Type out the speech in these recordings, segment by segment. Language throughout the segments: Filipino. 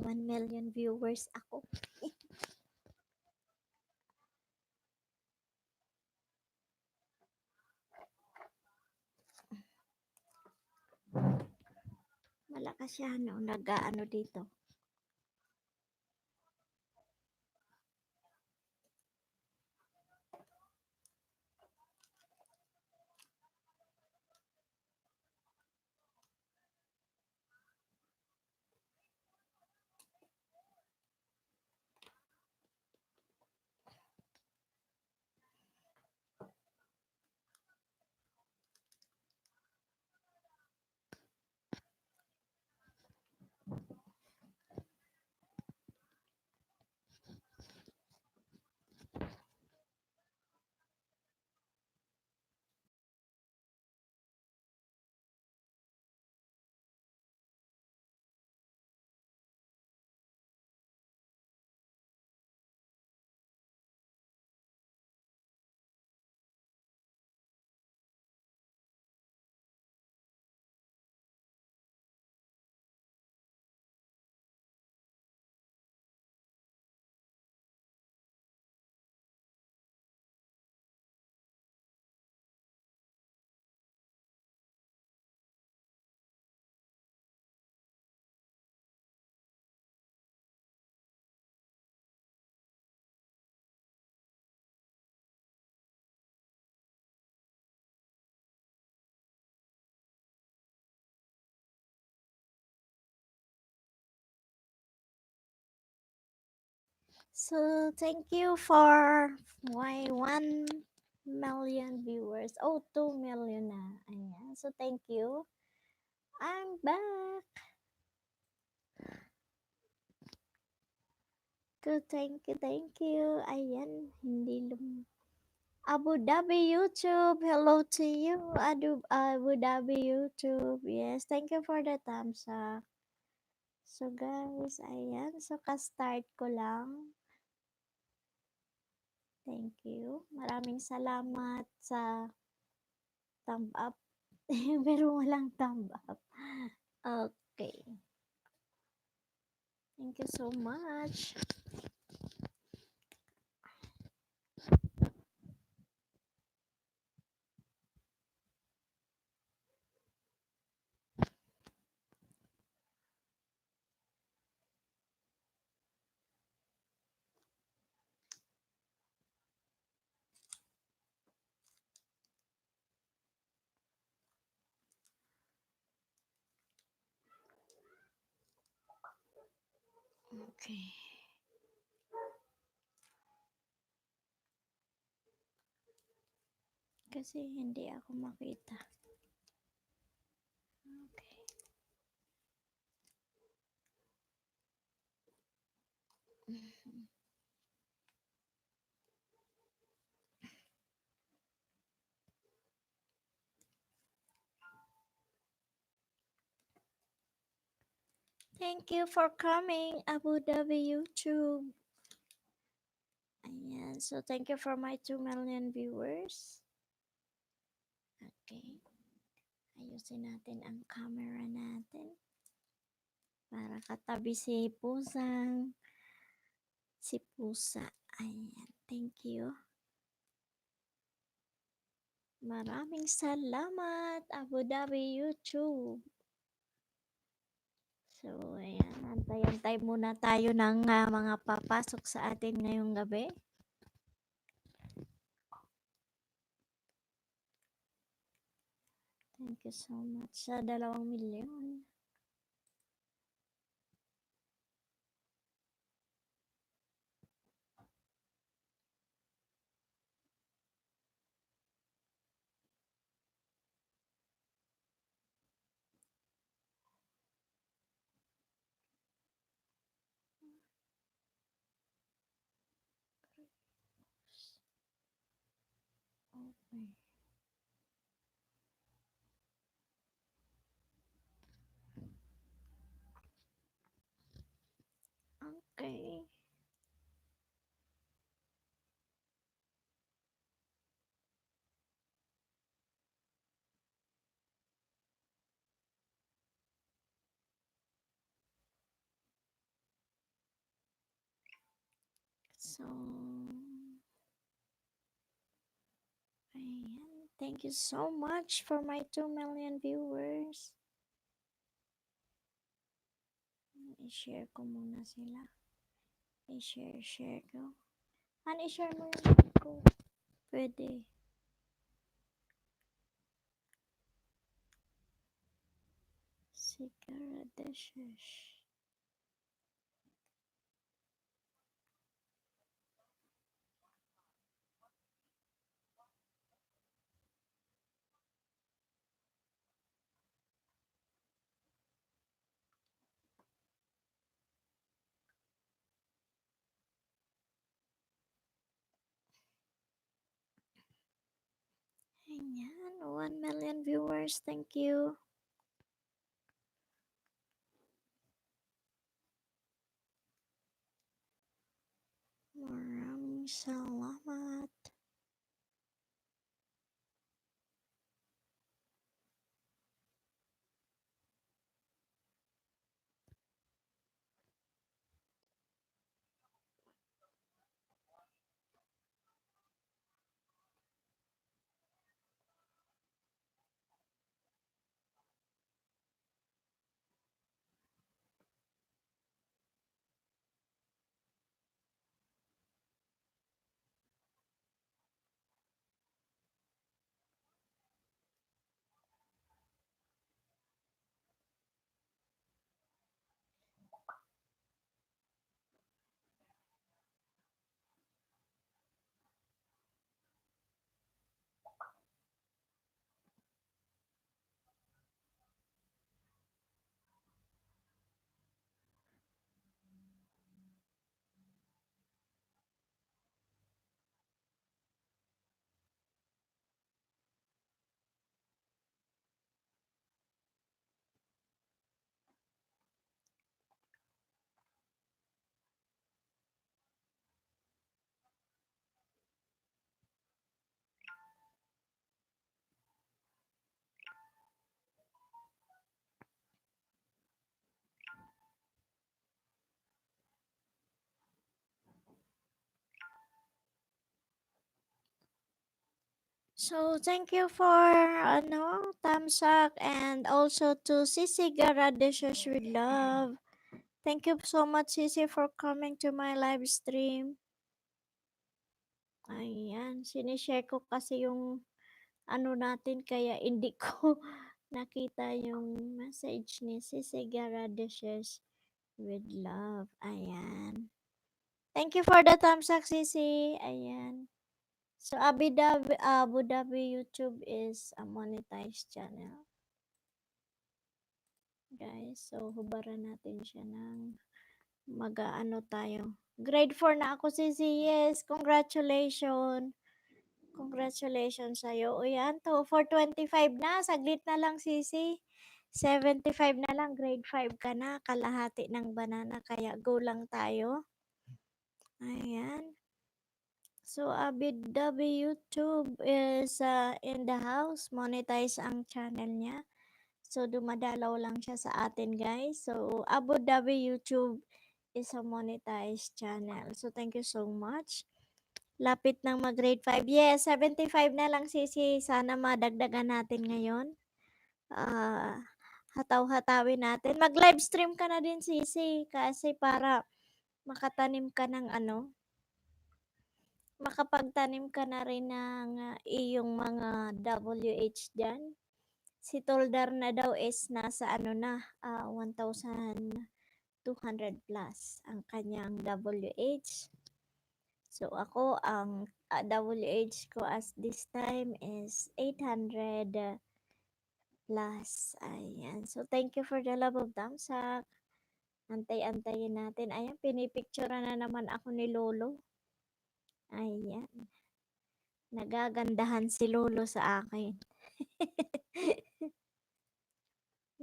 1 million viewers ako. Malakas siya, no? Nag-ano dito. So, thank you for my 1 million viewers. Oh, 2 million na. Ayan. So, thank you. I'm back. Good, thank you, thank you. Ayan, hindi Abu Dhabi YouTube, hello to you. Abu Dhabi YouTube. Yes, thank you for the thumbs up. So guys, ayan. So, ka-start ko lang. Thank you. Maraming salamat sa thumb up. Pero walang thumb up. Okay. Thank you so much. Okay. Kasi hindi ako makita. Okay. Thank you for coming, Abu Dhabi YouTube. Ayan. So, thank you for my 2 million viewers. Okay. Ayusin natin ang camera natin. Para katabi si pusa. Ayan. Thank you. Maraming salamat, Abu Dhabi YouTube. So, ayan. Antay-antay muna tayo ng mga papasok sa atin ngayong gabi. Thank you so much sa 2 milyon. Okay. Okay. So, ayan. Thank you so much for my 2 million viewers. I-share ko muna sila. I-share ko. I-share mo yung link ko. Pwede. Cigarette dishes. Ayan, 1 million viewers. Thank you. Maraming salamat. So, thank you for thumbs up, and also to Sisi Garadishes with love. Thank you so much, Sisi, for coming to my live stream. Ayan, sinishare ko kasi yung natin, kaya hindi ko nakita yung message ni Sisi Garadishes with love. Ayan. Thank you for the thumbs up, Sisi. Ayan. So, Abu Dhabi YouTube is a monetized channel. Guys, so hubaran natin siya ng tayo. Grade 4 na ako, Sisi. Yes, congratulations. Congratulations sa'yo. O yan, to 425 na. Saglit na lang, Sisi. 75 na lang, grade 5 ka na. Kalahati ng banana, kaya go lang tayo. Ayan. So, Abu Dhabi YouTube is in the house. Monetize ang channel niya. So, dumadalaw lang siya sa atin, guys. So, Abu Dhabi YouTube is a monetized channel. So, thank you so much. Lapit ng mag-grade 5. Yes, 75 na lang, Sisi. Sana madagdagan natin ngayon. Hataw-hatawin natin. Mag-live stream ka na din, Sisi. Kasi para makatanim ka ng makapagtanim ka na rin ng iyong mga WH dyan. Si Toldar na daw is nasa 1,200 plus ang kanyang WH. So ako ang WH ko as this time is 800 plus. Ayan. So thank you for the love of thumbs up. Antay-antayin natin. Ayan, pinipicture na naman ako ni Lolo. Ayan. Nagagandahan si Lolo sa akin.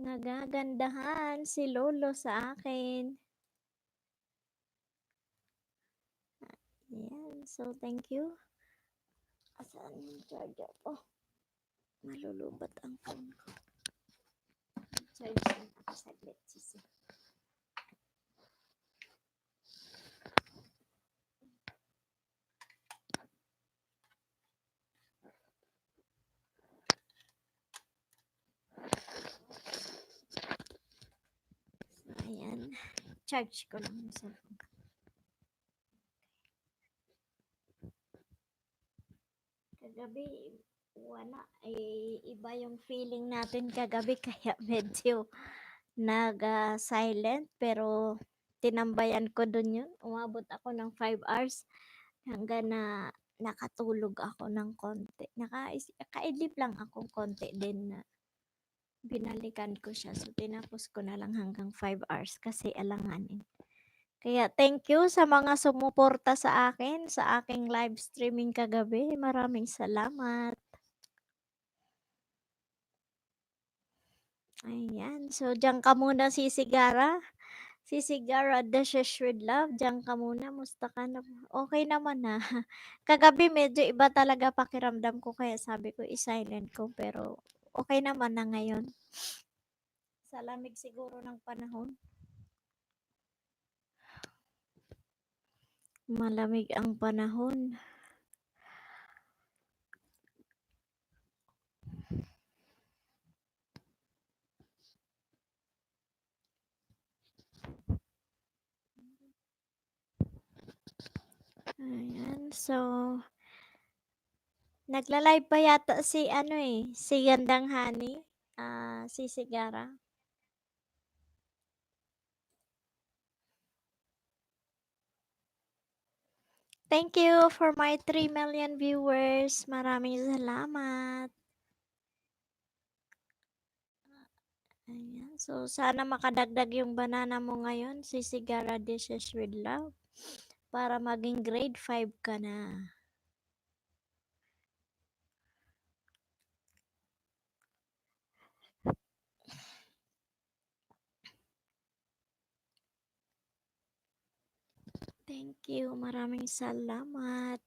Nagagandahan si Lolo sa akin. Ayan. So, thank you. Asaan yung charger ko? Malulubat ang phone ko. Charge na ako saglit, Sisi. charge ko lang yung cellphone. Kagabi, wala. Iba yung feeling natin kagabi kaya medyo nag-silent pero tinambayan ko dun yun. Umabot ako ng 5 hours hanggang na nakatulog ako ng konti. Nakaidlip lang akong konti din na binalikan ko siya. So, tinapos ko na lang hanggang 5 hours kasi alanganin. Kaya thank you sa mga sumuporta sa akin, sa aking live streaming kagabi. Maraming salamat. Ayan. So, diyan ka muna, Sisigara. Sisigara, Dishes with Love. Diyan ka muna. Musta ka na? Okay naman na. Kagabi medyo iba talaga pakiramdam ko kaya sabi ko i-silent ko pero okay naman na ngayon. Sa lamig siguro ng panahon. Malamig ang panahon. Ayan. So, nagla-live pa yata si ano eh, si Gandang Hani, si Sigara. Thank you for my 3 million viewers. Maraming salamat. Ayan. So, sana makadagdag yung banana mo ngayon, si Sigara Dishes with Love, para maging grade 5 ka na. Thank you. Maraming salamat.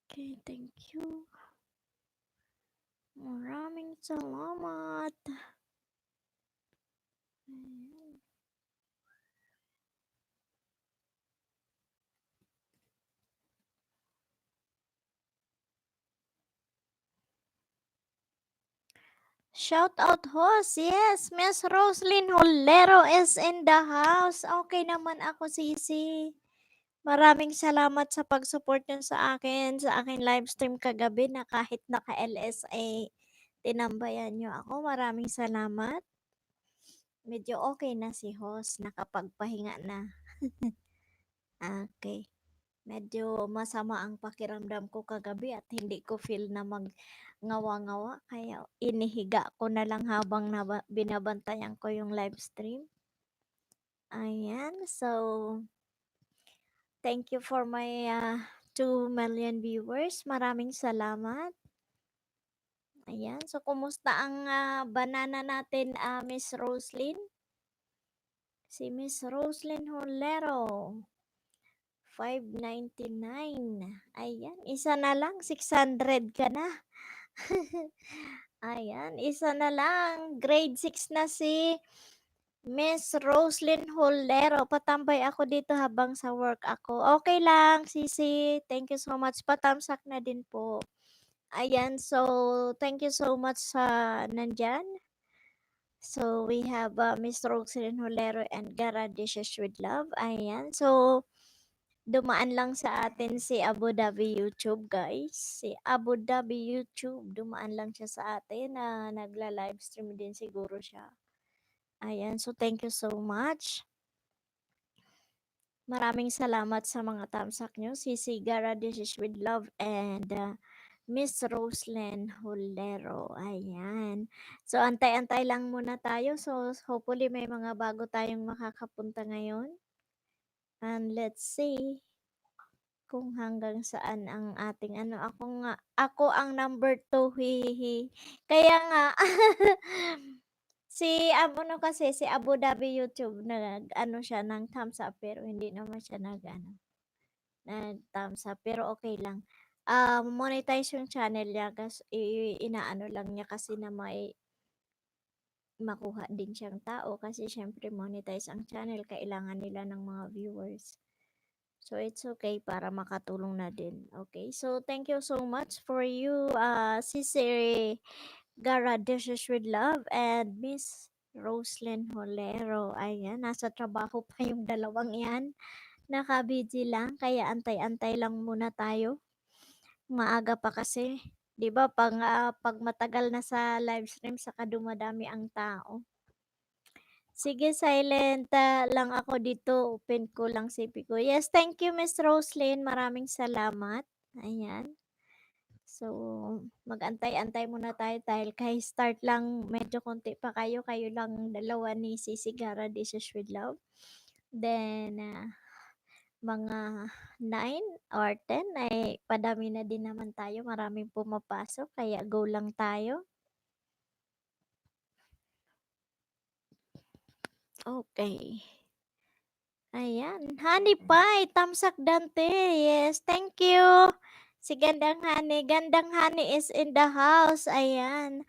Okay, thank you. Maraming salamat. Ayan. Shout out host. Yes, Miss Roslyn Holero is in the house. Okay naman ako, Sisi. Maraming salamat sa pag-support niyo sa aking live stream kagabi na kahit naka-LSA, tinambayan niyo ako. Maraming salamat. Medyo okay na si host, nakapagpahinga na. Okay. Medyo masama ang pakiramdam ko kagabi at hindi ko feel na ngawa-ngawa kaya inihiga ko na lang habang binabantayan ko yung live stream. Ayan, so thank you for my 2 million viewers. Maraming salamat. Ayan, so kumusta ang banana natin, Miss Roslyn? Si Miss Roslyn Holero. 599. Ayan, isa na lang, 600 ka na. Ayan, isa na lang. Grade 6 na si Miss Roslyn Holero. Patambay ako dito habang sa work ako. Okay lang, Sisi. Thank you so much. Patamsak na din po. Ayan, so thank you so much sa nandyan. So we have Miss Roslyn Holero and Gara Dishes with Love. Ayan, so dumaan lang sa atin si Abu Dhabi YouTube, guys. Si Abu Dhabi YouTube, dumaan lang siya sa atin na nagla-live stream din siguro siya. Ayan, so thank you so much. Maraming salamat sa mga tamsak nyo. Si Sigara Dishes with Love and Miss Roslyn Holero. Ayan. So, antay-antay lang muna tayo. So, hopefully may mga bago tayong makakapunta ngayon. And let's see kung hanggang saan ang ating ano. Ako ang number 2, hihi. Kaya nga, si ano kasi, si Abu Dhabi YouTube, ano siya, ng thumbs up, pero hindi naman siya nag thumbs up, pero okay lang. monetize yung channel niya inaano lang niya kasi na may makuha din siyang tao kasi siyempre monetize ang channel, kailangan nila ng mga viewers. So it's okay para makatulong na din. Okay, so thank you so much for you, Sisi Gara Dishes with Love and Miss Roslyn Holero. Ayan, nasa trabaho pa yung dalawang yan. Naka-busy lang, kaya antay-antay lang muna tayo. Maaga pa kasi. 'Di ba pag matagal na sa live stream saka dumadami ang tao. Sige, silent lang ako dito. Open ko lang CP ko. Yes, thank you Miss Roslyn. Maraming salamat. Ayan. So, mag-antay-antay muna tayo dahil kahit start lang medyo konti pa kayo. Kayo lang dalawa ni Sisi Gara Dishes with Love. Then, mga 9 or 10 ay padami na din naman tayo. Maraming pumapasok. Kaya go lang tayo. Okay. Ayan. Honey Pie, Tamsak Dante. Yes, thank you. Si Gandang Honey. Gandang Honey is in the house. Ayan.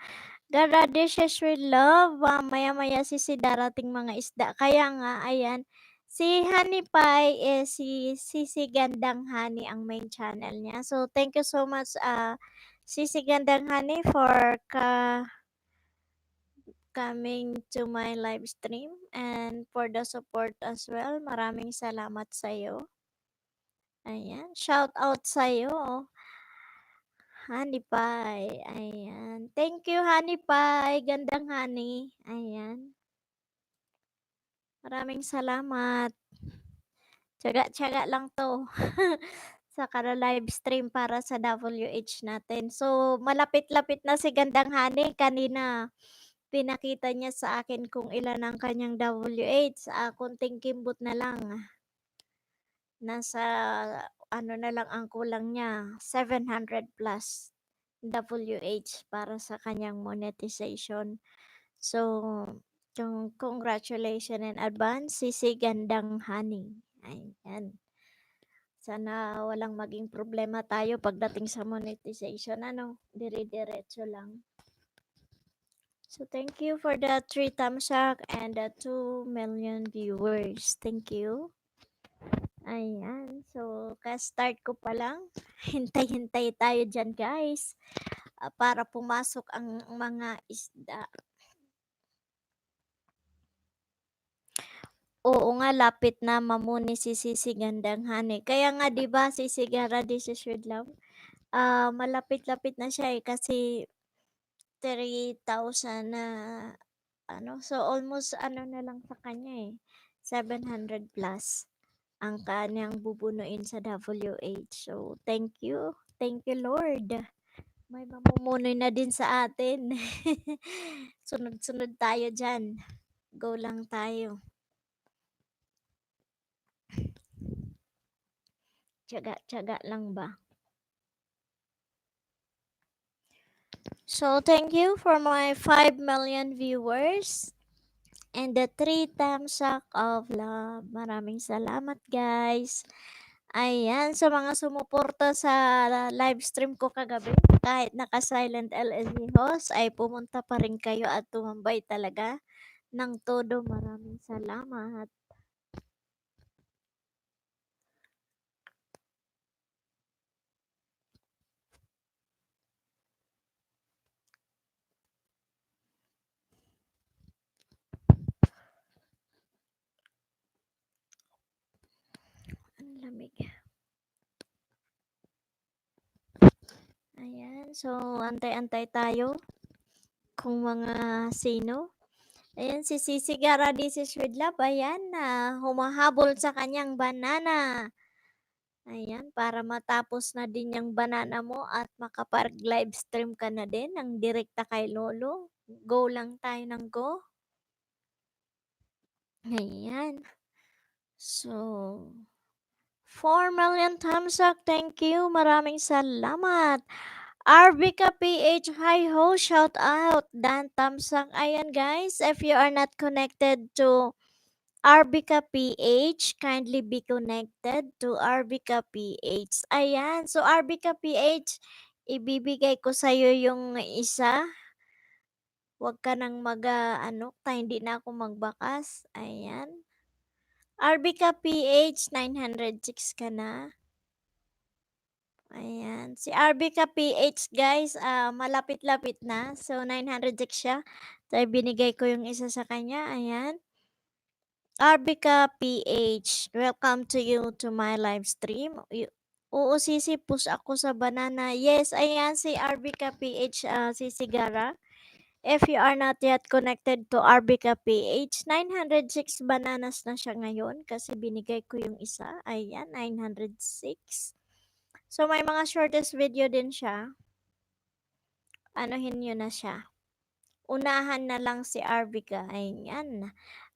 Gara Dishes with Love. Maya-maya si darating mga isda. Kaya nga, ayan. Si Honey Pie is si Gandang Honey ang main channel niya. So, thank you so much, si Gandang Honey for coming to my live stream and for the support as well. Maraming salamat sa iyo. Ayan, shout out sa iyo. Honey Pie. Ayan. Thank you Honey Pie. Gandang honey. Ayan. Maraming salamat. Tiyaga-tiyaga lang 'to. Sa live stream para sa WH natin. So, malapit-lapit na si Gandang Honey. Kanina pinakita niya sa akin kung ilan ang kanyang WH. Konting kimbot na lang. Nasa ano na lang ang kulang niya, 700 plus WH para sa kanyang monetization. So, congratulations in advance, Sisi Gandang Honey. Ayan. Sana walang maging problema tayo pagdating sa monetization. Ano, dire-diretso lang. So, thank you for the 3 thumbs up and the 2 million viewers. Thank you. Ayan. So, ka-start ko pa lang. Hintay-hintay tayo dyan, guys. Para pumasok ang mga isda. Oo nga, lapit na mamuni si Sisi Gandang Honey. Kaya nga, di ba, Sisi Gara, this is with love. Malapit-lapit na siya kasi 3,000 na ano. So, almost ano na lang sa kanya 700 plus ang kanyang bubunuin sa WH. So, thank you. Thank you, Lord. May mamumunoy na din sa atin. Sunod-sunod tayo dyan. Go lang tayo. Tiyaga-tiyaga lang ba? So, thank you for my 5 million viewers and the 3 thumbs up of love. Maraming salamat, guys. Ayan, sa mga sumuporta sa live stream ko kagabi, kahit naka-silent LSD host, ay pumunta pa rin kayo at tumambay talaga ng todo. Maraming salamat. Ang lamig. Ayan, so antay-antay tayo kung mga sino. Ayan, si Sisi Gara, this is with love. Ayan, humahabol sa kanyang banana. Ayan, para matapos na din yung banana mo at makapag-live stream ka na din ng direkta kay Lolo. Go lang tayo ng go. Ayan. So, 4 million thumbs up. Thank you. Maraming salamat. RBK PH, hi ho, shout out. Dan thumbs up. Ayan guys, if you are not connected to Arbica PH, kindly be connected to Arbica PH. Ayan, so Arbica PH, ibibigay ko sa'yo yung isa. Huwag ka nang ano, hindi na ako magbakas. Ayan. Arbica PH, 906 ka na. Ayan. Si Arbica PH, guys, malapit-lapit na. So, 906 siya. So, binigay ko yung isa sa kanya. Ayan. Arbica PH, welcome to you to my live stream. Oo, Sisi, push ako sa banana. Yes, ayan si Arbica PH, Sisi Gara. If you are not yet connected to Arbica PH, 906 bananas na siya ngayon kasi binigay ko yung isa. Ayan, 906. So, may mga shortest video din siya. Anuhin nyo na siya. Unahan na lang si Arbica. Ayan.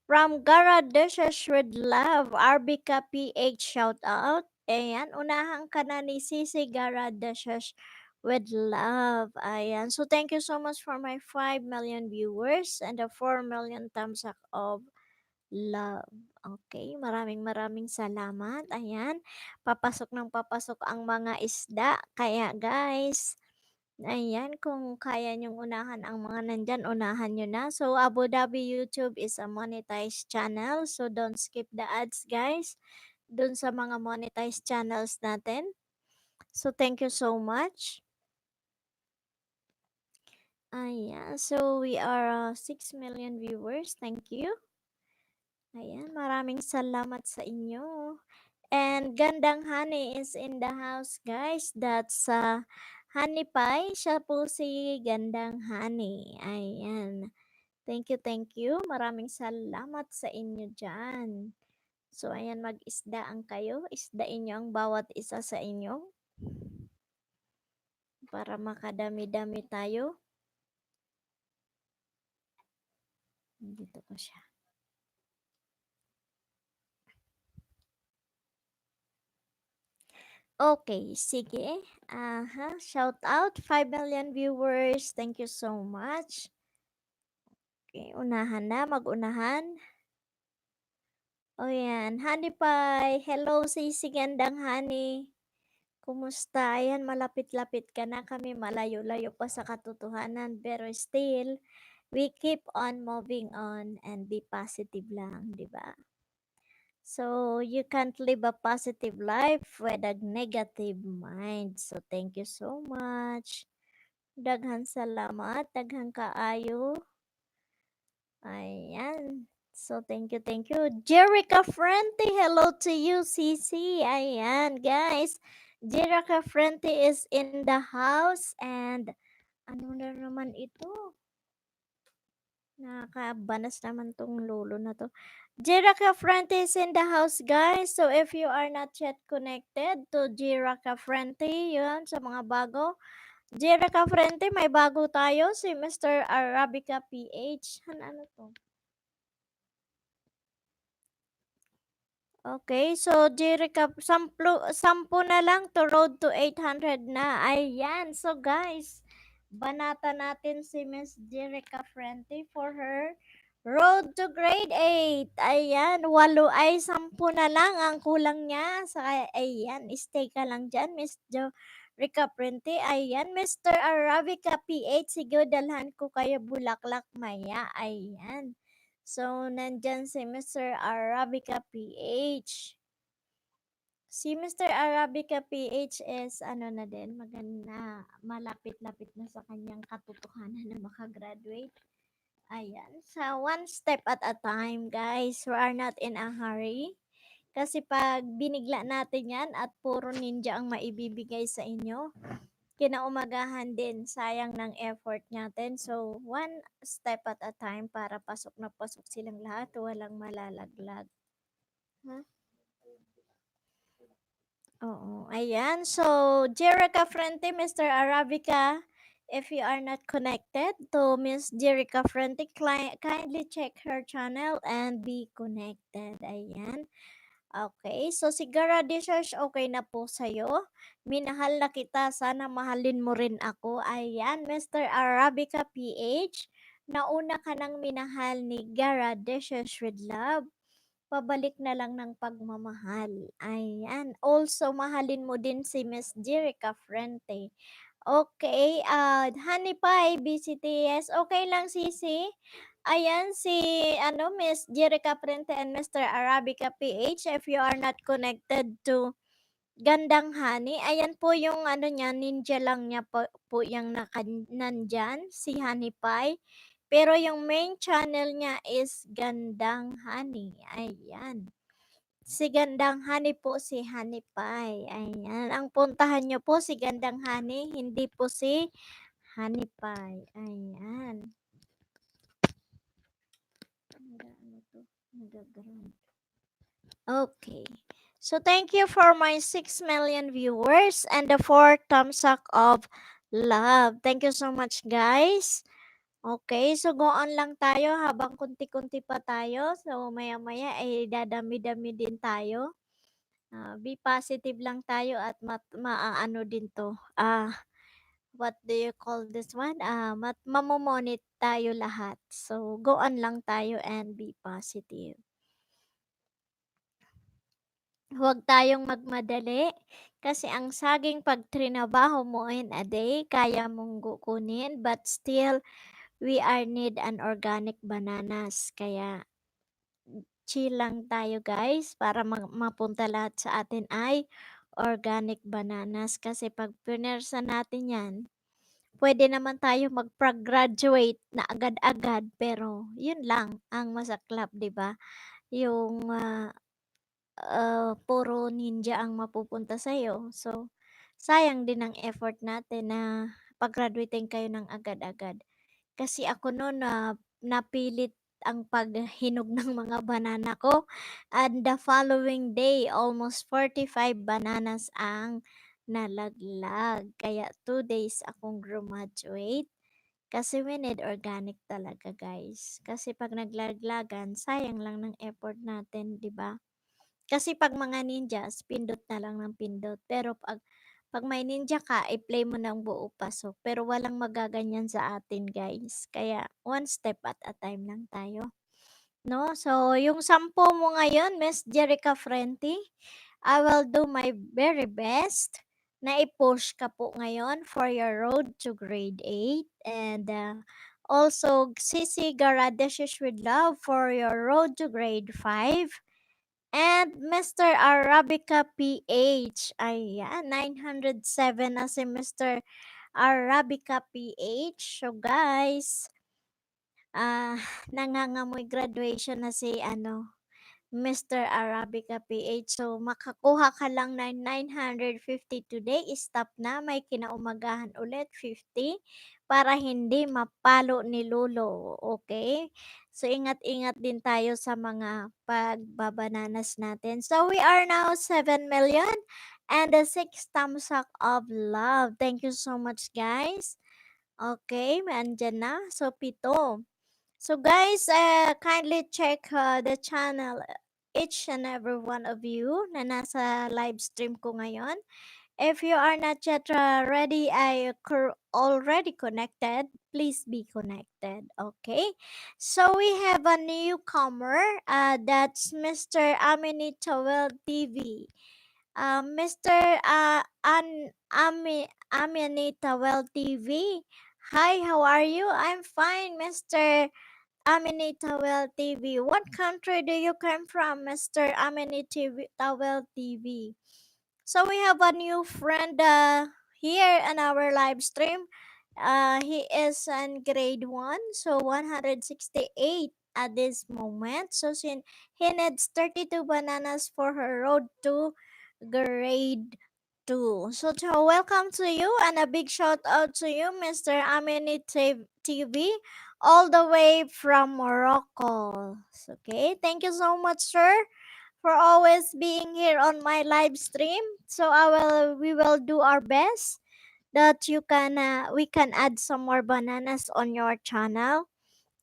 From Gara Dishes with Love, Arbica PH shout out. Ayan, unahan ka na ni Sisi Gara Dishes with Love. Ayan. So, thank you so much for my 5 million viewers and the 4 million thumbs up of love. Okay, maraming salamat. Ayan, papasok ng papasok ang mga isda. Kaya guys, ayan, kung kaya niyong unahan ang mga nandyan, unahan nyo na. So, Abu Dhabi YouTube is a monetized channel. So, don't skip the ads, guys. Dun sa mga monetized channels natin. So, thank you so much. Ayan, so we are 6 million viewers. Thank you. Ayan, maraming salamat sa inyo. And Gandang Honey is in the house, guys. That's Honey Pie. Siya po si Gandang Honey. Ayan. Thank you, thank you. Maraming salamat sa inyo dyan. So, ayan, mag-isdaan kayo. Isdain nyo ang bawat isa sa inyo. Para makadami-dami tayo. Dito ko siya. Okay, sige. Shout out 5 million viewers. Thank you so much. Okay, unahan na, mag-unahan. O yan, Honey Pie. Hello, Sisi Gandang Honey. Kumusta? Ayan, malapit-lapit ka na. Kami malayo-layo pa sa katotohanan. Pero still, we keep on moving on and be positive lang, di ba? So, you can't live a positive life with a negative mind. So, thank you so much. Daghang salamat, daghang kaayo. Ayan. So, thank you, thank you. Jerica Frente, hello to you, CC. Ayan, guys. Jerica Frente is in the house and ano na naman ito? Nakakabanas naman tong lolo na to. Jerica Frente is in the house, guys. So, if you are not yet connected to Jerica Frente, yun, sa mga bago, Jerica Frente, may bago tayo, si Mr. Arabica PH. Ano to? Okay, so Jerica, 10 na lang to road to 800 na. Ayan, so guys, banata natin si Miss Jerica Frente for her road to grade 8. Ayan, 8 ay 10 na lang ang kulang niya. So, ayan, stay ka lang dyan, Miss Jerica Frente. Ayan, Mr. Arabica PH, sige, dalhan ko kayo bulaklak maya. Ayan. So, nandyan si Mr. Arabica PH. Si Mr. Arabica PH is ano na din, maganda, malapit-lapit na sa kanyang katotohanan na makagraduate. Ayan. So, one step at a time, guys. We are not in a hurry. Kasi pag binigla natin yan at puro ninja ang maibibigay sa inyo, kinaumagahan din, sayang ng effort natin. So, one step at a time para pasok na pasok silang lahat, walang malalaglag. Huh? Oo, ayan. So, Jerica Frente, Mr. Arabica, if you are not connected to Miss Jerica Frente, kindly check her channel and be connected. Ayan. Okay, so si Gara Dishes, okay na po sa'yo. Minahal na kita, sana mahalin mo rin ako. Ayan, Mr. Arabica PH, nauna ka ng minahal ni Gara Dishes with Love. pabalik na lang ng pagmamahal. Ayan. Also, mahalin mo din si Miss Jerica Frente. Okay, Honey Pie, BCTS, okay lang sisi? Ayan, si Miss Jerica Frente and Mr. Arabica PH, if you are not connected to Gandang Honey, ayan po yung niya, ninja lang niya po yung nandyan, si Honey Pie. Pero yung main channel niya is Gandang Honey, ayan. Si Gandang Honey po si Honey Pie, ayan. Ang puntahan niyo po si Gandang Honey, hindi po si Honey Pie, ayan. Ano to? Nagaground. Okay. So thank you for my 6 million viewers and the 4 thumbs up of love. Thank you so much, guys. Okay, so go on lang tayo habang kunti-kunti pa tayo. So maya-maya ay dadami-dami din tayo. Be positive lang tayo at maaano din to. What do you call this one? Mamomonit tayo lahat. So go on lang tayo and be positive. Huwag tayong magmadali kasi ang saging 'pag trinabaho mo in a day, kaya mong kunin, but still we are need an organic bananas. Kaya chill lang tayo guys para mapunta lahat sa atin ay organic bananas. Kasi 'pag pinersa natin 'yan, pwede naman tayo magpa-graduate na agad-agad, pero yun lang ang masaklap, 'di ba? Yung puro ninja ang mapupunta sa'yo. So, sayang din ang effort natin na pag-graduating kayo ng agad-agad. Kasi ako no'n napilit ang paghinog ng mga banana ko, and the following day almost 45 bananas ang nalaglag. Kaya 2 days akong grumaduate kasi we need organic talaga guys. Kasi 'pag naglaglagan sayang lang ng effort natin, 'di ba? Kasi 'pag mga ninjas, pindot na lang ng pindot. Pero 'pag may ninja ka, i-play mo ng buo pasok. Pero walang magaganyan sa atin, guys. Kaya one step at a time lang tayo, 'no? So, yung 10 mo ngayon, Miss Jerica Frenti, I will do my very best na i-push ka po ngayon for your road to grade 8. And also, Sisi Garadeshish with love for your road to grade 5. And Mr. Arabica PH. Ayan, 907 na si Mr. Arabica PH. So guys, ah nangangamoy graduation na si Mr. Arabica PH. So makakuha ka lang ng 950 today. Stop na, may kinaumagahan ulit 50 para hindi mapalo ni Lolo. Okay? So ingat-ingat din tayo sa mga pagbabananas natin. So we are now 7 million and the 6 thumbs up of love. Thank you so much guys. Okay, andyan na. So 7. So guys, kindly check the channel, each and every one of you na nasa live stream ko ngayon. If you are not yet ready, already connected, please be connected, okay? So we have a newcomer, that's Mr. Aminitawel TV. Mr. Aminitawel TV. Hi, how are you? I'm fine, Mr. Aminitawel TV. What country do you come from, Mr. Aminitawel TV? So we have a new friend here in our live stream. He is in grade 1, so 168 at this moment. So he needs 32 bananas for her road to grade 2. So welcome to you and a big shout out to you, Mr. Amini TV, all the way from Morocco. Okay, thank you so much, sir, for always being here on my live stream. So we will do our best that we can add some more bananas on your channel.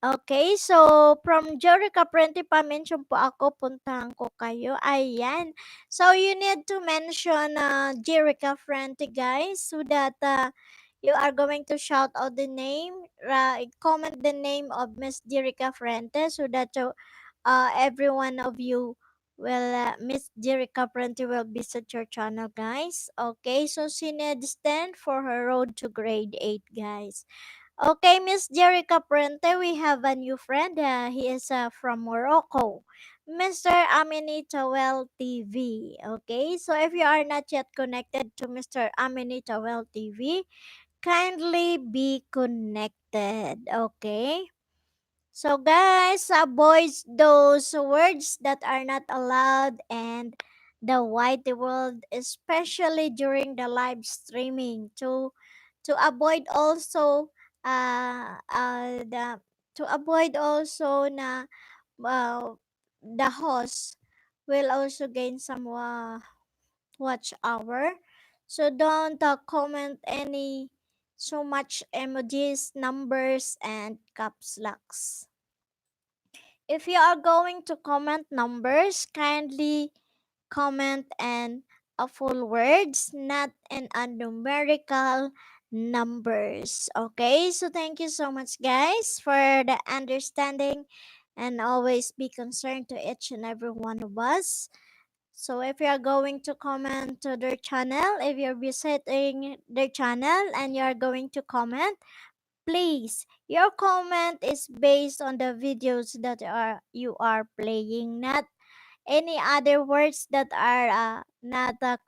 Okay, so from Jerica Prenti pa-mention po ako, puntahan ko kayo. Ayan. So you need to mention Jerica Prenti guys, so that you are going to shout out the name, comment the name of Miss Jerica Frente, so that every one of you will, Miss Jerica Prenti will visit your channel, guys. Okay, so she needs stand for her road to grade 8, guys. Okay, Miss Jerica Prente, we have a new friend. He is from Morocco. Mr. Aminitawel TV. Okay, so if you are not yet connected to Mr. Aminitawel TV, kindly be connected. Okay. So guys, avoid those words that are not allowed and the white world, especially during the live streaming, to avoid also the to avoid also na the host will also gain some watch hour. So don't comment any so much emojis, numbers, and caps locks. If you are going to comment numbers, kindly comment and a full words, not in a numerical numbers. Okay, so thank you so much, guys, for the understanding and always be concerned to each and every one of us. So if you are going to comment to their channel, if you're visiting their channel and you are going to comment, please, your comment is based on the videos that are you are playing, not any other words that are not that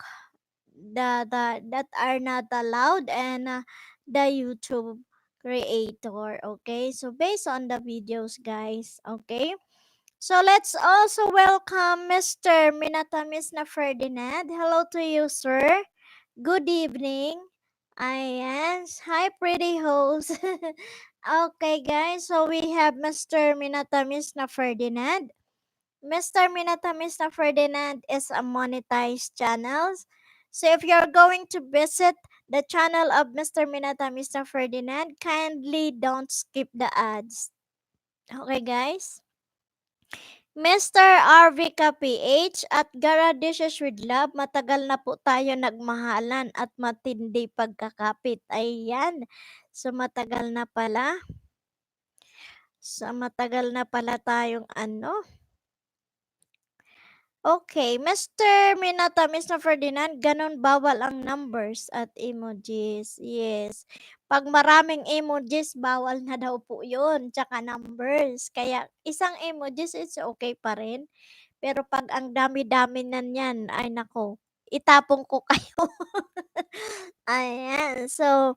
are not allowed and the YouTube creator. Okay, so based on the videos, guys. Okay, so let's also welcome Mr. Minatamis na Ferdinand. Hello to you, sir. Good evening. Yes. Hi, pretty host. Okay, guys. So we have Mr. Minatamis na Ferdinand. Mr. Minatamis na Ferdinand is a monetized channel. So if you're going to visit the channel of Mr. Minatamis na Ferdinand, kindly don't skip the ads. Okay, guys? Mr. RVK PH at Gara Dishes with Love, matagal na po tayo nagmahalan at matindi pagkakapit. Ayan. So matagal na pala. So matagal na pala tayong ano. Okay, Mr. Minata, Mr. Ferdinand, ganun bawal ang numbers at emojis. Yes. Pag maraming emojis, bawal na daw po yun. Tsaka numbers. Kaya isang emojis, it's okay pa rin. Pero pag ang dami-dami na niyan, ay nako, itapong ko kayo. Ayan. So,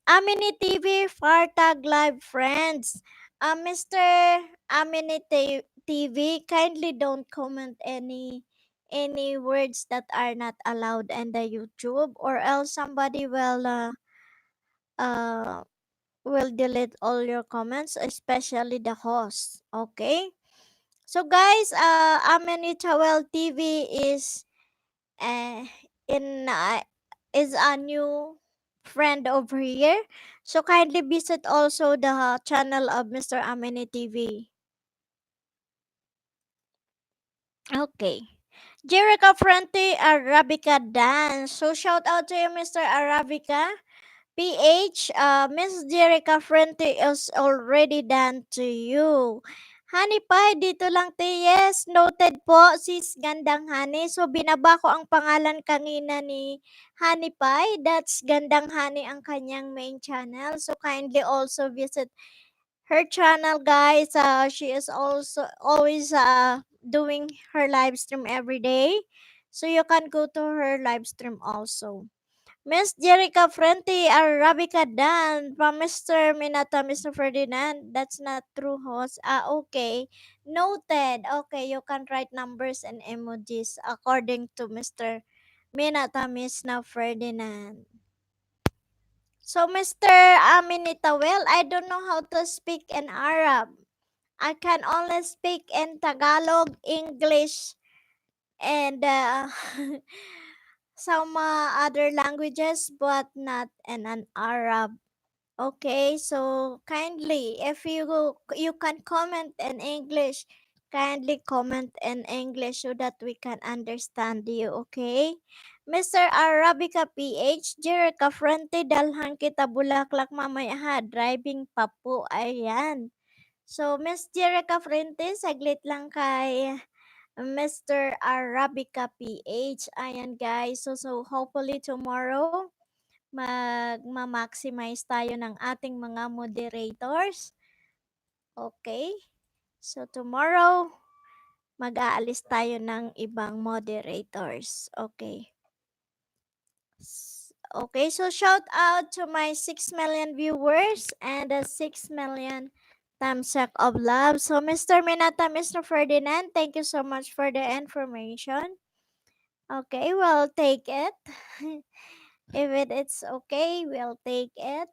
Amini TV, Fartag Live Friends. Mr. Amini TV, kindly don't comment any words that are not allowed in the YouTube, or else somebody uh will delete all your comments, especially the host. Okay? So guys, Amini Tawel TV uh, in is a new friend over here. So kindly visit also the channel of Mr. Amini TV. Okay. Jerica Frente Arabica Dance. So shout out to you, Mr. Arabica. PH, Miss Jerica Frente is already done to you. Honey Pie, dito lang te. Yes, noted po, sis Gandang Honey. So, binaba ko ang pangalan kanina ni Honey Pie. That's Gandang Honey ang kanyang main channel. So, kindly also visit her channel, guys. She is also always doing her live stream every day. So, you can go to her live stream also. Miss Jerica Frente Arabica Dan from Mr. Minata, Mr. Ferdinand. That's not true, host. Okay. Noted. Okay, you can write numbers and emojis according to Mr. Minata, Mr. Ferdinand. So, Mr. Aminita, well, I don't know how to speak in Arab. I can only speak in Tagalog, English, and some other languages, but not in an Arab. Okay, so kindly, if you can comment in English, kindly comment in English so that we can understand you, okay? Mr. Arabica PH, Jerica Fronte, dalhan kita Bulaklak mamaya ha, driving pa po, ayan. So, Miss Jerica Fuentes, saglit lang kay Mr. Arabica PH. Ayan guys. So hopefully tomorrow maximize tayo ng ating mga moderators. Okay? So tomorrow mag-aalis tayo ng ibang moderators. Okay. Okay, so shout out to my 6 million viewers and 6 million thumbs up of love. So Mr. Minata, Mr. Ferdinand, thank you so much for the information. Okay, we'll take it. If it's okay, we'll take it.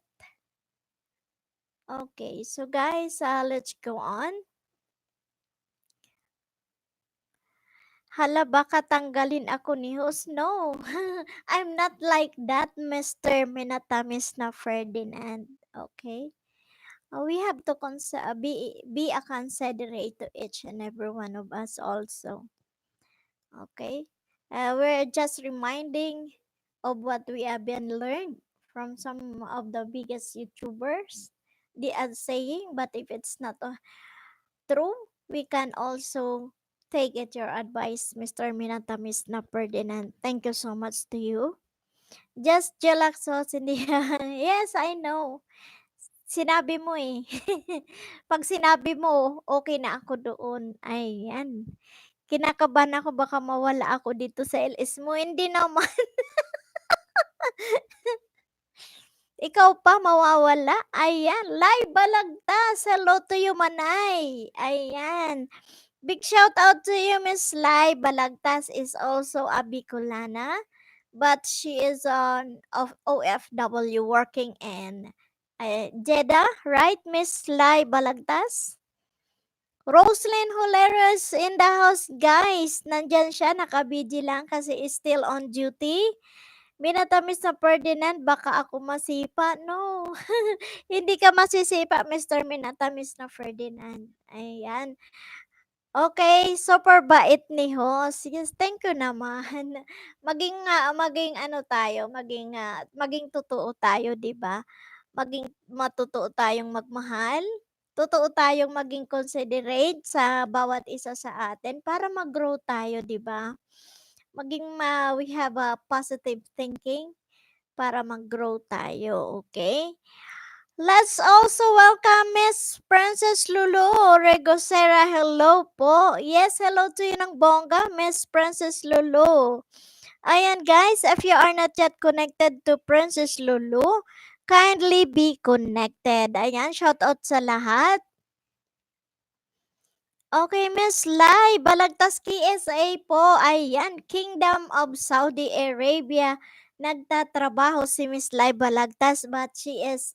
Okay, so guys, let's go on. Hala, baka tanggalin ako ni host. No, I'm not like that, Mr. Minatamis na Ferdinand. Okay? We have to be a considerate to each and every one of us also. Okay? We're just reminding of what we have been learned from some of the biggest YouTubers. They are saying, but if it's not true, we can also take it your advice, Mr. Minatamis na Ferdinand. Thank you so much to you. Just Jalaxos, hindi. Yes, I know. Sinabi mo eh. Pag sinabi mo, okay na ako doon. Ayan. Kinakabahan ako baka mawala ako dito sa LS mo. Hindi naman. Ikaw pa mawawala? Ayan. Live balagtas. Hello to you, Manay. Ayan. Big shout out to you, Miss Lai. Balagtas is also a Bicolana, but she is on of OFW working in Jeddah, right, Miss Lai Balagtas? Roslyn Holeros in the house, guys. Nandyan siya, nakabidyo lang kasi is still on duty. Minatamis na Ferdinand, baka ako masipa. No, hindi ka masisipa, Mr. Minatamis na Ferdinand. Ayan. Okay, super bait ni host. Yes, thank you naman. Maging ano tayo, maging totoo tayo, 'di ba? Maging matutuo tayong magmahal. Totoo tayong maging considerate sa bawat isa sa atin para mag-grow tayo, 'di ba? We have a positive thinking para mag-grow tayo, okay? Let's also welcome Miss Princess Lulu Regosera. Hello po. Yes, hello to you ng bongga, Miss Princess Lulu. Ayan guys, if you are not yet connected to Princess Lulu, kindly be connected. Ayan, shout out sa lahat. Okay, Miss Lai, Balagtas KSA po. Ayan, Kingdom of Saudi Arabia. Nagtatrabaho si Miss Lai Balagtas but she is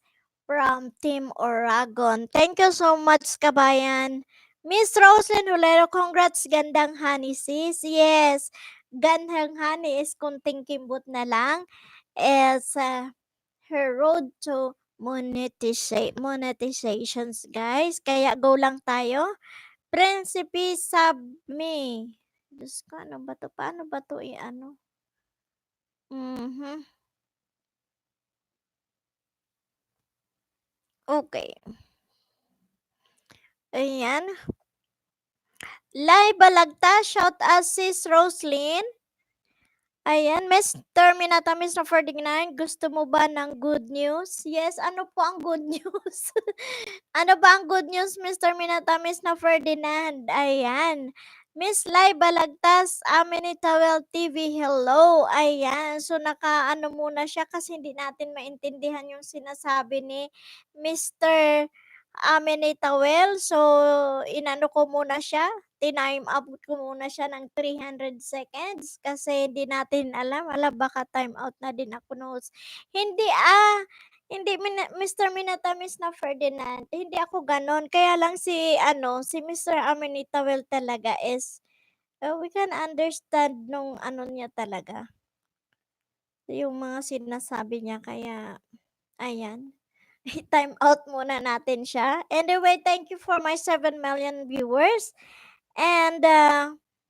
from Team Oragon. Thank you so much, kabayan. Miss Roslyn Hulero, congrats, gandang honey sis. Yes, gandang honey is kunting kimbot na lang. Is her road to monetizations, guys. Kaya go lang tayo. Prinsipe Sabmi. Diyos ko, ano ba 'to? Paano ba 'to i-ano? Mhm. Okay. Ayan. Lai Balagta, shout out sis Roslyn. Ayan, Mr. Minatamis na Ferdinand, gusto mo ba ng good news? Yes, ano po ang good news? Ano ba ang good news, Mr. Minatamis na Ferdinand? Ayan. Miss Lai Balagtas, Aminitawel TV, hello. Ayan, so nakaano muna siya kasi hindi natin maintindihan yung sinasabi ni Mr. Aminitawel. So, inano ko muna siya, tinime up ko muna siya ng 300 seconds kasi hindi natin alam. Baka time out na din ako notes. Hindi Mr. Minatamis na Ferdinand, hindi ako gano'n. Kaya lang si Mr. Amenitawel talaga is, we can understand nung ano niya talaga, yung mga sinasabi niya kaya ayan. I-time out muna natin siya. Anyway, thank you for my 7 million viewers and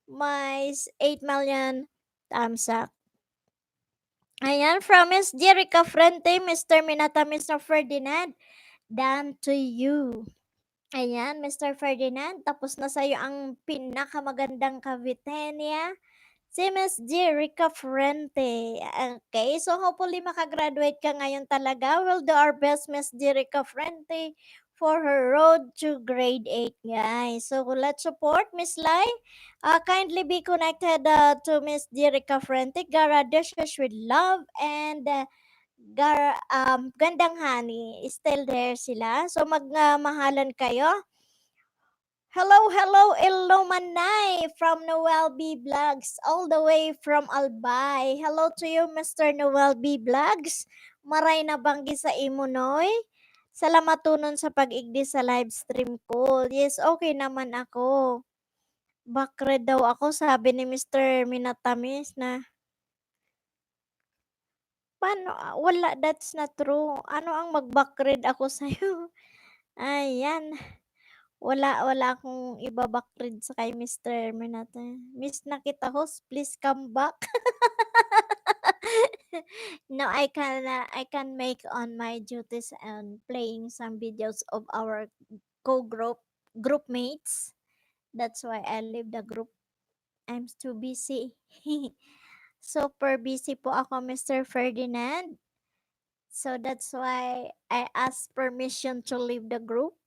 my 8 million thumbs up. Ayan, from Miss Jerica Frente, Mr. Minata, Mr. Ferdinand, down to you. Ayan, Mr. Ferdinand, tapos na sa'yo ang pinakamagandang kabitin niya. Si Miss Jerica Frente. Okay, so hopefully makagraduate ka ngayon talaga. We'll do our best, Miss Jerica Frente, for her road to grade 8, guys. So let's support Miss Lai. Kindly be connected to Miss Jerica Frente. Gara dishes with love and Gandang Honey. Still there sila. So magmahalan kayo. Hello, hello, Illuminai from Noel B Vlogs, all the way from Albay. Hello to you, Mr. Noel B Vlogs. Maray na banggi sa imo, Noy. Salamat tunon sa pag-igdi sa live stream ko. Yes, okay naman ako. Bakred daw ako, sabi ni Mr. Minatamis na, paano, wala, that's not true. Ano ang mag-backread ako sa'yo? Ayan. Wala akong iba-backread sa kay Mr. Minata. Miss na kita host, please come back. No, I can make on my duties and playing some videos of our group mates. That's why I leave the group. I'm too busy. Super busy po ako, Mr. Ferdinand. So that's why I asked permission to leave the group.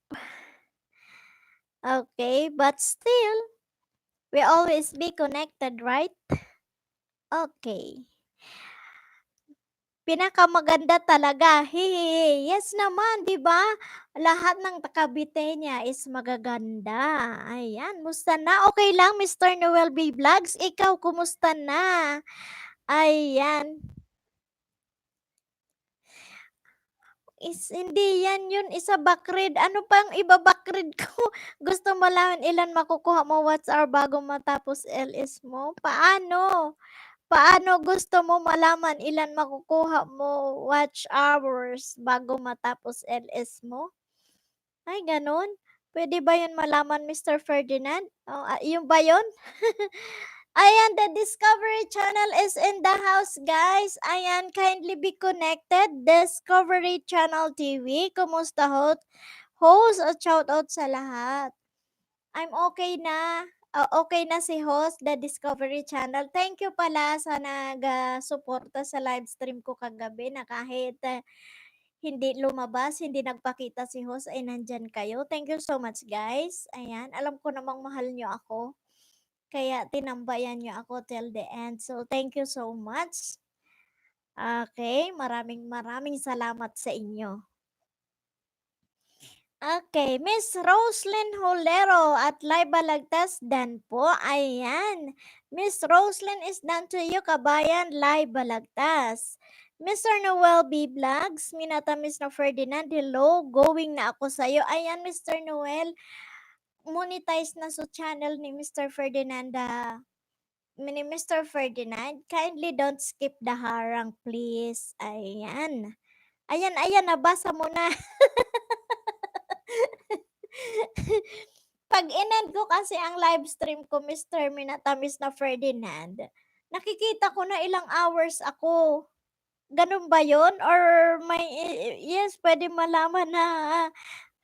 Okay, but still, we always be connected, right? Okay. Pinakamaganda talaga. Hehe. Yes naman, 'di ba? Lahat ng takabite niya is magaganda. Ayan, musta na? Okay lang, Mr. Noel B Vlogs. Ikaw, kumusta na? Ayan. Hindi yan yun, isa backread. Ano pang iba backread ko? Gusto malaman ilan makukuha mo what's our bago matapos LS mo? Paano? Paano gusto mo malaman ilan makukuha mo watch hours bago matapos LS mo? Ay, ganun? Pwede ba yun malaman, Mr. Ferdinand? Oh, yung ba yun? Ayan, the Discovery Channel is in the house, guys. Ayan, kindly be connected. Discovery Channel TV. Kumusta, host? Host, at shout out sa lahat. I'm okay na. Okay na si host, the Discovery Channel. Thank you pala sa nag-suporta sa live stream ko kagabi na kahit hindi lumabas, hindi nagpakita si host ay nandyan kayo. Thank you so much, guys. Ayan, alam ko namang mahal nyo ako. Kaya tinambayan nyo ako till the end. So, thank you so much. Okay, maraming salamat sa inyo. Okay, Miss Roslyn Holero at Laiba Lagtas dan po. Ayan. Miss Roslyn is done to you, kabayan Laiba Lagtas. Mr. Noel B. Vlogs, minatamis na Ferdinand, hello, going na ako sa'yo. Ayan, Mr. Noel, monetize na sa channel ni Mr. Ferdinand. Ni Mr. Ferdinand, kindly don't skip the harang, please. Ayan. Ayan, nabasa mo na. Pag inend ko kasi ang live stream ko, Mr. Minatamis na Ferdinand, nakikita ko na ilang hours ako. Ganun ba yun? Or may, yes, pwede malaman na,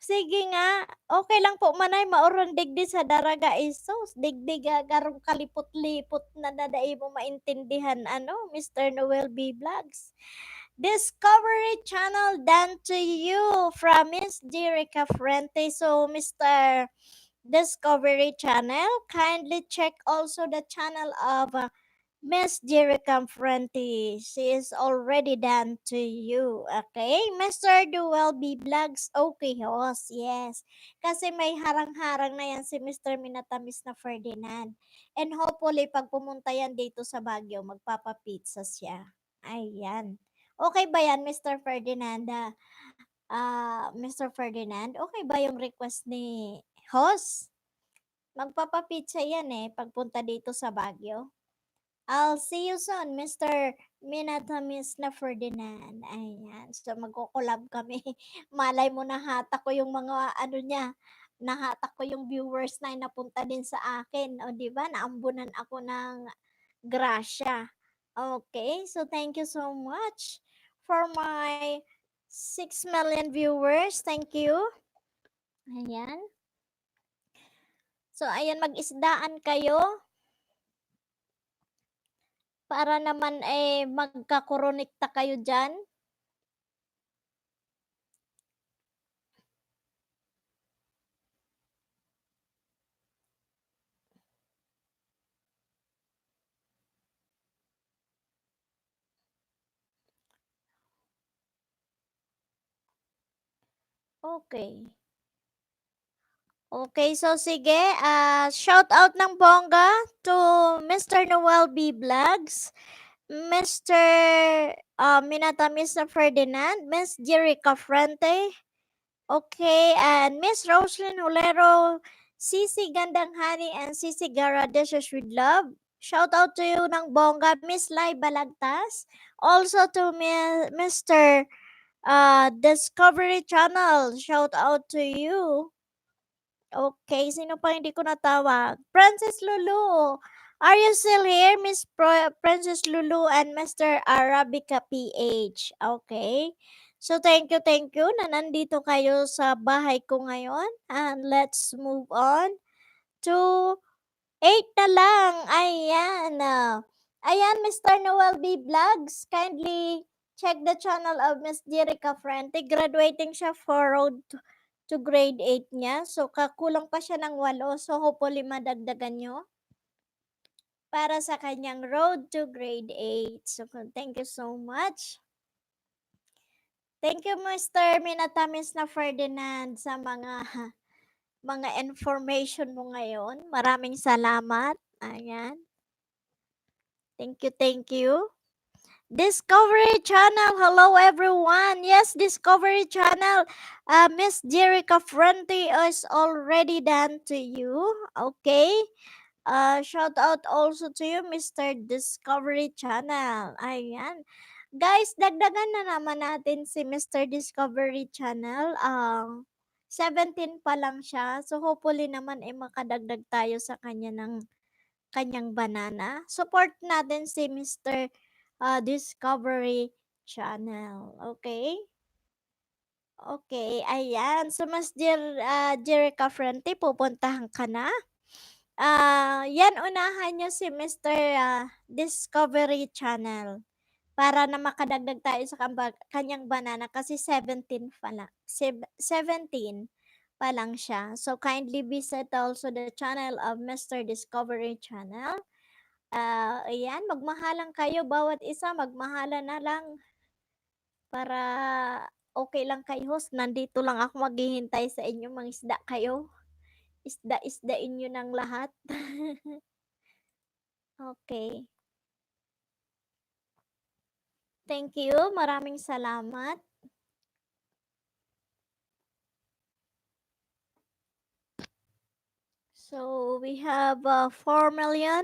sige nga, okay lang po manay, maurang digdi sa daraga isos, digdig garong kalipot-lipot na nadai mo maintindihan, Mr. Noel B. Vlogs. Discovery Channel done to you from Miss Jerica Frente. So, Mr. Discovery Channel, kindly check also the channel of Miss Jerica Frente. She is already done to you. Okay? Mr. Duel B. Vlogs, okay, host. Yes. Kasi may harang-harang na yan si Mr. Minatamis na Ferdinand. And hopefully, pag pumunta yan dito sa Baguio, magpapapizza siya. Ayan. Okay ba yan, Mr. Ferdinand? Mr. Ferdinand, okay ba yung request ni host? Magpapapizza yan pagpunta dito sa Baguio. I'll see you soon, Mr. Minatamis na Ferdinand. Ayan. So, magko-collab kami. Malay mo, nahatak ko yung mga niya. Nahatak ko yung viewers na napunta din sa akin. O, di ba? Naambunan ako ng grasya. Okay. So, thank you so much for my 6 million viewers. Thank you. Ayan. So, ayan, mag-isdaan kayo para naman, magkakoronekta kayo diyan. Okay. Okay, so sige, shout out ng bongga to Mr. Noel B. Vlogs, Mr. Minatamis na Ferdinand, Miss Jerica Frente, okay, and Miss Roslyn Hulero, Sisi Gandang Hani, and Sisi Gara Dishes with Love. Shout out to you ng bongga, Miss Lai Balagtas. Also to Mr. Discovery Channel. Shout out to you. Okay, sino pa hindi ko natawag? Princess Lulu. Are you still here, Miss Princess Lulu and Mr. Arabica PH? Okay. So, thank you na nandito kayo sa bahay ko ngayon. And let's move on to 8 na lang. Ayan. Ayan, Mr. Noel B. Vlogs. Kindly check the channel of Miss Jerica Frente. Graduating siya for road to grade 8 niya. So, kakulang pa siya ng 8. So, hopefully madagdagan nyo para sa kanyang road to grade 8. So, thank you so much. Thank you, Mr. Minatamis na Ferdinand, sa mga information mo ngayon. Maraming salamat. Ayan. Thank you, thank you. Discovery Channel, hello everyone. Yes, Discovery Channel. Miss Jerica Fronti is already done to you. Okay. Shout out also to you, Mr. Discovery Channel. Ayan. Guys, dagdagan na naman natin si Mr. Discovery Channel. 17 pa lang siya. So, hopefully naman makadagdag tayo sa kanya ng kanyang banana. Support natin si Mr. Discovery Channel. Okay? Okay, ayan. So, Mas Jerica Frente, pupuntahan ka na. Yan, unahan nyo si Mr. Discovery Channel para na makadagdag tayo sa kanyang banana kasi 17 pa lang. 17 pa lang siya. So, kindly visit also the channel of Mr. Discovery Channel. Ayan, magmahalan kayo. Bawat isa, magmahalan na lang para okay lang kay host. Nandito lang ako maghihintay sa inyo. Mangisda kayo. Isda-isdain nyo ng lahat. Okay. Thank you. Maraming salamat. So, we have 4 million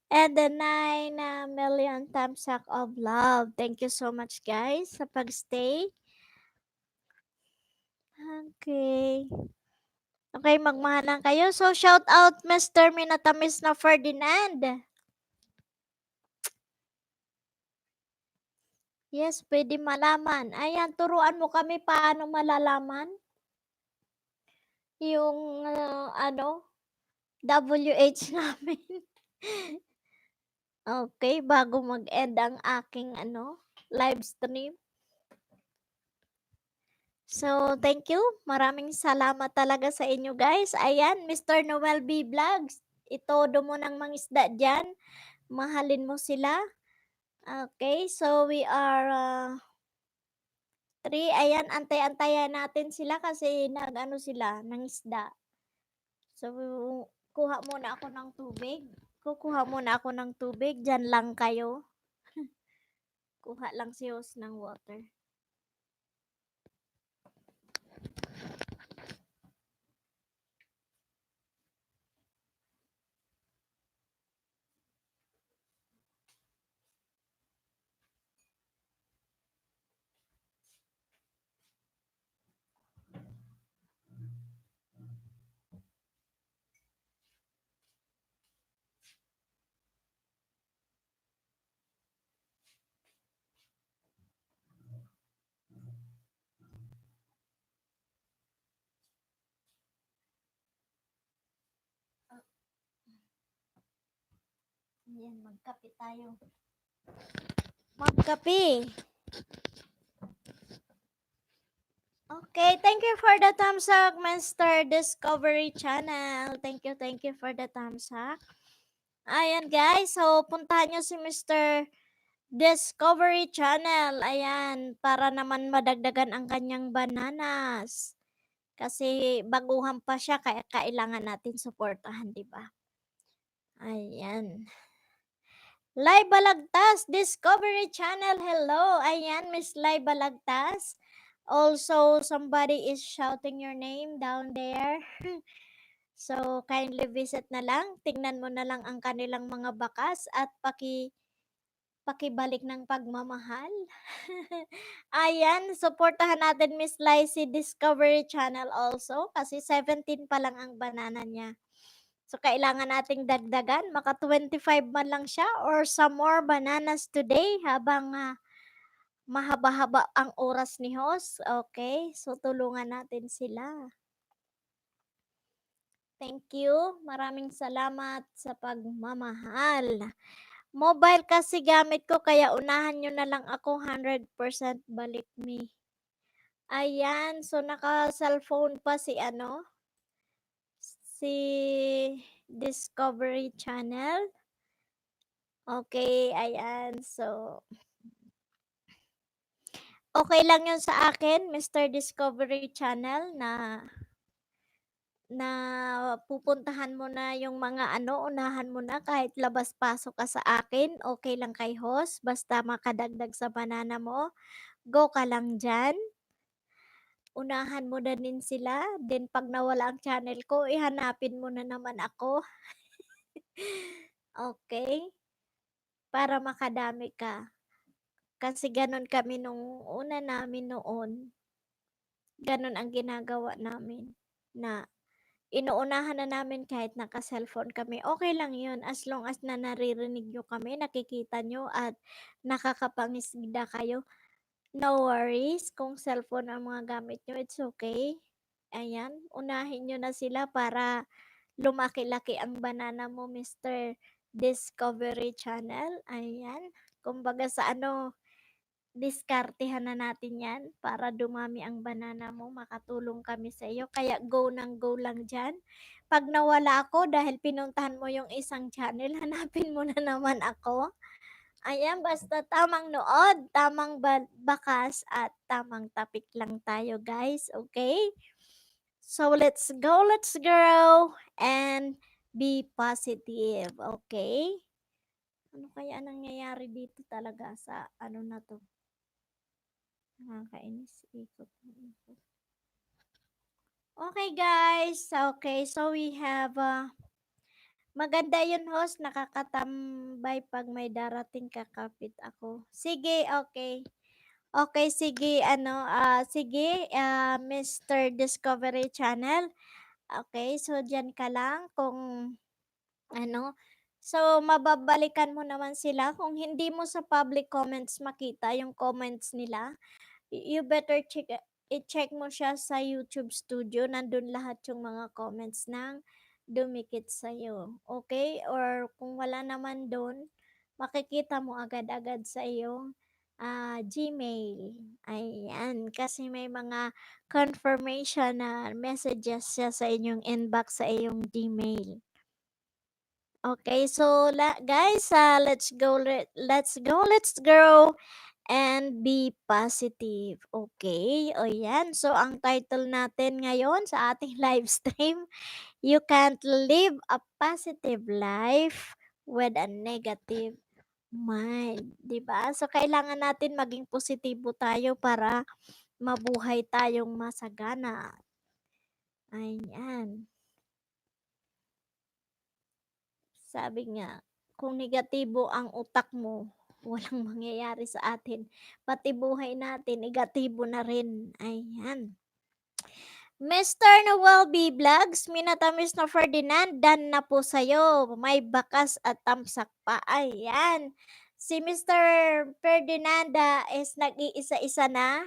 and the 9 million thumbs up of love. Thank you so much, guys, sa pagstay. Okay. Okay, magmahalan kayo. So, shout out Mr. Minatamis na Ferdinand. Yes, pwede malaman. Ayan, turuan mo kami paano malalaman yung WH namin. Okay, bago mag-end ang aking live stream. So, thank you. Maraming salamat talaga sa inyo, guys. Ayan, Mr. Noel B. Vlogs. Itodo mo ng mangisda dyan. Mahalin mo sila. Okay, so we are 3. Ayan, antay-antayan natin sila kasi sila, ng isda. So, kuha muna ako ng tubig. Kukuha muna ako ng tubig. Diyan lang kayo. Kuha lang si host ng water. Ayan, magkape tayo. Magkape. Okay, thank you for the thumbs up, Mr. Discovery Channel. Thank you for the thumbs up. Ayan guys, so puntahan nyo si Mr. Discovery Channel. Ayan, para naman madagdagan ang kanyang bananas. Kasi baguhan pa siya, kaya kailangan natin suportahan, di ba? Ayan. Lai Balagtas Discovery Channel. Hello. Ayan, Miss Lai Balagtas. Also, somebody is shouting your name down there. So, kindly visit na lang. Tingnan mo na lang ang kanilang mga bakas at pakibalik ng pagmamahal. Ayan, supportahan natin Miss Lai si Discovery Channel also kasi 17 pa lang ang banana niya. So, kailangan nating dagdagan. Maka 25 man lang siya or some more bananas today habang mahaba-haba ang oras ni host. Okay? So, tulungan natin sila. Thank you. Maraming salamat sa pagmamahal. Mobile kasi gamit ko kaya unahan nyo na lang ako 100% balik me. Ayan. So, naka-cellphone pa si si Discovery Channel. Okay, ayan. So, okay lang yun sa akin, Mr. Discovery Channel, na pupuntahan mo na yung mga unahan mo na kahit labas-pasok ka sa akin, okay lang kay host, basta makadagdag sa banana mo, go ka lang dyan. Unahan mo na din sila, then pag nawala ang channel ko, ihanapin mo na naman ako. Okay? Para makadami ka. Kasi ganun kami nung una namin noon. Ganun ang ginagawa namin na inuunahan na namin kahit naka-cellphone kami. Okay lang yun as long as na naririnig nyo kami, nakikita nyo at nakakapangisda kayo. No worries kung cellphone ang mga gamit nyo, it's okay. Ayan, unahin nyo na sila para lumaki-laki ang banana mo, Mr. Discovery Channel. Ayan, kumbaga sa diskartehan na natin yan para dumami ang banana mo, makatulong kami sa iyo. Kaya go ng go lang dyan. Pag nawala ako dahil pinuntahan mo yung isang channel, hanapin mo na naman ako. Ayan, basta tamang nood, tamang bakas at tamang topic lang tayo guys, okay? So let's go, and be positive, okay? Ano kaya nangyayari dito talaga sa na to? Nakakainis, ikot. Okay guys, okay, so we have maganda yun host, nakakatambay pag may darating kakapit ako. Sige, okay. Okay, sige, sige, Mr. Discovery Channel. Okay, so dyan ka lang kung so mababalikan mo naman sila kung hindi mo sa public comments makita yung comments nila. You better i-check mo siya sa YouTube Studio. Nandun lahat yung mga comments ng dumikit sa'yo. Okay? Or kung wala naman doon, makikita mo agad-agad sa iyong Gmail. Ayan. Kasi may mga confirmation na messages siya sa inyong inbox sa iyong Gmail. Okay, so guys, let's go and be positive. Okay, o yan. So, ang title natin ngayon sa ating live stream, You Can't Live a Positive Life with a Negative Mind. Diba? So, kailangan natin maging positibo tayo para mabuhay tayong masagana. Ayan. Sabi nga, kung negatibo ang utak mo, walang mangyayari sa atin. Pati buhay natin, negatibo na rin. Ayan. Mr. Noel B. Vlogs, minatamis na Ferdinand, dan na po sa'yo. May bakas at tamsak pa. Ayan. Si Mr. Ferdinand is nag-iisa-isa na.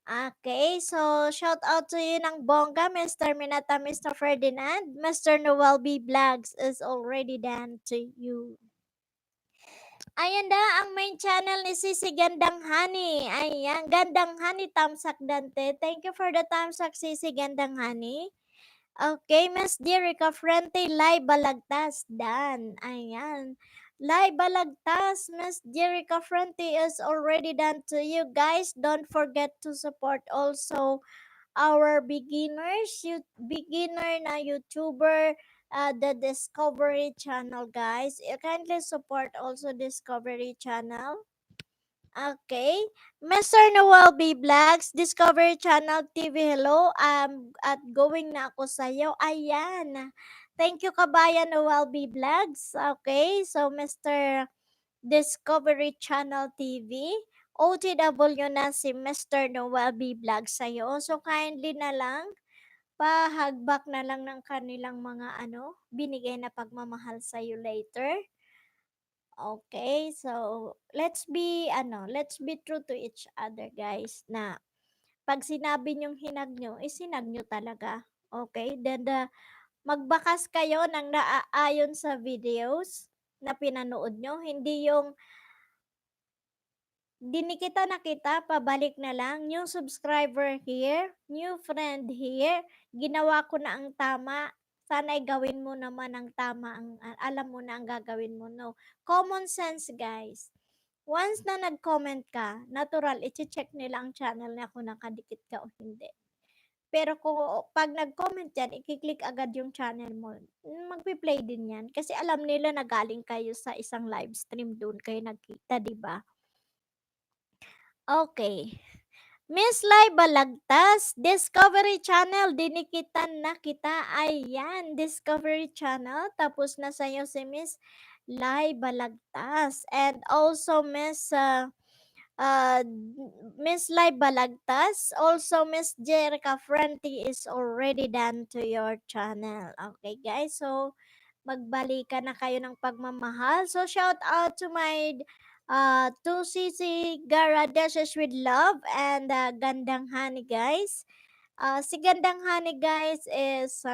Okay, so shout out to you ng bongga, Mr. Minata, Mr. Ferdinand. Mr. Noel B. Vlogs is already done to you. Ayan na, ang main channel ni Sisi Gandang Honey. Ayan, Gandang Honey, Tamsak Dante. Thank you for the Tamsak, Sisi Gandang Honey. Okay, Miss Jerica Frente, Lai Balagtas, done. Ayan. Lai Balagtas, Miss Jerica Frente is already done to you guys. Don't forget to support also our beginner na YouTuber, the Discovery Channel, guys. You kindly support also Discovery Channel. Okay. Mr. Noel B. Vlogs, Discovery Channel TV, hello. At going na ako sa'yo. Ayan. Thank you, kabayan Noel B. Vlogs. Okay. So, Mr. Discovery Channel TV, OTW na si Mr. Noel B. Vlogs sa'yo. So, kindly na lang, pahagbak na lang ng kanilang mga binigay na pagmamahal sa'yo later. Okay, so let's be true to each other, guys, na pag sinabi niyong hinag nyo, sinag nyo talaga. Okay? Then, magbakas kayo ng naaayon sa videos na pinanood nyo. Hindi yung dinikita na kita, pabalik na lang. New subscriber here, new friend here. Ginawa ko na ang tama. Sana'y gawin mo naman ang tama. Alam mo na ang gagawin mo. No. Common sense, guys. Once na nag-comment ka, natural, i-check nila ang channel niya kung nakadikit ka o hindi. Pero kung pag nag-comment yan, i-click agad yung channel mo, magpi-play din yan. Kasi alam nila na galing kayo sa isang live stream, doon kayo nagkita, di ba? Okay. Miss Lai Balagtas, Discovery Channel, dinikitan na kita. Ayan, Discovery Channel. Tapos na sa'yo si Miss Lai Balagtas. And also uh, Miss Lai Balagtas, also Miss Jerica Frenti is already done to your channel. Okay, guys. So, magbalikan na kayo ng pagmamahal. So, shout out to my to CC Garadeshes with love and Gandang Honey, guys. Si Gandang Honey, guys, is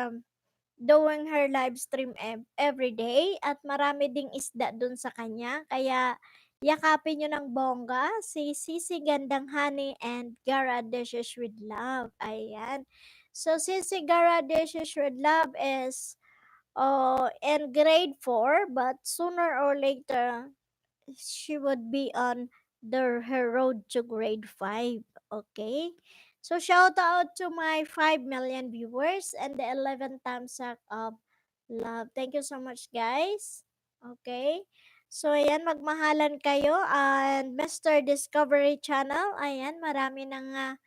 doing her live stream every day at marami ding isda dun sa kanya. Kaya, yakapin nyo ng bongga si Sisi Gandang Honey and Garadeshes with love. Ayan. So, Sisi Garadeshes with love is in grade 4, but sooner or later she would be on her road to grade 5. Okay? So, shout out to my 5 million viewers and the 11 thumbs up of love. Thank you so much, guys. Okay? So, ayan, magmahalan kayo. And Mr. Discovery Channel, ayan, marami nang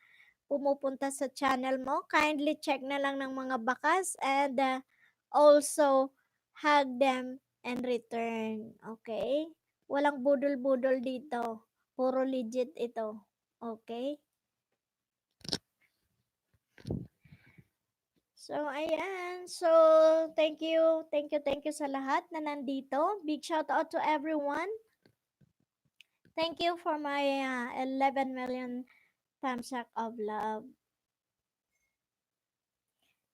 pumupunta sa channel mo. Kindly check na lang ng mga bakas and also hug them and return. Okay? Walang budol-budol dito. Puro legit ito. Okay? So, ayan. So, thank you. Thank you sa lahat na nandito. Big shout out to everyone. Thank you for my 11 million thumbs up of love.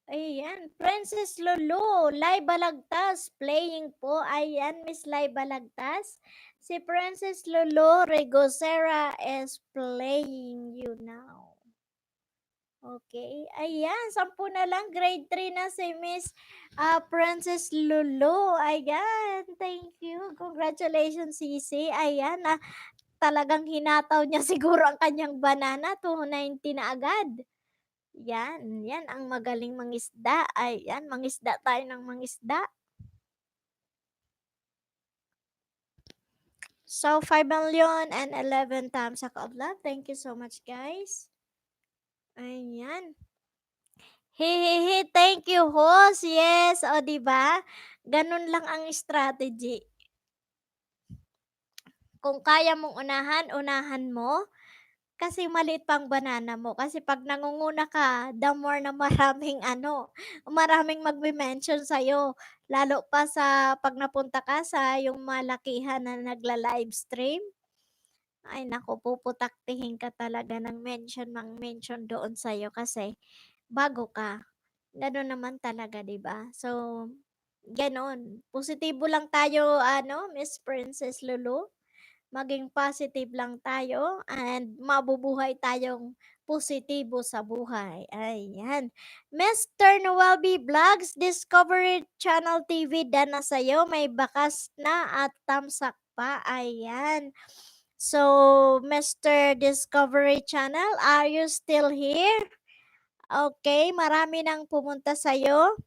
Ayan, Princess Lulu, Lai Balagtas, playing po. Ayan, Miss Lai Balagtas. Si Princess Lulu Regosera is playing you now. Okay, ayan, 10 na lang, grade 3 na si Miss Princess Lulu. Ayan, thank you. Congratulations, Sisi. Ayan, talagang hinataw niya siguro ang kanyang banana, 290 na agad. Yan ang magaling mangisda. Ayan, mangisda tayo ng mangisda. So, 5 million and 11 thumbs up of love. Thank you so much, guys. Ayan. Hehehe, thank you, host. Yes, o, diba? Ganun lang ang strategy. Kung kaya mong unahan, unahan mo. Kasi maliit pang banana mo. Kasi pag nangunguna ka, the more na maraming magme-mention sa'yo. Lalo pa sa pag napunta ka sa yung malakihan na nagla-livestream. Ay naku, puputaktihin ka talaga ng mention mang mention doon sa'yo kasi bago ka. Gano'n naman talaga, 'di ba? So, gano'n. Positibo lang tayo ano, Miss Princess Lulu. Maging positive lang tayo and mabubuhay tayong positibo sa buhay. Ayan. Mr. Noel B. Vlogs, Discovery Channel TV, dana sa'yo. May bakas na at tamsak pa. Ayan. So, Mr. Discovery Channel, are you still here? Okay, marami nang pumunta sa'yo.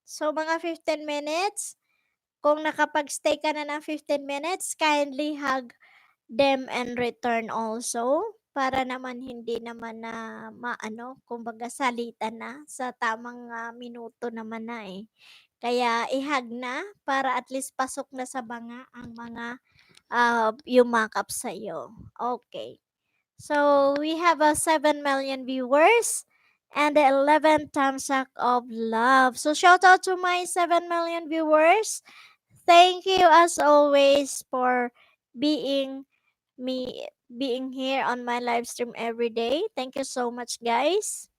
So, mga 15 minutes. Kung nakapag-stay ka na ng 15 minutes, kindly hug them and return also para naman hindi naman na maano, kumbaga salitan na sa tamang minuto naman na eh. Kaya ihag na para at least pasok na sa banga ang mga yumakap sa iyo. Okay. So we have a 7 million viewers and 11 thumbs up of love. So shout out to my 7 million viewers. Thank you as always for being being here on my live stream every day. Thank you so much, guys.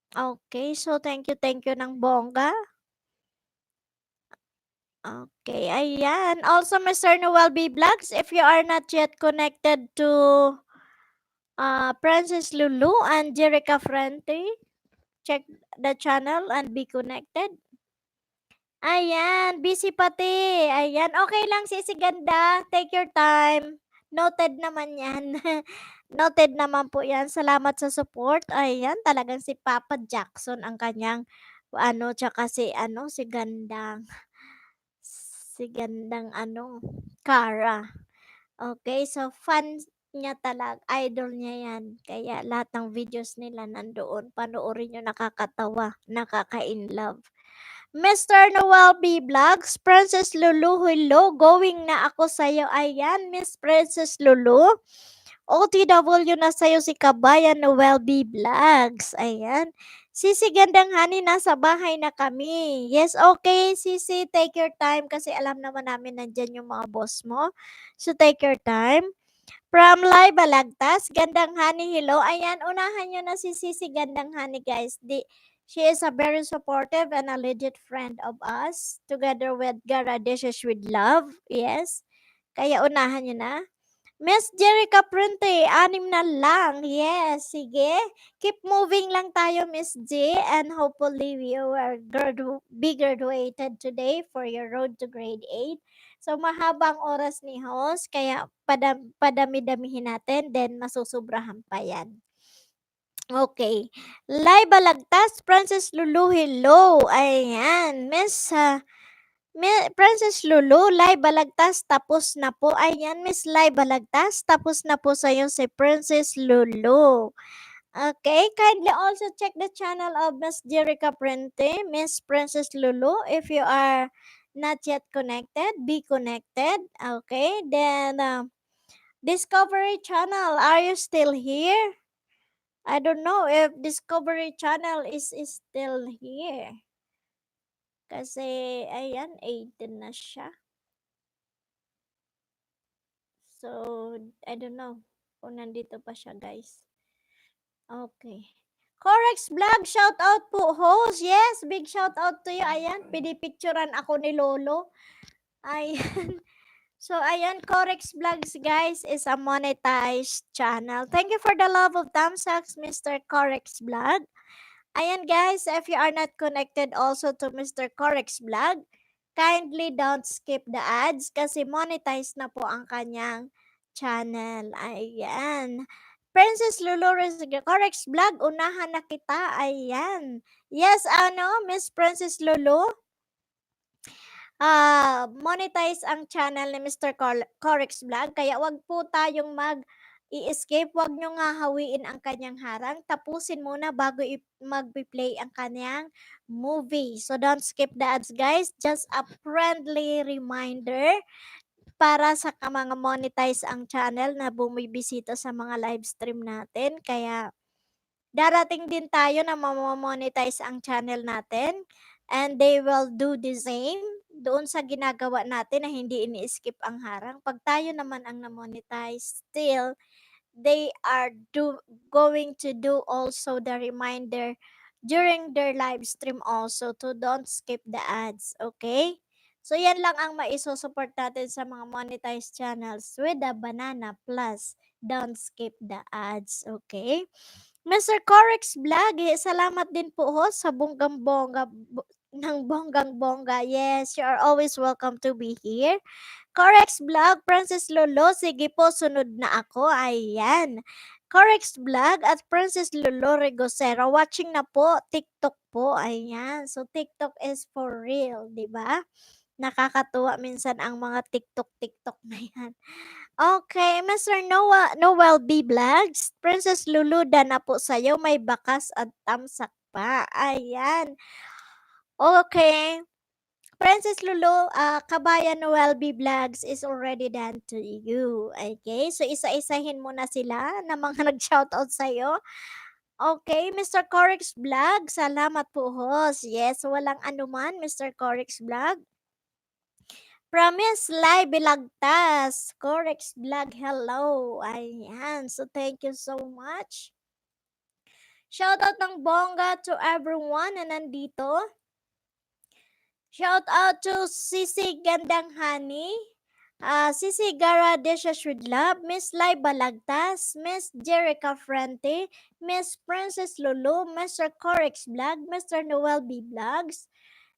Okay, so thank you ng bongga. Okay, ayan. Also, Mr. Noel B. Vlogs, if you are not yet connected to Princess Lulu and Jerica Frente, check the channel and be connected. Ayan, busy pati. Ayan, okay lang Sisi Ganda. Take your time. Noted naman yan. Noted naman po yan. Salamat sa support. Ayan, talagang si Papa Jackson ang kanyang ano, tsaka si ano, si gandang ano, Kara. Okay, so fan niya talaga, idol niya yan. Kaya lahat ng videos nila nandoon. Panoorin nyo, nakakatawa, nakaka-inlove. Mr. Noel B. Vlogs, Princess Lulu, hello, going na ako sa'yo. Ayan, Miss Princess Lulu. OTW na sa'yo si Kabayan Noel B. Vlogs. Ayan. Sisi Gandang Hani, nasa bahay na kami. Yes, okay, Sisi, take your time kasi alam naman namin nandyan yung mga boss mo. So, take your time. From Live Balagtas, Gandang Honey, hello. Ayan, unahan nyo na si Sisi Gandang Honey, guys. She is a very supportive and a legit friend of us. Together with Gara Dishes with Love. Yes. Kaya unahan nyo na. Miss Jerica Prunte, 6 na lang. Yes, sige. Keep moving lang tayo, Miss J. And hopefully you are be graduated today for your road to grade 8. So, mahabang oras ni host, kaya padami-damihin natin, then masusobrahan pa yan. Okay. Lai Balagtas, Princess Lulu, hello. Ayan. Princess Lulu, Lai Balagtas, tapos na po. Ayan, Miss Lai Balagtas, tapos na po sa'yo si Princess Lulu. Okay, kindly also check the channel of Miss Jerica Prente, Miss Princess Lulu. If you are not yet connected, be connected. Okay, then Discovery Channel, are you still here? I don't know if Discovery Channel is still here. Kasi, ayan, 18 na siya. So, I don't know kung nandito pa siya, guys. Okay. Corex Vlog, shout out po, host. Yes, big shout out to you. Ayan, pinipicturan ako ni Lolo. Ayan. So, ayan, Corex Vlogs, guys, is a monetized channel. Thank you for the love of thumbs up, Mr. Corex Vlog. Ayan, guys, if you are not connected also to Mr. Corex Vlog, kindly don't skip the ads kasi monetize na po ang kanyang channel. Ayan. Princess Lulu Corex Vlog, unahan na kita. Ayan. Yes, ano, Miss Princess Lulu, monetize ang channel ni Mr. Corex Vlog. Kaya wag po tayong i-escape. Wag nyo nga hawiin ang kanyang harang. Tapusin muna bago mag-play ang kanyang movie. So don't skip the ads, guys. Just a friendly reminder para sa mga monetize ang channel na bumibisita sa mga live stream natin. Kaya darating din tayo na monetize ang channel natin and they will do the same. doon sa ginagawa natin na hindi ini-skip ang harang. 'Pag tayo naman ang na-monetize, still they are going to do also the reminder during their live stream also to don't skip the ads, okay? So yan lang ang maiso-support natin sa mga monetized channels with the banana plus don't skip the ads, okay? Mr. Corex Vlog, salamat din po ho sa bonggang-bongga ng bonggang-bongga. Yes, you are always welcome to be here. Corex Vlog, Princess Lolo, sige po, sunod na ako. Ayan. Corex Vlog at Princess Lolo Regosero, watching na po, TikTok po. Ayan. So, TikTok is for real, di ba? Nakakatuwa minsan ang mga TikTok na yan. Okay, Mr. Noel B. Vlogs, Princess Lulu, na po sa'yo, may bakas at tamsak pa. Ayan. Okay. Princess Lulu, Kabayan Noel B. Vlogs is already done to you. Okay? So, isa-isahin mo na sila na mga nag-shoutout sa'yo. Okay, Mr. Corix Vlog, salamat po, host. Yes, walang anuman, Mr. Corix Vlog. Promise Live Bilagtas. Corix Vlog, hello. Ayan, so thank you so much. Shoutout ng bongga to everyone na nandito. Shout out to Sisi Gandang Hani, Sisi Gara Desha Shudlab, Miss Lai Balagtas, Miss Jerica Frente, Miss Princess Lulu, Mr. Corex Vlog, Mr. Noel B Vlogs,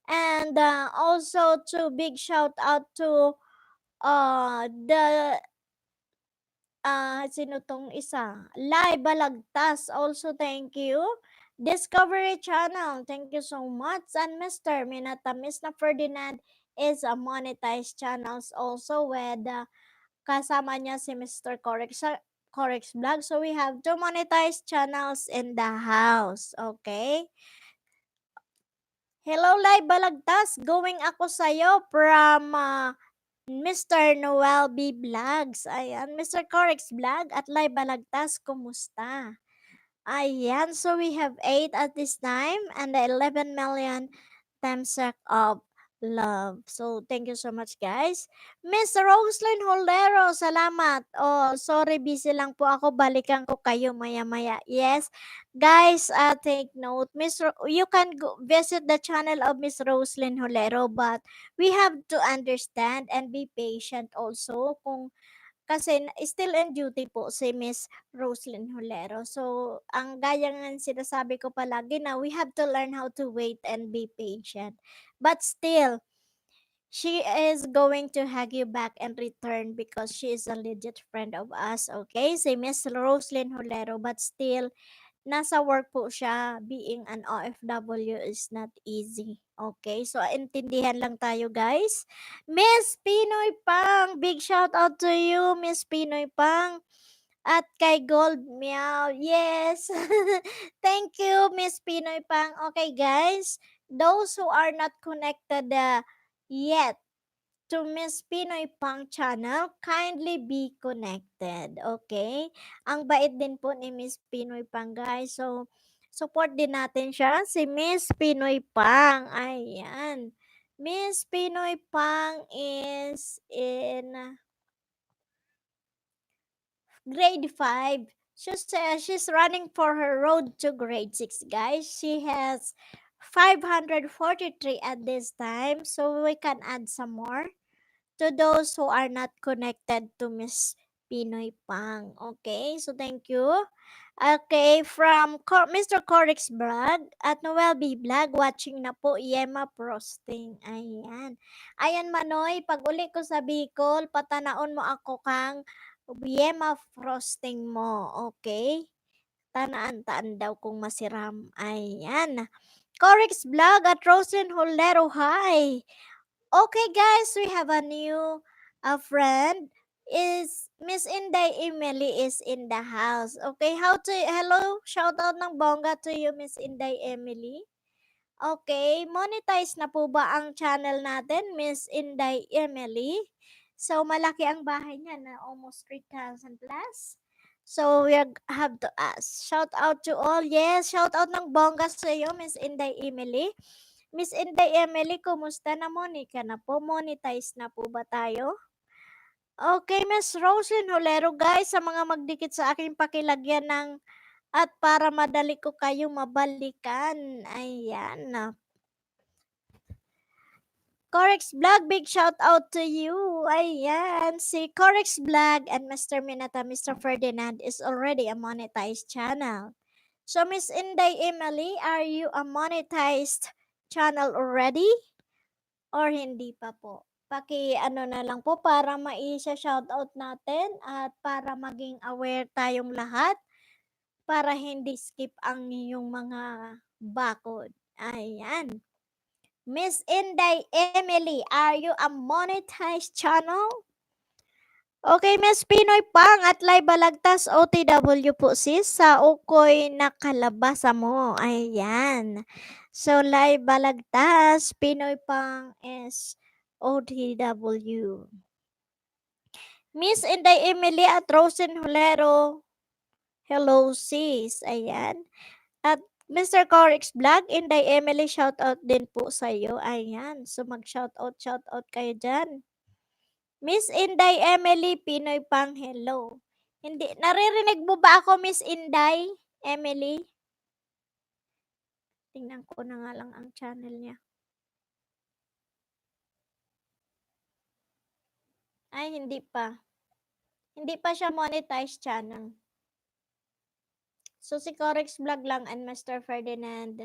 and also to big shout out to the sino tong isa? Lai Balagtas, also thank you. Discovery Channel, thank you so much. And Mr. Minatamis na Ferdinand is a monetized channels also with kasama niya si Mr. Corex Vlog. So we have two monetized channels in the house. Okay? Hello, Lai Balagtas. Going ako sa'yo from Mr. Noel B. Vlogs. Ayan, Mr. Corex Vlog at Lai Balagtas, kumusta? Ayan, so we have 8 at this time and 11 million thumbs of love. So, thank you so much, guys. Miss Roslyn Holero, salamat. Oh, sorry, busy lang po ako. Balikan ko kayo maya-maya. Yes, guys, take note. You can go visit the channel of Miss Roslyn Holero, but we have to understand and be patient also kung kasi still in duty po si Miss Roslyn Holero. So, ang gaya ng sinasabi ko palagi na we have to learn how to wait and be patient. But still, she is going to hug you back and return because she is a legit friend of us, okay? Si Miss Roslyn Holero, but still, nasa work po siya. Being an OFW is not easy. Okay? So, intindihan lang tayo, guys. Miss Pinoy Pang, big shout out to you, Miss Pinoy Pang. At kay Gold Meow. Yes. Thank you, Miss Pinoy Pang. Okay, guys. Those who are not connected yet to Miss Pinoy Pang channel, kindly be connected, okay? Ang bait din po ni Miss Pinoy Pang, guys. So, support din natin siya, si Miss Pinoy Pang. Ayan. Miss Pinoy Pang is in grade 5. She's running for her road to grade 6, guys. She has 543 at this time, so we can add some more to those who are not connected to Miss Pinoy Pang. Okay, so thank you. Okay, from Mr. Corix Vlog at Noel B. Vlog, watching na po Yema Frosting. Ayan. Ayan, Manoy, pag uli ko sa Bicol, patanaon mo ako kang Yema Frosting mo. Okay? Tanaan-taan daw kung masiram. Ayan. Corix Vlog at Rosen Holero, hi! Okay, guys, we have a new friend. Is Miss Inday Emily is in the house. Okay, hello, shout out ng bongga to you, Miss Inday Emily. Okay, monetize na po ba ang channel natin, Miss Inday Emily? So, malaki ang bahay niya na almost 3,000 plus. So, we have to ask. Shout out to all. Yes, shout out ng bongga sa iyo, Miss Inday Emily. Miss Inday Emily, kumusta na Monica na po? Monetize na po ba tayo? Okay, Miss Rosin Holero, guys, sa mga magdikit sa akin, pakilagyan ng at para madali ko kayong mabalikan. Ayan. Corex Vlog, big shout out to you. Ayan, si Corex Vlog and Mr. Minata, Mr. Ferdinand is already a monetized channel. So, Miss Inday Emily, are you a monetized channel already? Or hindi pa po? Paki-ano na lang po para mai-shoutout natin at para maging aware tayong lahat para hindi skip ang inyong mga bakod. Ayan. Miss Inday Emily, are you a monetized channel? Okay, Miss Pinoy Pang at Live Balagtas OTW po sis sa ukoy nakalabasa mo. Ayan. So, Live Balagtas, Pinoy Pang is OTW. Miss Inday Emily at Rosen Holero, hello sis. Ayan. At Mr. Corix Vlog, Inday Emily, shoutout din po sa iyo. Ayan. So, shoutout kayo dyan. Miss Inday Emily, Pinoy Pang, hello. Hindi, naririnig mo ba ako, Miss Inday Emily? Tingnan ko na nga lang ang channel niya. Ay, hindi pa. Hindi pa siya monetized channel. So, si Corix Vlog lang and Mr. Ferdinand.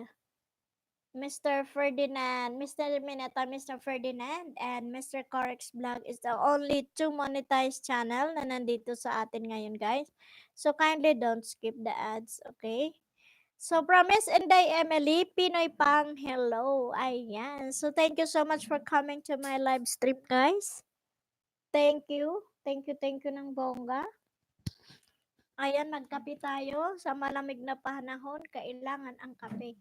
Mr. Ferdinand, Mr. Mineta, Mr. Ferdinand, and Mr. Corix Vlog is the only two monetized channel na nandito sa atin ngayon, guys. So, kindly don't skip the ads, okay? So, Promise Inday Emily, Pinoy Pang, hello. Ayan. So, thank you so much for coming to my live stream, guys. Thank you. Thank you ng bongga. Ayan, magkape tayo. Sa malamig na panahon, kailangan ang kape.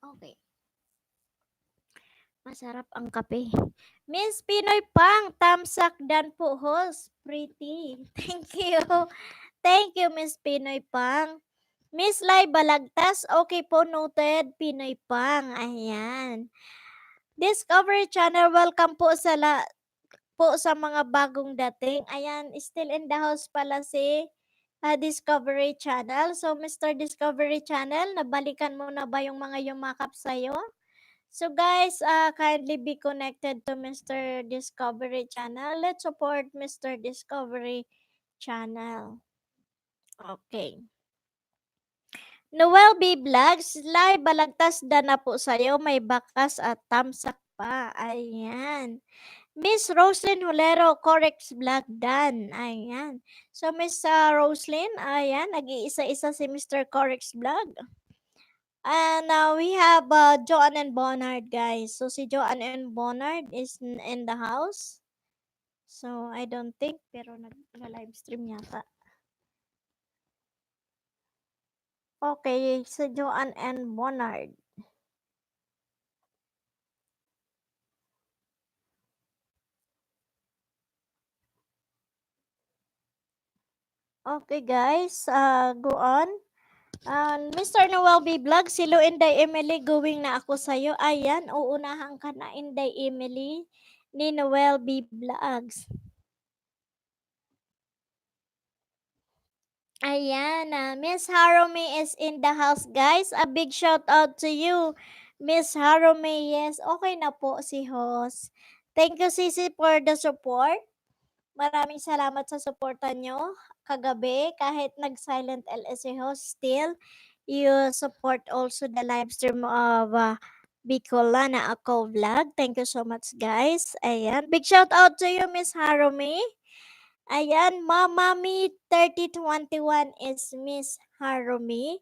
Okay. Masarap ang kape. Miss Pinoy Pang, tamsak dan po host. Pretty. Thank you. Thank you, Miss Pinoy Pang. Miss Lai Balagtas, okay po, noted. Pinoy Pang, ayan. Discovery Channel, welcome po sa mga bagong dating. Ayan, still in the house pala si Discovery Channel. So, Mr. Discovery Channel, nabalikan mo na ba yung mga yumakap sa'yo? So guys, kindly be connected to Mr. Discovery Channel. Let's support Mr. Discovery Channel. Okay. Noel B. Vlogs, live balagtas na po sa'yo. May bakas at tamsak pa. Ayan. Miss Roslyn Holero, Corex Vlog dan. Ayan. So, Miss Roslyn, ayan. Nag-iisa-isa si Mr. Corex Vlog. And we have Joanne and Bonard, guys. So, si Joanne and Bonard is in the house. So, I don't think, pero nag-live stream yata. Okay, si Joanne and Bonard. Okay, guys, go on. Mr. Noel B. Vlog, si Lo Inday Emily, going na ako sa'yo. Ayan, uunahan ka na, Inday Emily, ni Noel B. Vlogs. Ayan, Miss Harumi is in the house, guys. A big shout out to you, Miss Harumi. Yes, okay na po si host. Thank you, Sisi, for the support. Maraming salamat sa suporta nyo kagabi. Kahit nag-silent LS si host, still, you support also the live stream of Bicolana ako vlog. Thank you so much, guys. Ayan, big shout out to you, Miss Harumi. Ayan, Mamami 3021 is Miss Harumi.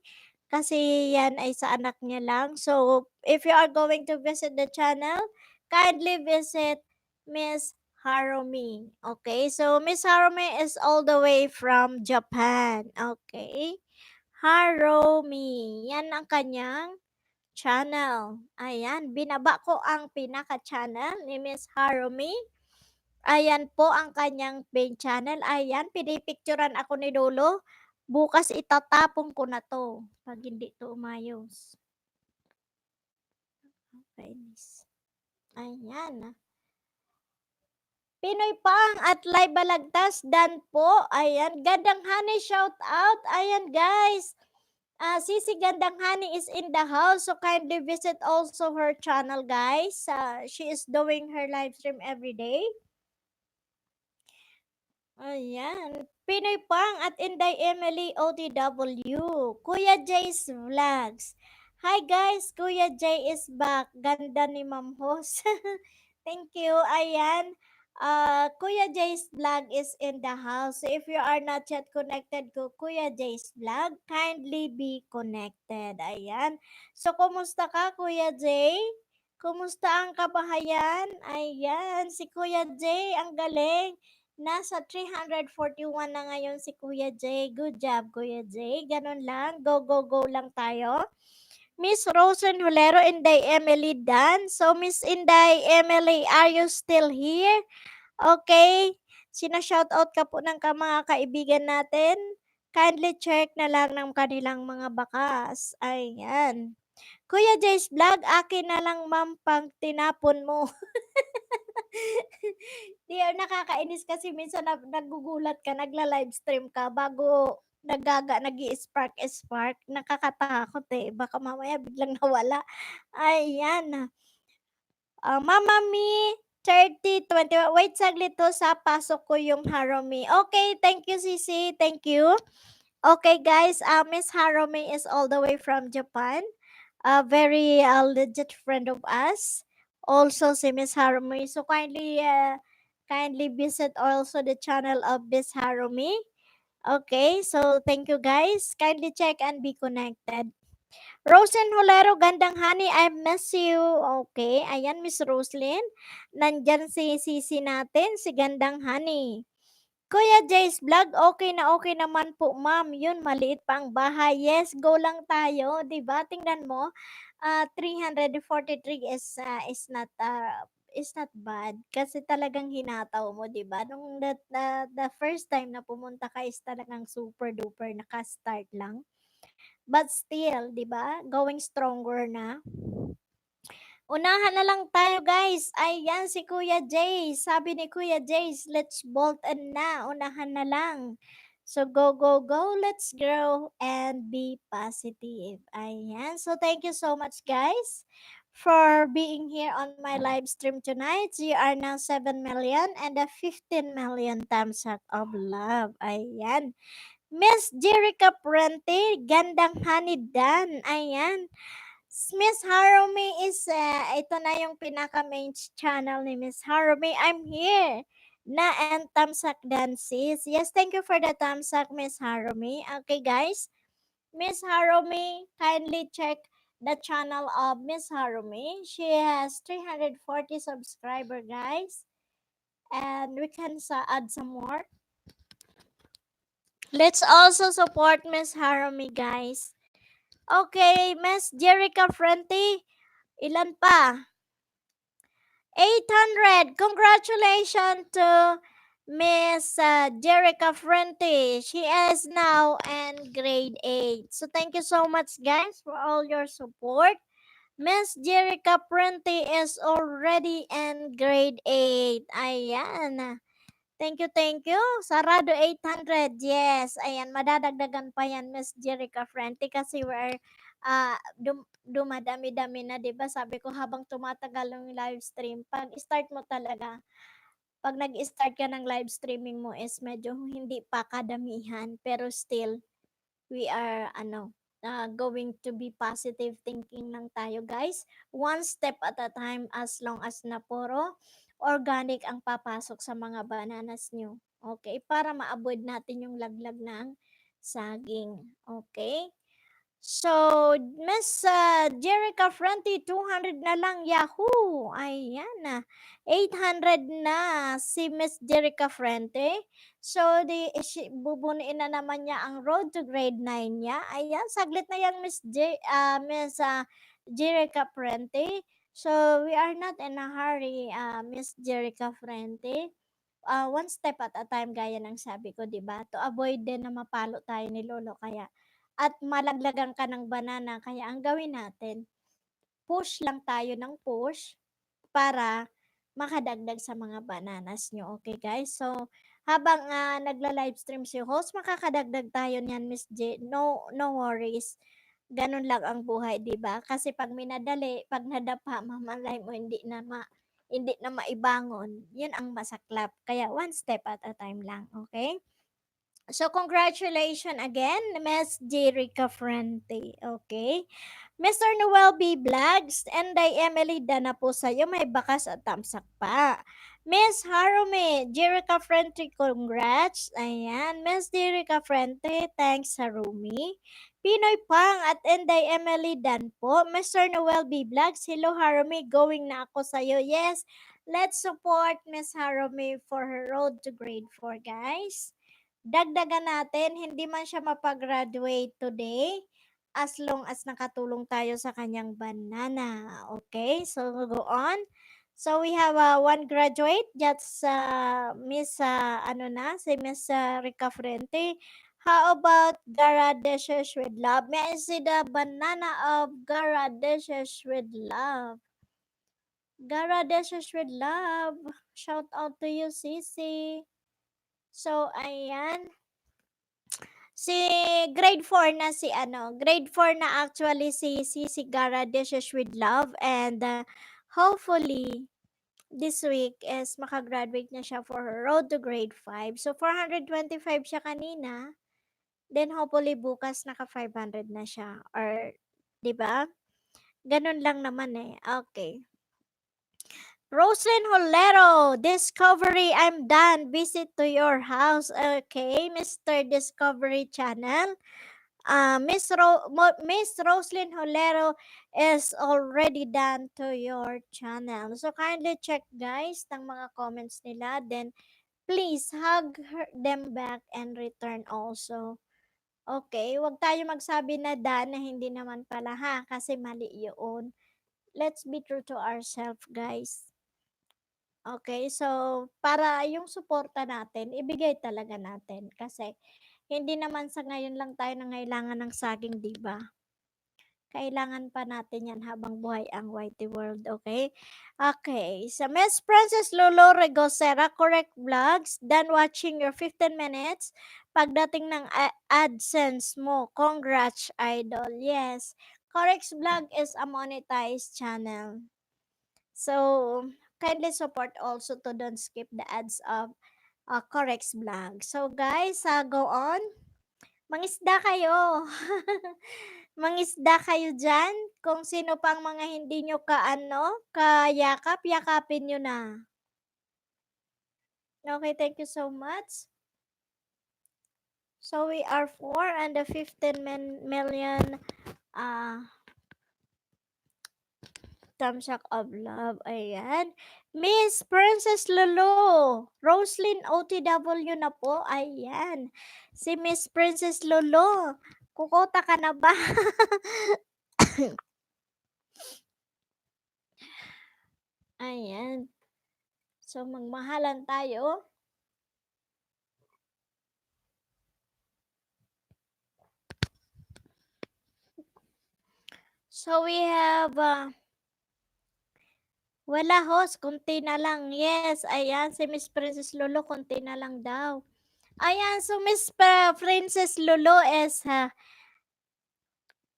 Kasi yan ay sa anak niya lang. So, if you are going to visit the channel, kindly visit Miss Harumi. Okay, so Miss Harumi is all the way from Japan. Okay, Harumi. Yan ang kanyang channel. Ayan, binaba ko ang pinaka-channel ni Miss Harumi. Ayan po ang kanyang main channel. Ayan, pinipicturan ako ni Lolo Bukas itatapon ko na 'to 'pag hindi 'to umayos. Kainis. Ayan. Pinoy Pang at Live Balagtas Dan po. Ayan, Gandang Honey shout out. Ayan guys. Sisi Gandang Honey is in the house, so kindly visit also her channel guys. She is doing her live stream every day. Ayan. Pinoy Pang at Inday Emily OTW. Kuya Jay's Vlogs. Hi guys, Kuya Jay is back. Ganda ni Ma'am Host. Thank you. Ayan. Kuya Jay's vlog is in the house. So if you are not yet connected to Kuya Jay's vlog, kindly be connected. Ayan. So, kumusta ka, Kuya Jay? Kumusta ang kabahayan? Ayan, si Kuya Jay, ang galing. Nasa 341 na ngayon si Kuya Jay. Good job, Kuya Jay. Ganun lang. Go, go, go lang tayo. Miss Rosen Hulero, Inday Emily Dan. So, Miss Inday Emily, are you still here? Okay. Sina-shoutout ka po ng mga kaibigan natin. Kindly check na lang ng kanilang mga bakas. Ayan. Kuya Jay's vlog, akin na lang ma'am pang tinapon mo. Di, nakakainis kasi minsan nagugulat ka, nagla-livestream ka bago nag-i-spark. Nakakatakot eh. Baka mamaya biglang nawala. Ayan. Mama Mi, 3021. Wait saglit to sa pasok ko yung Harumi. Okay, thank you, Sisi. Thank you. Okay, guys. Miss Harumi is all the way from Japan. A very legit friend of us. Also, si Miss Harumi. So, kindly visit also the channel of Miss Harumi. Okay, so thank you guys. Kindly check and be connected. Rosen Holero, Gandang Honey, I miss you. Okay, ayan Miss Roslyn. Nandyan si Sisi natin, si Gandang Honey. Kuya Jay's vlog, okay naman po ma'am. Yun, maliit pa ang bahay. Yes, go lang tayo. Diba? Tingnan mo, 343 is not bad. Kasi talagang hinataw mo, diba? Nung the first time na pumunta ka is talagang super duper naka-start lang. But still, 'di ba? Going stronger na. Unahan na lang tayo, guys. Ayan si Kuya Jay. Sabi ni Kuya Jay, let's bolt in na. Unahan na lang. So go, go, go. Let's grow and be positive. Ayan. So thank you so much, guys, for being here on my live stream tonight. You are now 7 million and a 15 million thumbs up of love. Ayan. Miss Jerica Prente, Gandang Honey Dan. Ayan. Miss Harumi is, ito na yung pinaka-main channel ni Miss Harumi. I'm here na and Tamsak Dances. Yes, thank you for the Tamsak, Miss Harumi. Okay, guys. Miss Harumi, kindly check the channel of Miss Harumi. She has 340 subscriber, guys. And we can add some more. Let's also support Miss Harumi, guys. Okay, Miss Jerica Frenti, ilan pa? 800. Congratulations to Miss Jerica Frenti. She is now in grade 8. So thank you so much, guys, for all your support. Miss Jerica Prenti is already in grade 8. Ayan. Thank you, thank you. Sarado 800. Yes. Ayan, madadagdagan pa yan, Miss Jerica Frenti, kasi we're dumadami-dami na, 'di ba? Sabi ko habang tumatagal yung live stream, pag start mo talaga, pag nag-start ka ng live streaming mo is medyo hindi pa kadamihan, pero still we are going to be positive thinking lang tayo, guys. One step at a time, as long as na puro organic ang papasok sa mga bananas nyo. Okay? Para ma-avoid natin yung laglag ng saging. Okay? So, Miss Jerica Fronty, 200 na lang. Yahoo! Ayan na. 800 na si Miss Jerica Fronty. So, bubunuin na naman niya ang road to grade 9 niya. Ayan, saglit na yan, Miss Jerica Fronty. So, we are not in a hurry, Miss Jerica Fronty. one step at a time gaya ng sabi ko, 'di ba? To avoid din na mapalo tayo ni lolo kaya at malaglagan ka ng banana kaya ang gawin natin, push lang tayo ng push para makadagdag sa mga bananas nyo. Okay, guys? So, habang nagla-livestream si host, makakadagdag tayo niyan, Miss J. No, no worries. Ganun lang ang buhay, 'di ba? Kasi pag minadali, pag nadapa, mamalay mo hindi na maibangon. 'Yun ang masaklap. Kaya one step at a time lang, okay? So, congratulations again, Miss Jerica Frente. Okay? Mr. Noel B. Vlogs and I Emily Dana po sa'yo. May bakas at tamsak pa. Miss Harumi, Jerica Frente, congrats. Ayan. Miss Jerica Frente, thanks Harumi. Pinoy Pang at Enday Emily Dan po. Mr. Noel B. Vlogs, hello Harumi, going na ako sa'yo. Yes, let's support Miss Harumi for her road to grade 4, guys. Dagdagan natin, hindi man siya mapagraduate today, as long as nakatulong tayo sa kanyang banana. Okay? So, go on. So, we have one graduate. That's Miss, si Miss Rica Frente. How about Gara Dishes with Love? May I see the banana of Gara Dishes with Love? Gara Dishes with Love. Shout out to you, Sisi. So, ayan. Si grade 4 na grade 4 na actually si Gara Dishes with Love and hopefully this week is makagraduate na siya for her road to grade 5. So 425 siya kanina, then hopefully bukas naka 500 na siya or 'di ba? Ganun lang naman eh. Okay. Roslyn Holero, Discovery, I'm done. Visit to your house. Okay, Mr. Discovery Channel. Miss Roslyn Holero is already done to your channel. So kindly check guys ng mga comments nila. Then please hug them back and return also. Okay, wag tayo magsabi na done na hindi naman pala ha kasi mali yun. Let's be true to ourselves guys. Okay, so para yung suporta natin, ibigay talaga natin kasi hindi naman sa ngayon lang tayo nangailangan ng saging, 'di ba? Kailangan pa natin 'yan habang buhay ang whitey world, okay? Okay, so Miss Princess Lolo Regosera, correct vlogs, done watching your 15 minutes. Pagdating ng AdSense mo, congrats idol. Yes, correct vlog is a monetized channel. So, kindly support also to don't skip the ads of Correx Vlog. So guys, go on. Mangisda kayo. Mangisda kayo dyan. Kung sino pang mga hindi nyo kayakap, yakapin nyo na. Okay, thank you so much. So we are 4 and the 15 million thumbs up of love. Ayan. Miss Princess Lolo. Roslyn OTW na po. Ayan. Si Miss Princess Lolo. Kukota ka na ba? Ayan. So, magmahalan tayo. So, we have wala host, konti na lang. Yes, ayan, si Miss Princess Lolo, konti na lang daw. Ayan, so Miss Princess Lolo is,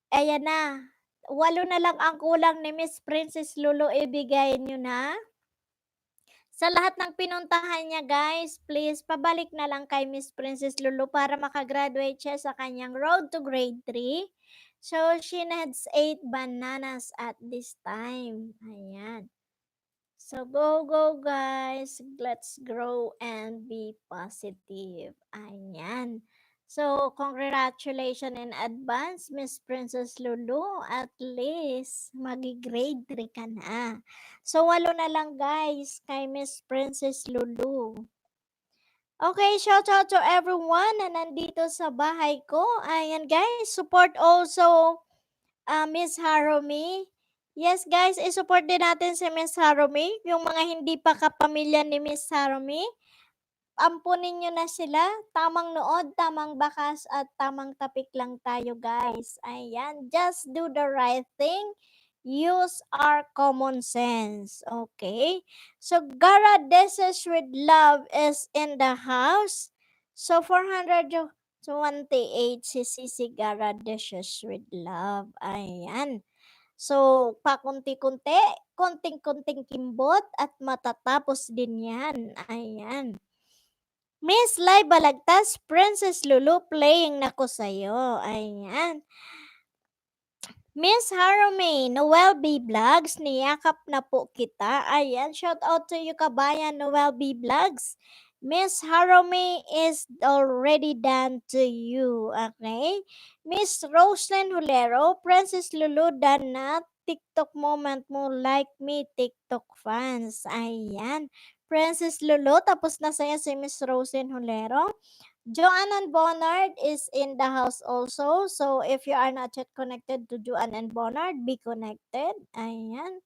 ayan na. 8 na lang ang kulang ni Miss Princess Lolo, ibigay nyo na. Sa lahat ng pinuntahan niya guys, please pabalik na lang kay Miss Princess Lulu para makagraduate siya sa kanyang road to grade 3. So, she needs 8 bananas at this time. Ayan. So, go guys. Let's grow and be positive. Ayan. So, congratulations in advance, Miss Princess Lulu. At least, magi-grade 3 ka na. So, 8 na lang guys kay Miss Princess Lulu. Okay, shout out to everyone na nandito sa bahay ko. Ayan guys, support also Miss Harumi. Yes guys, i-support din natin si Miss Harumi. Yung mga hindi pa kapamilya ni Miss Harumi, ampunin niyo na sila. Tamang nood, tamang bakas, at tamang tapik lang tayo, guys. Ayan, just do the right thing. Use our common sense. Okay? So, Gara Dishes with Love is in the house. So, 428 si Sisi Gara Dishes with Love. Ayan. So, pakunti-kunti, konting-konting kimbot at matatapos din yan. Ayan. Miss Lai Balagtas, Princess Lulu playing na ko sa'yo. Ayan. Miss Harome, Noel B. Vlogs, niyakap na po kita. Ayan, shout out to you kabayan, Noel B. Vlogs. Miss Harome is already done to you, okay? Miss Roslyn Hulero, Princess Lulu done na. TikTok moment mo, like me, TikTok fans. Ayan. Princess Lulu, tapos na sa'yo si Miss Roslyn Hulero. Joanne and Bonnard is in the house also. So, if you are not yet connected to Joanne and Bonnard, be connected. Ayan.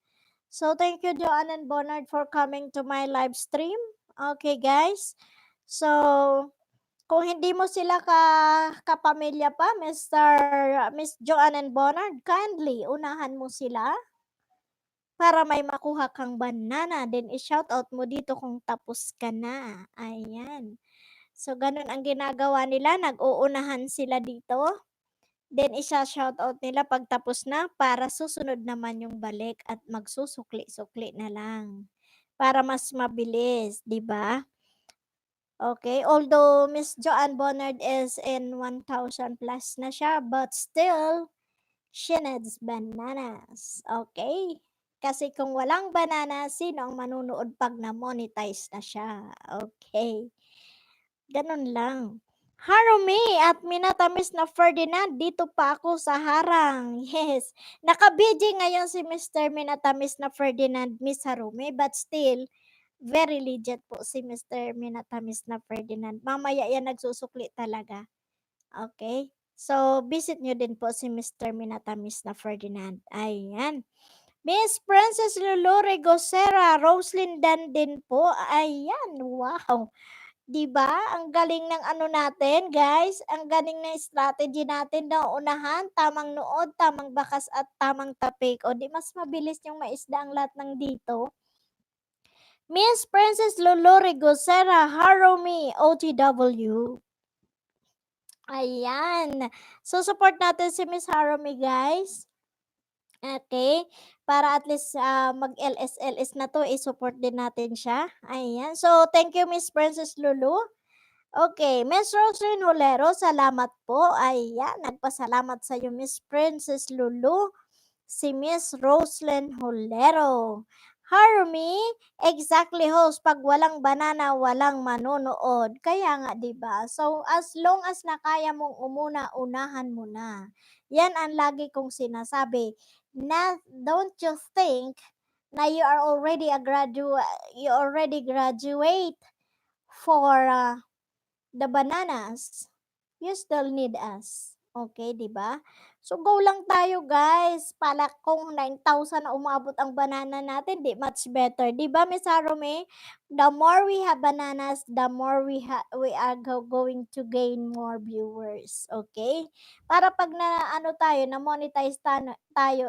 So, thank you, Joanne and Bonnard, for coming to my live stream. Okay, guys. So, kung hindi mo sila kapamilya pa, Miss Joanne and Bonnard, kindly unahan mo sila para may makuha kang banana. Then, i-shoutout mo dito kung tapos ka na. Ayan. So, ganun ang ginagawa nila. Nag-uunahan sila dito. Then, isa-shoutout nila pag tapos na para susunod naman yung balik at magsusukli-sukli na lang. Para mas mabilis, di ba? Okay, although Miss Joanne Bonnard is in 1,000 plus na siya, but still, she needs bananas. Okay? Kasi kung walang banana, sino ang manunood pag na-monetize na siya? Okay. Ganun lang. Harumi at minatamis na Ferdinand, dito pa ako sa harang. Yes. Nakabiji ngayon si Mr. Minatamis na Ferdinand, Miss Harumi, but still, very legit po si Mr. Minatamis na Ferdinand. Mamaya yan nagsusukli talaga. Okay? So, visit nyo din po si Mr. Minatamis na Ferdinand. Ayan. Miss Princess Lulu Regosera, Roslyn Dan din po. Ayan, wow. 'Di ba? Ang galing ng ano natin, guys. Ang galing ng strategy natin na unahan, tamang nood, tamang bakas at tamang tapik. O di mas mabilis yung maisda ang lahat ng dito. Miss Princess Lulu Rigosera Harumi OTW. Ayan. So, support natin si Miss Harumi, guys. Okay? Para at least mag-LS-LS na to, i-support din natin siya. Ayan. So, thank you, Miss Princess Lulu. Okay, Miss Roslyn Holero, salamat po. Ayan, nagpasalamat sa iyo, Miss Princess Lulu, si Miss Roslyn Holero. Harmy, exactly host, pag walang banana, walang manonood. Kaya nga, 'di ba? So, as long as na kaya mong umuna, unahan mo na. Yan ang lagi kong sinasabi. Na, don't you think na you already graduate for the bananas, you still need us. Okay, di ba? So, go lang tayo, guys. Pala kung 9,000 na umabot ang banana natin, di much better. Di ba, Miss Harome? The more we have bananas, the more we are going to gain more viewers. Okay? Para pag na ano tayo, na monetize tayo,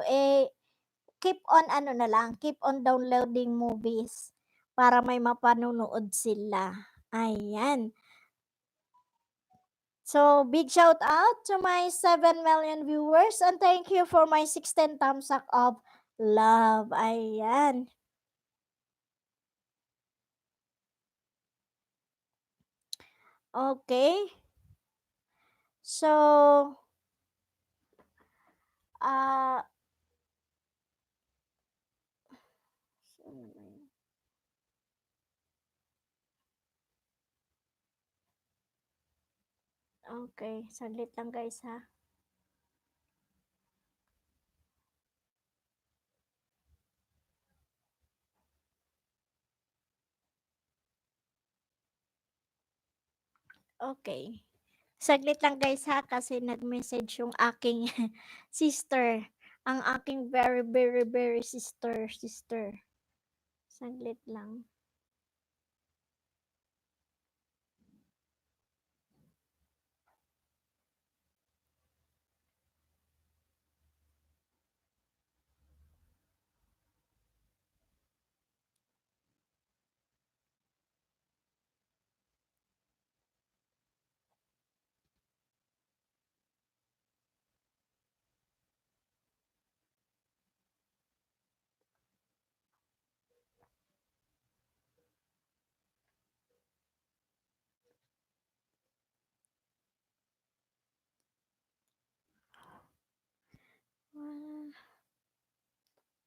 keep on ano na lang, keep on downloading movies para may mapanonood sila. Ayan. So, big shout out to my 7 million viewers and thank you for my 16 thumbs up of love. Ayan. Okay. So, ah, okay. Saglit lang guys ha. Okay. Saglit lang guys ha kasi nag-message yung aking sister. Ang aking very, very, very sister. Saglit lang.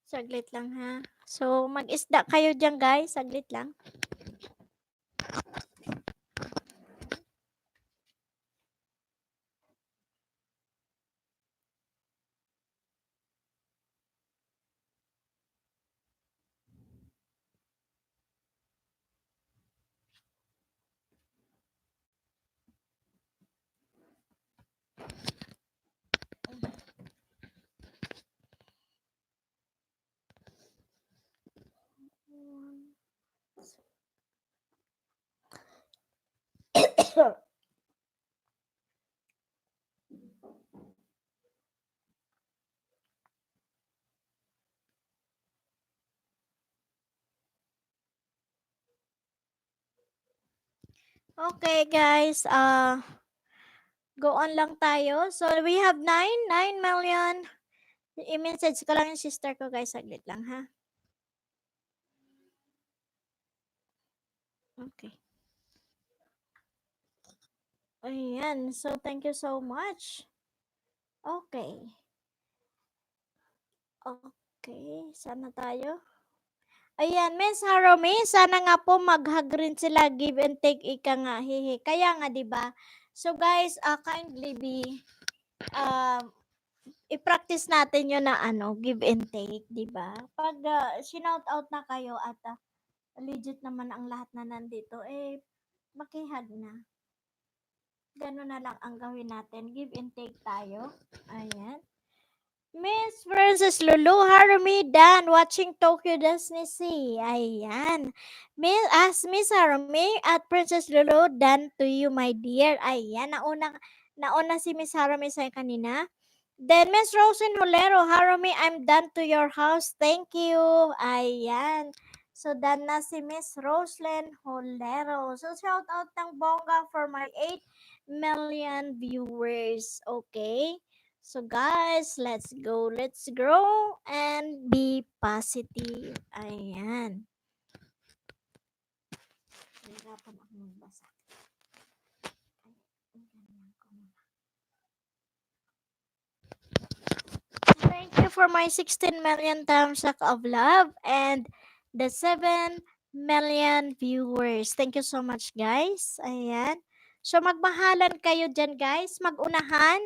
Saglit lang ha. So, mag-isda kayo diyan guys, saglit lang. Okay guys, go on lang tayo. So, we have 9 million. I-message ko lang yung sister ko guys, saglit lang ha. Okay. Ayan, so thank you so much. Okay. Okay, sana tayo? Ayan, Miss Harumi, sana nga po mag-hug rin sila, give and take, ika nga, hehe. Kaya nga, di ba? So guys, kindly be, i-practice natin yun na give and take, di ba? Pag shinout out na kayo at legit naman ang lahat na nandito, makihag na. Ganun na lang ang gawin natin, give and take tayo. Ayan. Miss Princess Lulu Harumi Dan watching Tokyo Disney Sea. Ayan. Miss Harumi at Princess Lulu Dan to you my dear. Ayan. Nauna si Miss Harumi sa kanina. Then Miss Rosin Holero, Harumi, I'm done to your house. Thank you. Ayan. So, done na si Miss Roslyn Holero. So, shout out ng bongga for my 8 million viewers. Okay? So guys, let's go, let's grow and be positive. Ayan. Nahirapan ako magbasa. Thank you for my 16 million thumbs up of love and the 7 million viewers. Thank you so much guys. Ayan. So magmahalan kayo dyan guys. Magunahan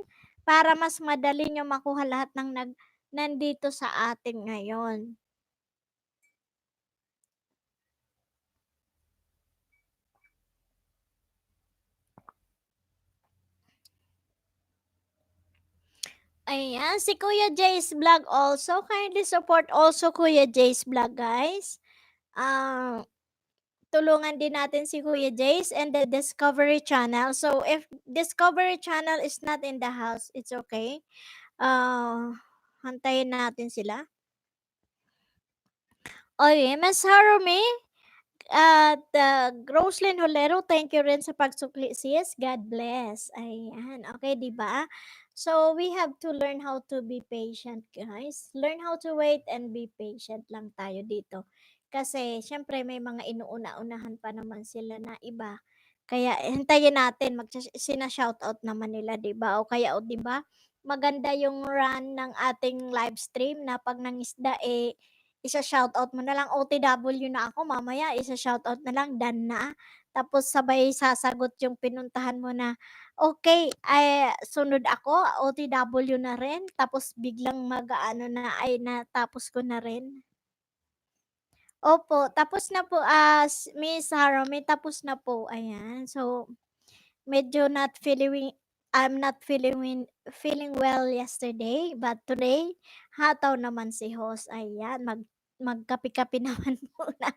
para mas madali nyo makuha lahat ng nandito sa atin ngayon. Ayan, si Kuya Jay's Vlog also. Kindly support also Kuya Jay's Vlog, guys. Tulungan din natin si Kuya Jay's and the Discovery Channel. So, if Discovery Channel is not in the house, it's okay. Hantayin natin sila. Okay, Miss Harumi, at Roslyn Holero, thank you rin sa pagsukli sis. God bless. Ayan. Okay, di ba? So, we have to learn how to be patient, guys. Learn how to wait and be patient lang tayo dito. Kasi, syempre, may mga inuuna-unahan pa naman sila na iba. Kaya, hintayin natin. Sina-shoutout naman nila, di ba? O kaya, o di ba? Maganda yung run ng ating live stream na pag nangisda, isa-shoutout mo na lang, OTW na ako, mamaya isa-shoutout na lang, done na. Tapos sabay sasagot yung pinuntahan mo na, okay, ay sunod ako, OTW na rin. Tapos biglang mag-aano na, ay natapos ko na rin. Opo, tapos na po, Miss Harami, tapos na po. Ayan. So, medyo I'm not feeling well yesterday, but today, hataw naman si host. Ayan, magkape-kape naman muna.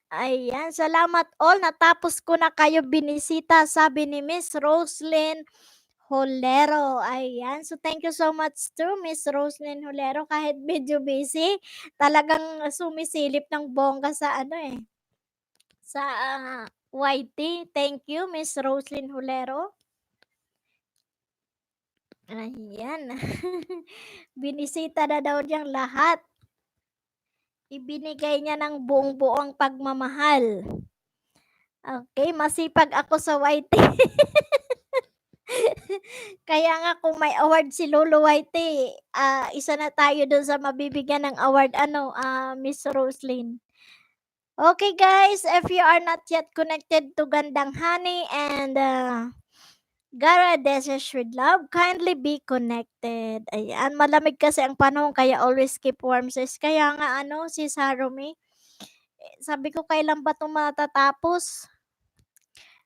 Ayan, salamat all. Natapos ko na kayo binisita, sabi ni Miss Roslyn Holero. Ayan, so thank you so much to Miss Roslyn Holero. Kahit medyo busy, talagang sumisilip ng bongga sa sa YT. Thank you, Miss Roslyn Holero. Ayan. Binisita na daw niyang lahat. Ibinigay niya ng buong-buong pagmamahal. Okay, masipag ako sa YT. Kaya nga kung may award si Lolo Whitey, isa na tayo dun sa mabibigyan ng award ano, Miss Roslyn. Okay guys, if you are not yet connected to Gandang Honey and Gara Deshes with Love, kindly be connected. Ayan, malamig kasi ang panahon kaya always keep warm sis. Kaya nga ano, si Sarumi, sabi ko kailan ba 'to matatapos?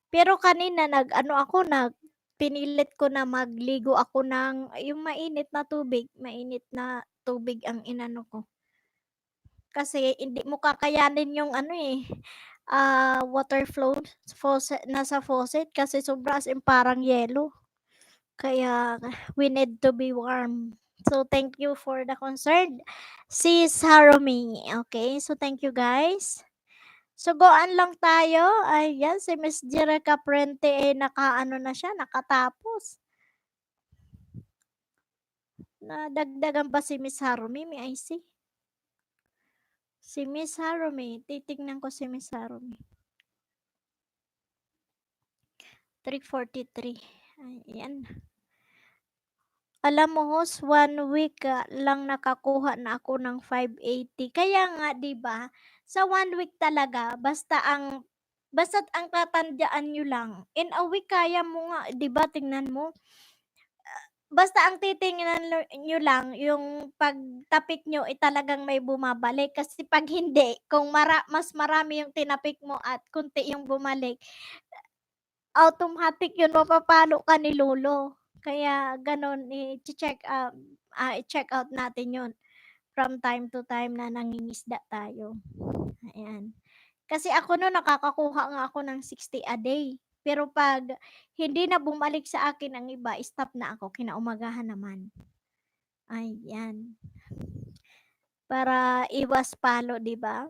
Pero kanina nag-ano ako, pinilit ko na magligo ako ng yung mainit na tubig ang inano ko. Kasi hindi mo kakayanin yung ano, water flow nasa faucet kasi sobra as in parang yelo. Kaya we need to be warm. So, thank you for the concern, Sis Harumi. Okay, so thank you guys. Suguan lang tayo. Ayan, si Miss Jira Caprente nakaano na siya, nakatapos. Nadagdagan pa si Miss Harumi, may I see? Si Miss Harumi, titignan ko si Miss Harumi. 343. Ayan. Alam mo host, 1 week lang nakakuha na ako ng 580. Kaya nga 'di ba, sa 1 week talaga basta't ang tatandaan niyo lang, in a week kaya mo nga 'di ba tingnan mo, basta ang titingnan niyo lang yung pagtapik niyo, talagang may bumabalik. Kasi 'pag hindi, kung mas marami yung tinapik mo at konti yung bumalik, automatic yun mapapalo ka ni lolo. Kaya gano'n i-check out natin yun from time to time na nangingisda tayo, ayan. Kasi ako no'n nakakakuha nga ako ng 60 a day, pero 'pag hindi na bumalik sa akin ang iba, stop na ako, kinaumagahan naman. Ayan. Para iwas palo, 'di ba?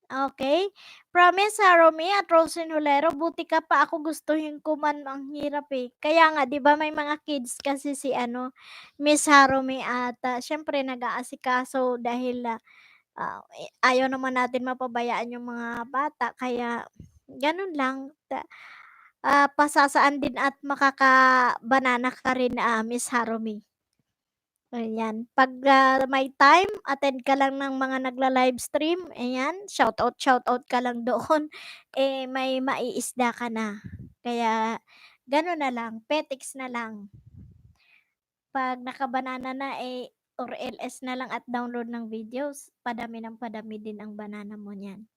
Okay. Promise Romy at Rosin Hulero, buti ka pa, ako gustuhin ko man ang hirap, Kaya nga 'di ba may mga kids kasi si ano, Miss Harumi at, siyempre nag-aasikaso dahil, ayaw naman natin mapabayaan yung mga bata kaya gano'n lang pasasaan din at makakabanana ka rin, Miss Harumi. Ayan, 'pag, may time attend ka lang ng mga nagla-livestream, ayan, shoutout ka lang doon, may maiisda ka na. Kaya gano'n na lang, petiks na lang. 'Pag naka-banana na, or LS na lang at download ng videos, padami ng padami din ang banana mo niyan.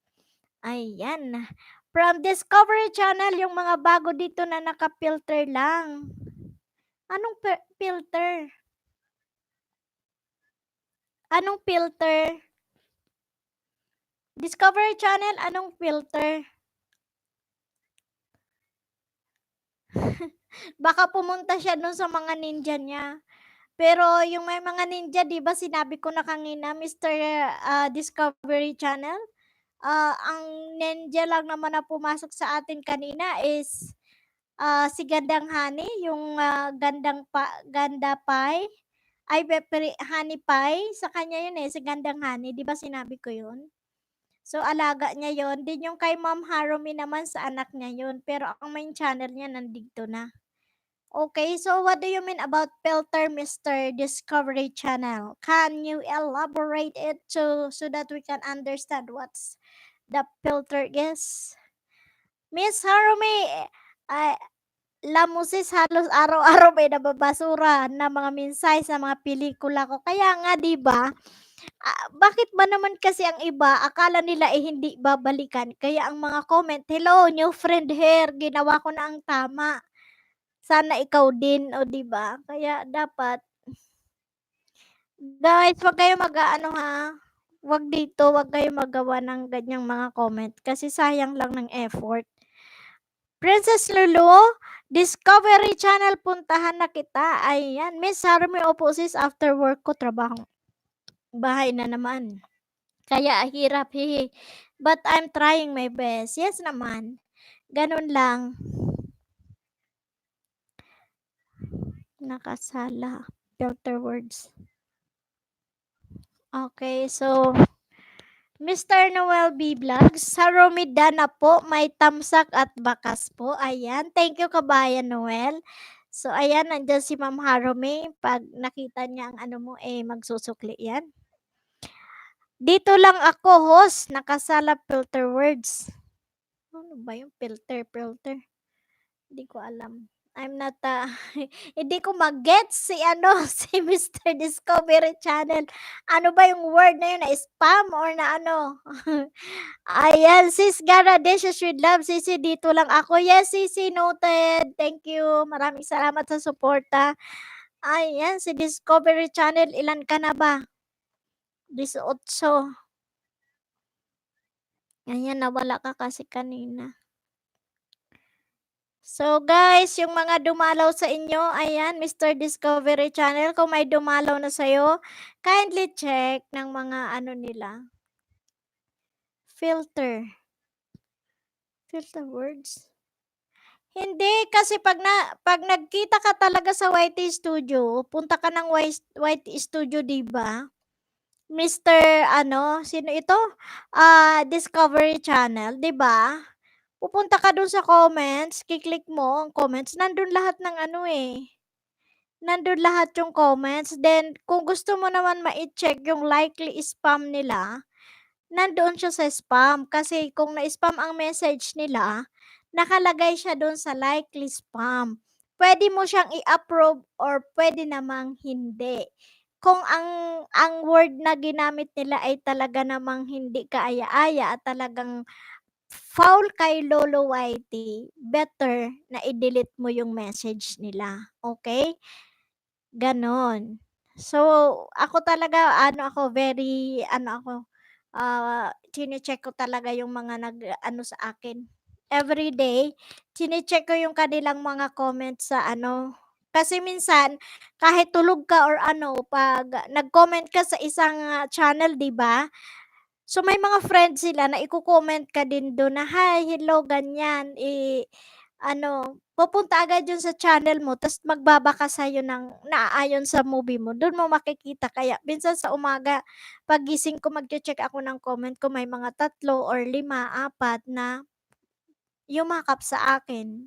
Ayan, from Discovery Channel yung mga bago dito na naka-filter lang. Anong filter? Anong filter? Discovery Channel, anong filter? Baka pumunta siya dun sa mga ninja niya. Pero yung may mga ninja, 'di ba sinabi ko na kanina, Mr. Discovery Channel, ang ninja lang naman na pumasok sa atin kanina is si Gandang Honey, yung Ganda Pie, ay Honey Pie, sa kanya yun si Gandang Honey, 'di ba sinabi ko yun? So, alaga niya yon. Din yung kay Ma'am Harumi naman sa anak niya yun. Pero ang main channel niya nandito na. Okay, so what do you mean about filter, Mr. Discovery Channel? Can you elaborate it so that we can understand what's the filter is? Miss Harumi, ay, lamusis halos araw-araw may nababasura na mga mensahe sa mga pelikula ko. Kaya nga, di ba? Bakit ba naman kasi ang iba akala nila, hindi babalikan kaya ang mga comment, "Hello, new friend here, ginawa ko na ang tama. Sana ikaw din." O 'di ba? Kaya dapat guys, 'wag kayong mag-aano ha, 'wag kayong magawa ng ganyang mga comment kasi sayang lang ng effort. Princess Lulu, Discovery Channel, puntahan na kita. Ayan, Miss Harmy, opo sis, after work ko trabaho. Bahay na naman. Kaya hirap, hehe. But I'm trying my best. Yes naman. Ganun lang. Nakasala. Filter words. Okay, so Mr. Noel B. Vlogs, sa Romida na po, may tamsak at bakas po. Ayan. Thank you, kabayan Noel. So, ayan, nandiyan si Ma'am Harome. Pag nakita niya ang ano mo, eh, magsusukli yan. Dito lang ako, host. Nakasala filter words. Ano ba yung filter? Hindi ko alam. I'm not, hindi ko mag-gets si ano, si Mr. Discovery Channel. Ano ba yung word na yun? Na spam or na ano? Ayan, sis Gara Dishes with Love. Sisi, dito lang ako. Yes, Sisi, noted. Thank you. Maraming salamat sa suporta. Ayan, si Discovery Channel. Ilan ka na ba? 18. Ayan, nawala ka kasi kanina. So guys, yung mga dumalaw sa inyo, ayan, Mr. Discovery Channel, kung may dumalaw na sa'yo, kindly check ng mga ano nila, filter. Filter words. Hindi, kasi pag nagkita ka talaga sa YT Studio, punta ka ng YT Studio, 'di ba? Mr. ano, sino ito? Discovery Channel, 'di ba? Pupunta ka dun sa comments, kiklik mo ang comments, nandun lahat ng ano eh. Nandun lahat yung comments. Then, kung gusto mo naman ma-check yung likely spam nila, nandoon siya sa spam. Kasi kung na-spam ang message nila, nakalagay siya doon sa likely spam. Pwede mo siyang i-approve or pwede namang hindi. Kung ang word na ginamit nila ay talaga namang hindi kaaya-aya at talagang foul kay Lolo Whitey, better na i-delete mo yung message nila. Okay? Gano'n. So, ako talaga ano ako, very ano ako, chine-check ko talaga yung mga nag-ano sa akin. Everyday, chine-check ko yung kanilang mga comments sa ano, kasi minsan kahit tulog ka or ano, 'pag nag-comment ka sa isang, channel, 'di ba? So, may mga friends sila na iko-comment ka din dun na, "Hi, hello," ganyan. Ano, pupunta agad yun sa channel mo ta's magbabaka sa'yo ng naaayon sa movie mo, dun mo makikita. Kaya minsan sa umaga paggising ko magche-check ako ng comment ko, may mga 3 or 5, 4 na yumakap sa akin.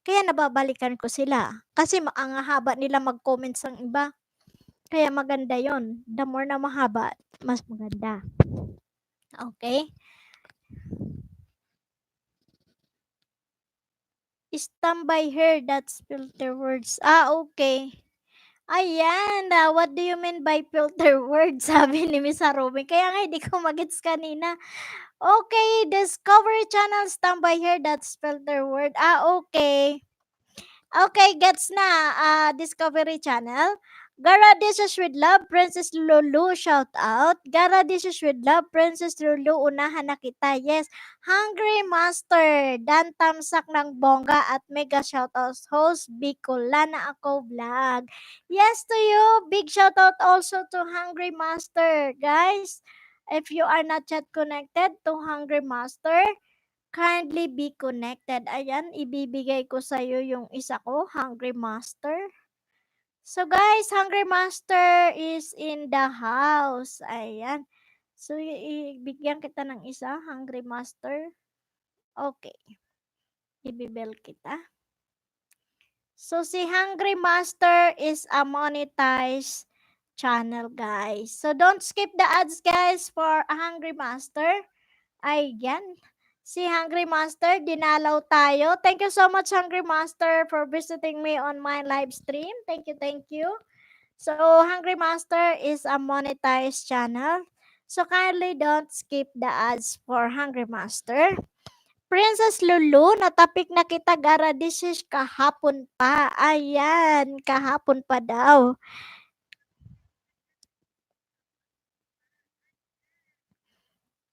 Kaya nababalikan ko sila, kasi ang hahaba nila mag-comments ang iba. Kaya maganda yon, the more na mahaba, mas maganda. Okay. Stand by her, that's filter words. Okay. Ayan, what do you mean by filter words? Sabi ni Miss Harumi. Kaya nga hindi ko magets kanina. Okay, Discovery Channel, stand by here, that's filter word. Okay. Okay, gets na, Discovery Channel. Gara Dishes with Love, Princess Lulu, shout out. Gara Dishes with Love, Princess Lulu, unahan na kita. Yes. Hungry Master, Dan Tamsak ng Bongga at mega shout out host, Bicolana ako vlog. Yes to you. Big shout out also to Hungry Master. Guys, if you are not yet connected to Hungry Master, kindly be connected. Ayan, ibibigay ko sa'yo yung isa ko, Hungry Master. So guys, Hungry Master is in the house. Ayan. So, ibigyan kita ng isa, Hungry Master. Okay. Ibibel kita. So, si Hungry Master is a monetized channel, guys. So, don't skip the ads, guys, for a Hungry Master. Ayan. Si Hungry Master, dinalaw tayo. Thank you so much, Hungry Master, for visiting me on my live stream. Thank you, thank you. So, Hungry Master is a monetized channel. So, kindly don't skip the ads for Hungry Master. Princess Lulu, natapik na kita, Gara. This is kahapon pa. Ayan, kahapon pa daw.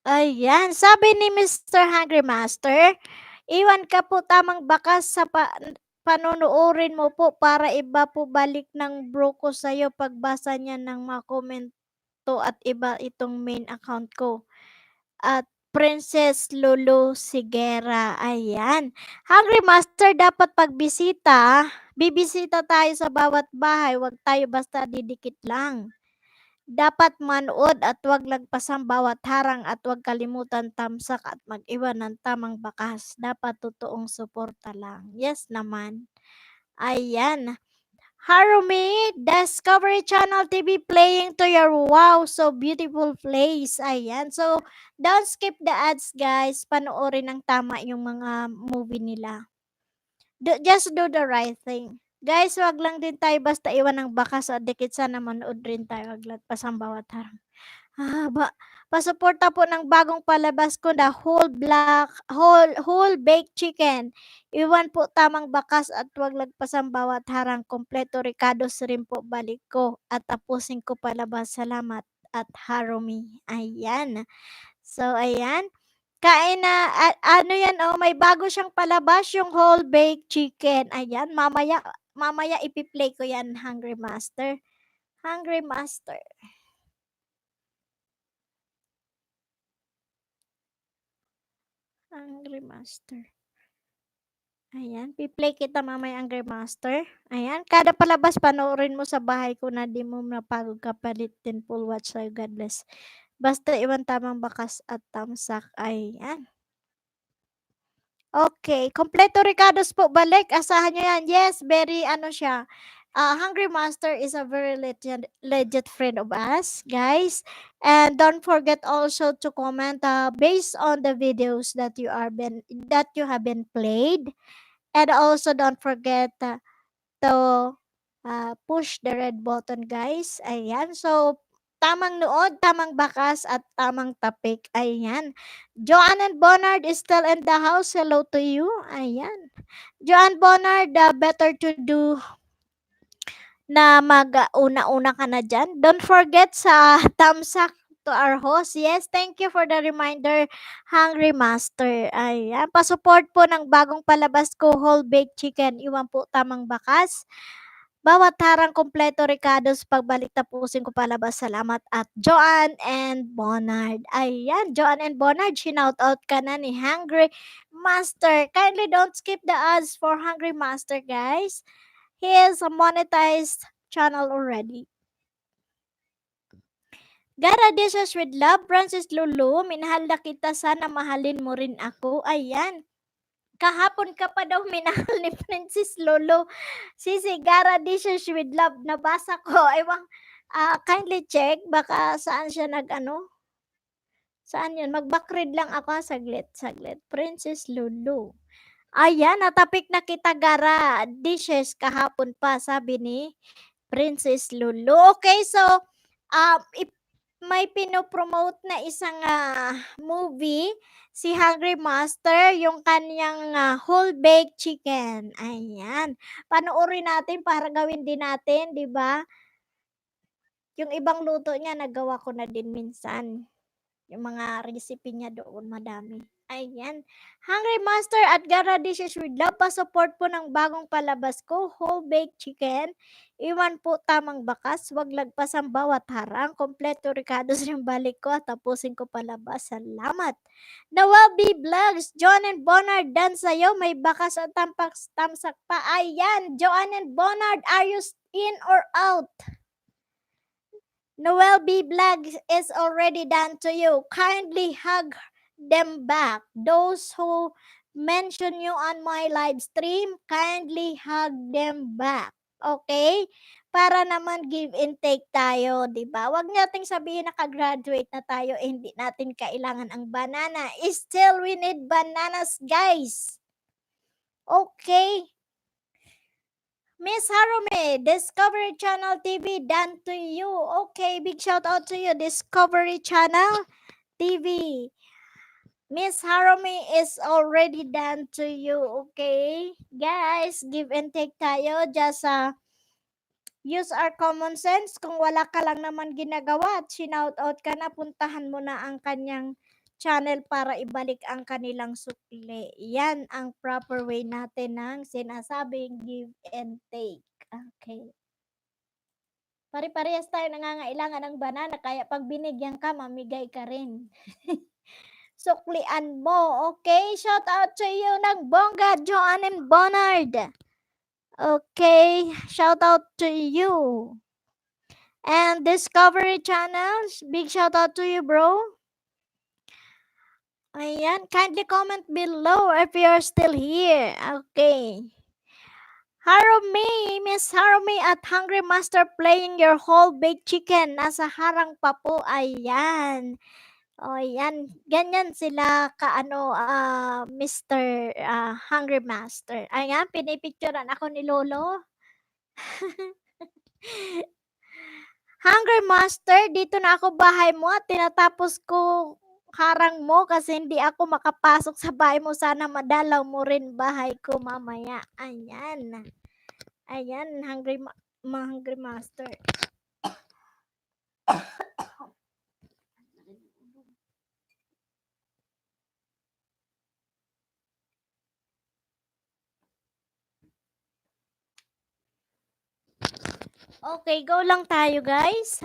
Ayan, sabi ni Mr. Hungry Master, iwan ka po tamang bakas sa panunuorin mo po para iba po balik ng bro ko sa'yo pagbasa niya ng mga komento at iba itong main account ko. At Princess Lulu Sigera, ayan. Hungry Master, dapat pagbisita, bibisita tayo sa bawat bahay, wag tayo basta didikit lang. Dapat manood at huwag lagpasan bawat harang at huwag kalimutan tamsak at mag-iwan ng tamang bakas. Dapat totoong suporta lang. Yes naman. Ayan. Harumi, Discovery Channel TV playing to your wow, so beautiful place. Ayan. So, don't skip the ads, guys. Panoorin ng tama yung mga movie nila. Just do the right thing. Guys, wag lang din tayo basta iwan ng bakas at dikit sana manood rin tayo aglat pasambawat harang. Ba pasuporta po ng bagong palabas ko na whole baked chicken. Iwan po tamang bakas at wag lagpasan bawat harang. Kompleto ricados rin po balik ko at tapusin ko palabas. Salamat at Harumi. Ayan. So, ayan. Kain na, ano yan, oh, may bago siyang palabas, yung whole baked chicken. Ayan, mamaya ipi-play ko yan, Hungry Master. Hungry Master. Hungry Master. Ayan, pi-play kita mamaya ang Master. Ayan, kada palabas panoorin mo sa bahay ko na di mo napagod ka palitin full watch sa'yo. God bless. Basta iwan tamang bakas at tamsak. Ayan. Okay, kompleto Ricardos po balik. Asahan nyo yan. Yes, very ano siya. Hungry Master is a very legit friend of us, guys. And don't forget also to comment based on the videos that you have been played. And also don't forget to push the red button, guys. Ayan. So, tamang nood, tamang bakas, at tamang tapik. Ayan. Joanne and Bernard is still in the house. Hello to you. Ayan. Joanne Bernard, better to do na mag-una-una ka na dyan. Don't forget sa thumbs up to our host. Yes, thank you for the reminder, Hungry Master. Ayan, pasupport po ng bagong palabas ko, Whole Baked Chicken. Iwan po tamang bakas. Bawat harang kompleto Ricardo's pagbalik tapusin ko palabas. Salamat at Joanne and Bernard. Ayan, Joanne and Bernard, shinout out ka na ni Hungry Master. Kindly don't skip the ads for Hungry Master, guys. He is a monetized channel already. Gara dishes with love, Francis Lulu. Minahal na kita, sana mahalin mo rin ako. Ayan. Kahapon ka pa daw minahal ni Princess Lulu. Sisi, Gara dishes with love. Nabasa ko. Ewan, kindly check. Baka saan siya Saan yun? Mag-backread lang ako. Saglit. Princess Lulu. Ayan, natapik na kita, Gara dishes kahapon pa, sabi ni Princess Lulu. Okay, so, may pinopromote na isang movie, si Hungry Master, yung kanyang whole baked chicken. Ayan. Panoorin natin para gawin din natin, di ba? Yung ibang luto niya, nagawa ko na din minsan. Yung mga recipe niya doon, madami. Ayan. Hungry Master at Gara Dishes with Love, pa-support po ng bagong palabas ko, whole baked chicken. Iwan po tamang bakas, wag lagpas ang bawat harang. Kompleto ricados yung balik ko at tapusin ko palabas. Salamat. Nawal B Vlogs, John and Bernard, dan sa'yo, may bakas at tamsak pa. Ayan, Joanne and Bernard, are you in or out? Noel B. Vlog is already done to you. Kindly hug them back. Those who mention you on my live stream, kindly hug them back. Okay? Para naman give and take tayo, di ba? Huwag nating sabihin nakagraduate na tayo, hindi natin kailangan ang banana. Still, we need bananas, guys. Okay? Miss Harume, Discovery Channel TV, done to you. Okay, big shout out to you, Discovery Channel TV. Miss Harume is already done to you. Okay, guys, give and take tayo. Just use our common sense. Kung wala ka lang naman ginagawa at shinout out ka na, puntahan mo na ang kanyang channel para ibalik ang kanilang sukli. Yan ang proper way natin ng sinasabing give and take. Okay. Pare-parehas tayo nangangailangan ng banana, kaya pag binigyan ka, mamigay ka rin. Suklian mo, okay? Shout out to you ng bongga, Joanne and Bernard. Okay, shout out to you. And Discovery Channel, big shout out to you, bro. Ayan, kindly comment below if you're still here. Okay. Harumi, Miss Harumi at Hungry Master playing your whole baked chicken. Nasa harang pa po. Ayan. O, yan. Ganyan sila kaano, Mr. Hungry Master. Ayan, pinipicturean ako ni Lolo. Hungry Master, dito na ako bahay mo at tinatapos ko harang mo kasi hindi ako makapasok sa bahay mo. Sana madalaw mo rin bahay ko mamaya. Ayan. Ayan, Hungry Master. Okay, go lang tayo guys.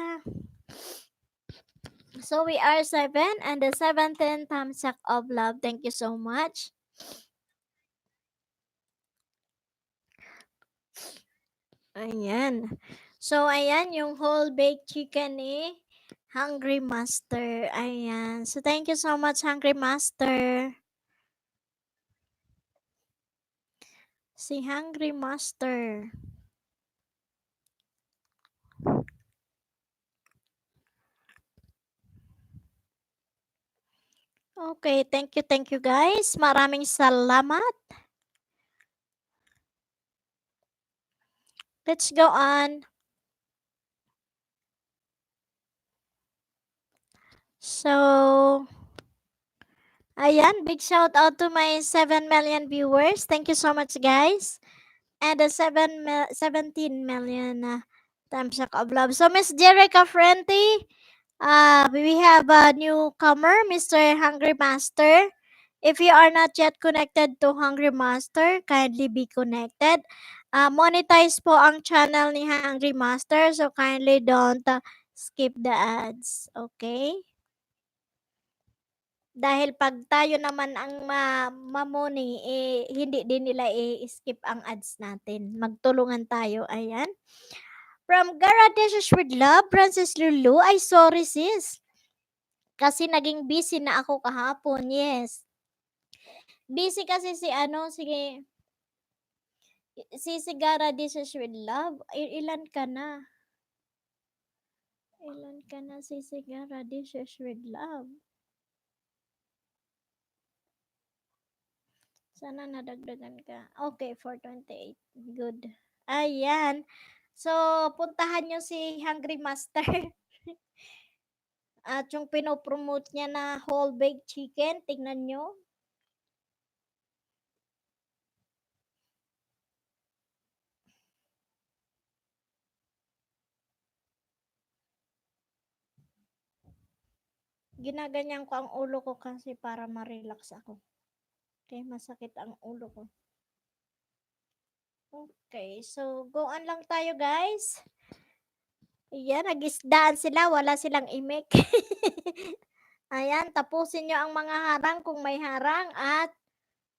So we are 7 and the 17th thumbs up of love. Thank you so much. Ayan. So ayan yung whole baked chicken ni Hungry Master. Ayan. So thank you so much Hungry Master. Si Hungry Master. Okay, thank you guys. Maraming salamat. Let's go on. So, ayan, big shout out to my 7 million viewers. Thank you so much guys. And the 17 million thumbs up of love. So, Miss Jerica Frenti, we have a newcomer, Mr. Hungry Master. If you are not yet connected to Hungry Master, kindly be connected. Monetize po ang channel ni Hungry Master, so kindly don't skip the ads. Okay? Dahil pag tayo naman ang mamoni, hindi din nila i-skip ang ads natin. Magtulungan tayo. Ayan. From Gara Dishes with Love, Francis Lulu. Ay, sorry sis. Kasi naging busy na ako kahapon. Yes. Busy kasi si Gara Dishes with Love. Ilan ka na? Ilan ka na si Gara Dishes with Love? Sana nadagdagan ka. Okay, 428. Good. Ayan. So, puntahan nyo si Hungry Master. At yung pinopromote niya na whole baked chicken, tingnan nyo. Ginaganyan ko ang ulo ko kasi para ma-relax ako. Okay, masakit ang ulo ko. Okay, so go on lang tayo guys. Ayan, nag-isdaan sila, wala silang imik. Ayan, tapusin nyo ang mga harang kung may harang at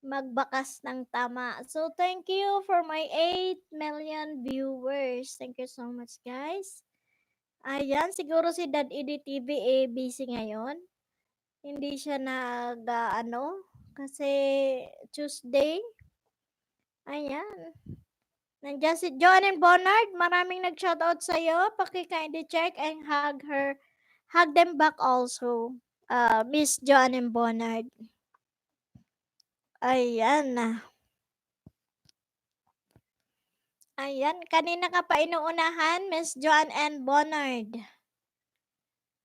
magbakas ng tama. So, thank you for my 8 million viewers. Thank you so much, guys. Ayan, siguro si Dad Edit TV busy ngayon. Hindi siya kasi Tuesday. Ayan. Nandiyan si Joanne Bonard. Maraming nag-shoutout sa'yo. Paki-kindly check and hug her. Hug them back also. Miss Joanne Bonard. Ayan. Ayan. Kanina ka pa inuunahan, Miss Joanne and Bonard.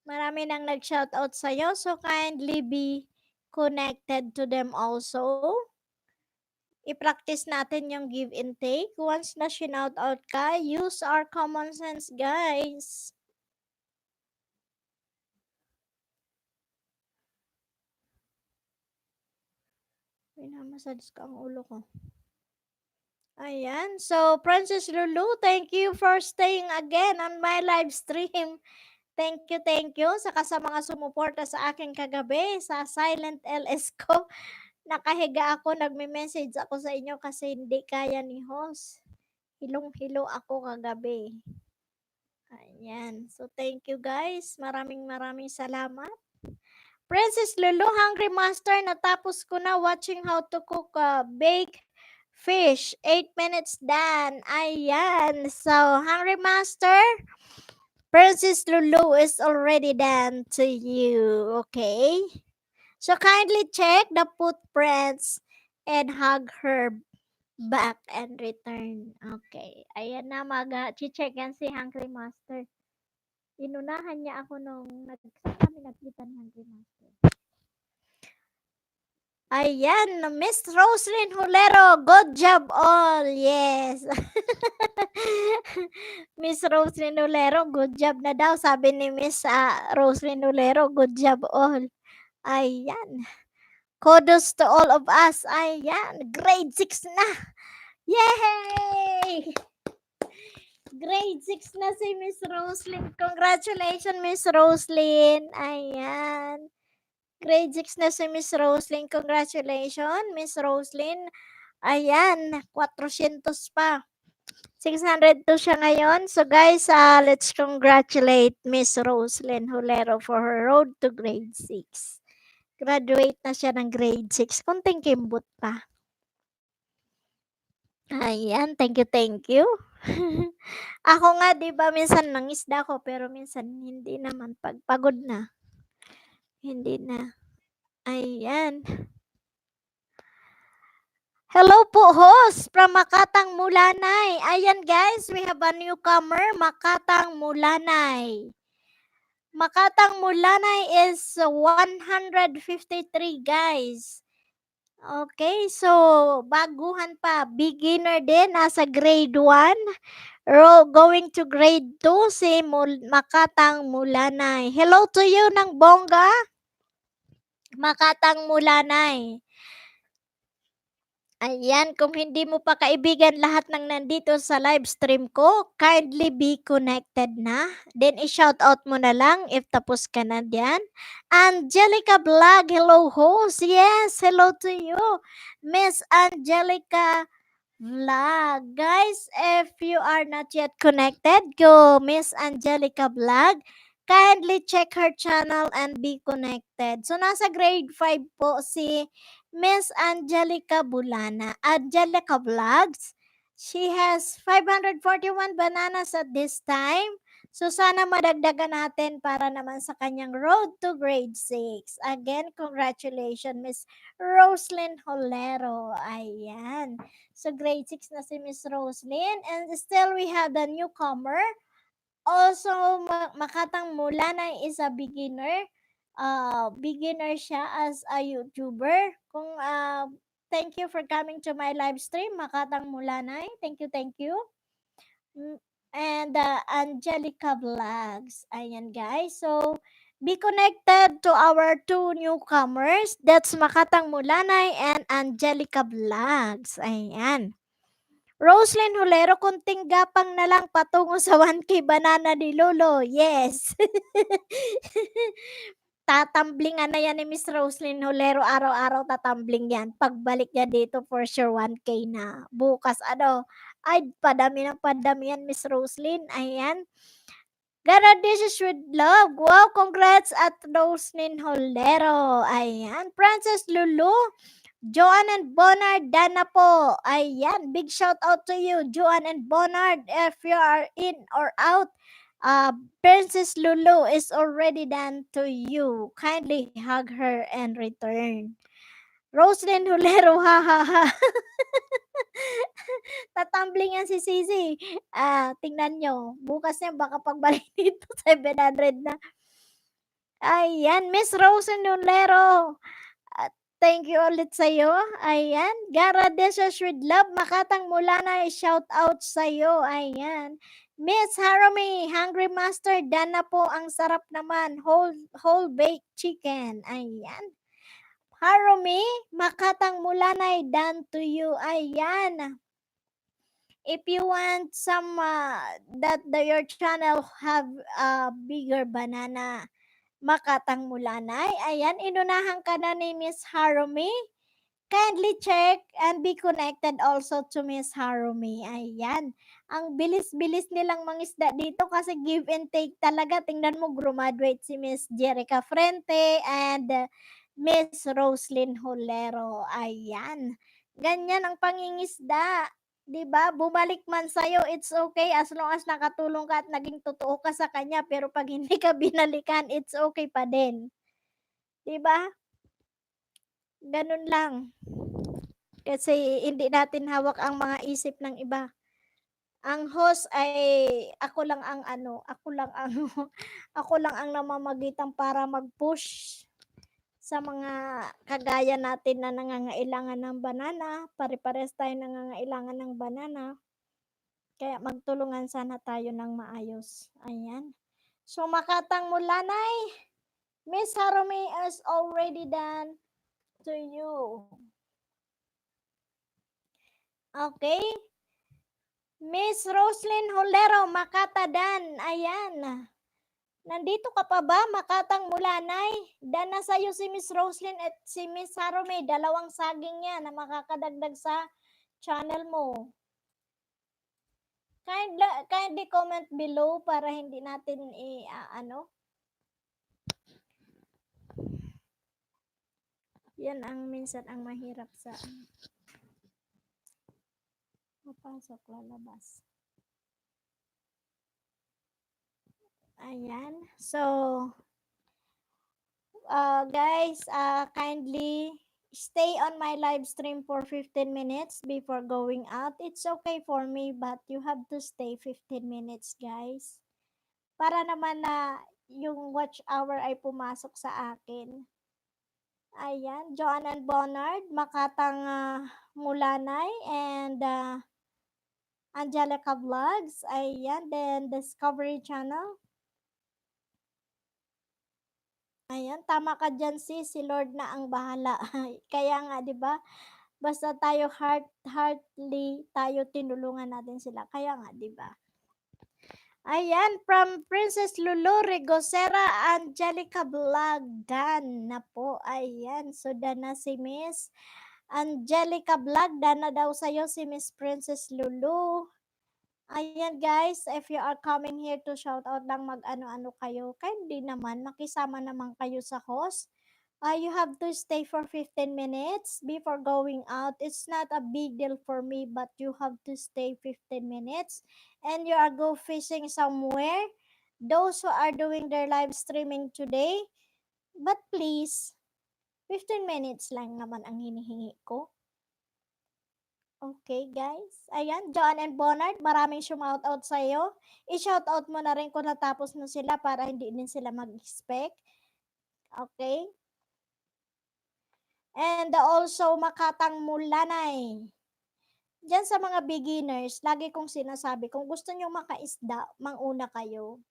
Marami nang nag-shoutout sa'yo. So, kindly be connected to them also. I-practice natin yung give and take. Once na shinout out ka, use our common sense, guys. Minamassage ka ang ulo ko. Ayan. So, Princess Lulu, thank you for staying again on my live stream. Thank you sa mga sumuporta sa akin kagabi sa Silent LS ko. Nakahiga ako, nagme-message ako sa inyo kasi hindi kaya ni host. Hilong-hilo ako kagabi. Ayan. So, thank you guys. Maraming salamat. Princess Lulu, Hungry Master, natapos ko na watching how to cook bake Fish, 8 minutes done. Ayan. So, Hungry Master, Princess Lulu is already done to you. Okay? So, kindly check the footprints and hug her back and return. Okay. Ayan na, mag-check yan si Hungry Master. Inunahan niya ako nung kami nagkita ni Hungry Master. Ayan, Miss Roslyn Hulero, good job all. Yes. Miss Roslyn Hulero, good job na daw. Sabi ni Miss Roslyn Hulero, good job all. Ayan. Kudos to all of us. Ayan, grade 6 na. Yay! Grade 6 na si Miss Roslyn. Congratulations, Miss Roslyn. Ayan. Grade 6 na si Miss Roslyn. Congratulations, Miss Roslyn. Ayan, 400 pa. 602 siya ngayon. So guys, let's congratulate Miss Roslyn Hulero for her road to grade 6. Graduate na siya ng grade 6. Kunting kimbot pa. Ayan, thank you, thank you. Ako nga, di ba, minsan mangisda ko, pero minsan hindi naman. Pag pagod na, hindi na. Ayan. Hello po, host from Makatang Mulanay. Ayan guys, we have a newcomer, Makatang Mulanay. Makatang Mulanay is 153 guys. Okay, so baguhan pa, beginner din, nasa grade 1. Going to grade 2, si Makatang Mulanay. Hello to you ng bongga, Makatang Mulanay. Ayan, kung hindi mo pa kaibigan lahat ng nandito sa live stream ko, kindly be connected na. Then, i-shout out mo na lang if tapos ka na diyan. Angelica Vlog, hello host. Yes, hello to you. Miss Angelica Vlog. Guys, if you are not yet connected, go Miss Angelica Vlog. Kindly check her channel and be connected. So, nasa grade 5 po si Miss Angelica Angelica Vlogs. She has 541 bananas at this time. So, sana madagdagan natin para naman sa kanyang road to grade 6. Again, congratulations, Miss Roslyn Holero. Ayan. So, grade 6 na si Miss Roslyn. And still, we have the newcomer. Also, Makatang Mulanay is a beginner. Beginner siya as a YouTuber. Thank you for coming to my live stream, Makatang Mulanay. Thank you, thank you. And Angelica Vlogs. Ayan, guys. So, be connected to our two newcomers. That's Makatang Mulanay and Angelica Vlogs. Ayan. Roslyn Hulero, kunting gapang na lang patungo sa 1K banana ni Lolo. Yes. Tatamblingan na yan ni Miss Roslyn Hulero. Araw-araw tatambling yan. Pagbalik niya dito, for sure 1K na. Bukas, ay, padami ng padami yan, Miss Roslyn. Ayan. God, this is with love. Wow, congrats at Roslyn Hulero. Ayan. Princess Lulu. Joanne and Bonard, Dana po. Ayan, big shout out to you, Joanne and Bonard. If you are in or out, Princess Lulu is already done to you. Kindly hug her and return. Roslyn Hulero, ha ha ha. Tatumbling yan si Sisi. Tingnan nyo. Bukas yan, baka pagbalik dito, 700 na. Ayan, Miss Roslyn Hulero. Thank you ulit sa'yo. Ayan. Gara Dishes with Love. Makatang Mulanay. Shout out sa'yo. Ayan. Miss Harumi. Hungry Master. Dana po. Ang sarap naman. Whole baked chicken. Ayan. Harumi. Makatang Mulanay. Done to you. Ayan. If you want some your channel have a bigger banana, Makatang Mulanay. Ayan, inunahan ka na ni Miss Harumi. Kindly check and be connected also to Miss Harumi. Ayan. Ang bilis-bilis nilang mangisda dito kasi give and take talaga. Tingnan mo, graduate si Miss Jerica Frente and Miss Roslyn Holero. Ayan. Ganyan ang pangingisda. 'Di ba? Bumalik man sa'yo, it's okay as long as nakatulong ka at naging totoo ka sa kanya, pero 'pag hindi ka binalikan, it's okay pa din. 'Di ba? Ganun lang. Kasi hindi natin hawak ang mga isip ng iba. Ang host ay ako lang ang ano, ako lang ang ako lang ang namamagitan para mag-push sa mga kagaya natin na nangangailangan ng banana, pare-parehas tayong nangangailangan ng banana, kaya magtulungan sana tayo ng maayos, ayan. So, Makatang Mulanay, Miss Harumi is already done to you. Okay? Miss Roslyn Holero, Makata Dan, ayan. Nandito ka pa ba, Makatang Mulanay? Dan na sa'yo si Miss Roslyn at si Miss Harumi, dalawang saging yan na makakadagdag sa channel mo. Kindly comment below para hindi natin yan ang minsan ang mahirap sa papasok, lalabas. Ayan. So, guys, kindly stay on my live stream for 15 minutes before going out. It's okay for me, but you have to stay 15 minutes, guys. Para naman na yung watch hour ay pumasok sa akin. Ayan, Joanne and Bonnard, Makatang Mulanay, and Angelica Vlogs. Ayan, then Discovery Channel. Ayan, tama ka dyan si Lord na ang bahala. Kaya nga, di ba? Basta tayo heartily, tayo tinulungan natin sila. Kaya nga, di ba? Ayan, from Princess Lulu Rigosera, Angelica Vlog, dan na po. Ayan, so dan na si Miss Angelica Vlog, dan na daw sa'yo si Miss Princess Lulu. Ayan guys, if you are coming here to shout out lang mag-ano-ano kayo, kindly naman, makisama naman kayo sa host. You have to stay for 15 minutes before going out. It's not a big deal for me, but you have to stay 15 minutes. And you are go fishing somewhere. Those who are doing their live streaming today, but please, 15 minutes lang naman ang hinihingi ko. Okay, guys. Ayan, John and Bonnard, maraming shoutout sa iyo. I-shoutout mo na rin kung natapos na sila para hindi din sila mag-expect. Okay? And also, Makatang Mulanay. Diyan sa mga beginners, lagi kong sinasabi, kung gusto nyo makaisda, manguna kayo.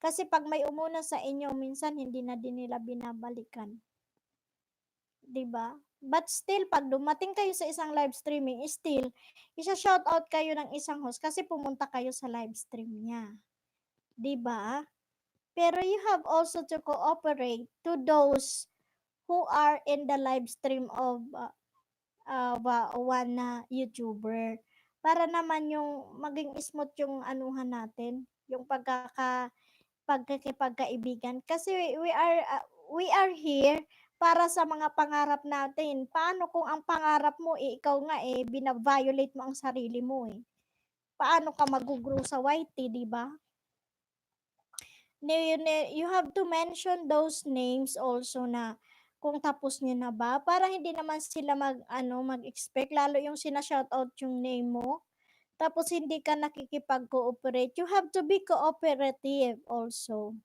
Kasi pag may umuna sa inyo, minsan hindi na din nila binabalikan. 'Di ba? But still, pag dumating kayo sa isang live streaming, still, isa-shoutout kayo ng isang host kasi pumunta kayo sa live stream niya. 'Di ba? Pero you have also to cooperate to those who are in the live stream of one na YouTuber. Para naman yung maging smooth yung anuhan natin, yung pagkikipagkaibigan. Kasi we are here para sa mga pangarap natin. Paano kung ang pangarap mo, ikaw nga bina-violate mo ang sarili mo Paano ka mag-grow sa YT, di ba? You have to mention those names also na kung tapos niyo na ba para hindi naman sila mag-expect lalo yung sina-shoutout yung name mo tapos hindi ka nakikipag-cooperate. You have to be cooperative also.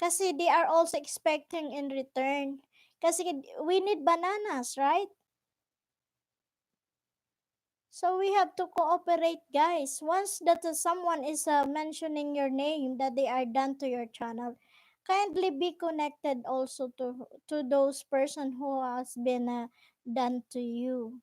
Kasi they are also expecting in return. Kasi we need bananas, right? So we have to cooperate, guys. Once that someone is mentioning your name, that they are done to your channel, kindly be connected also to those person who has been done to you.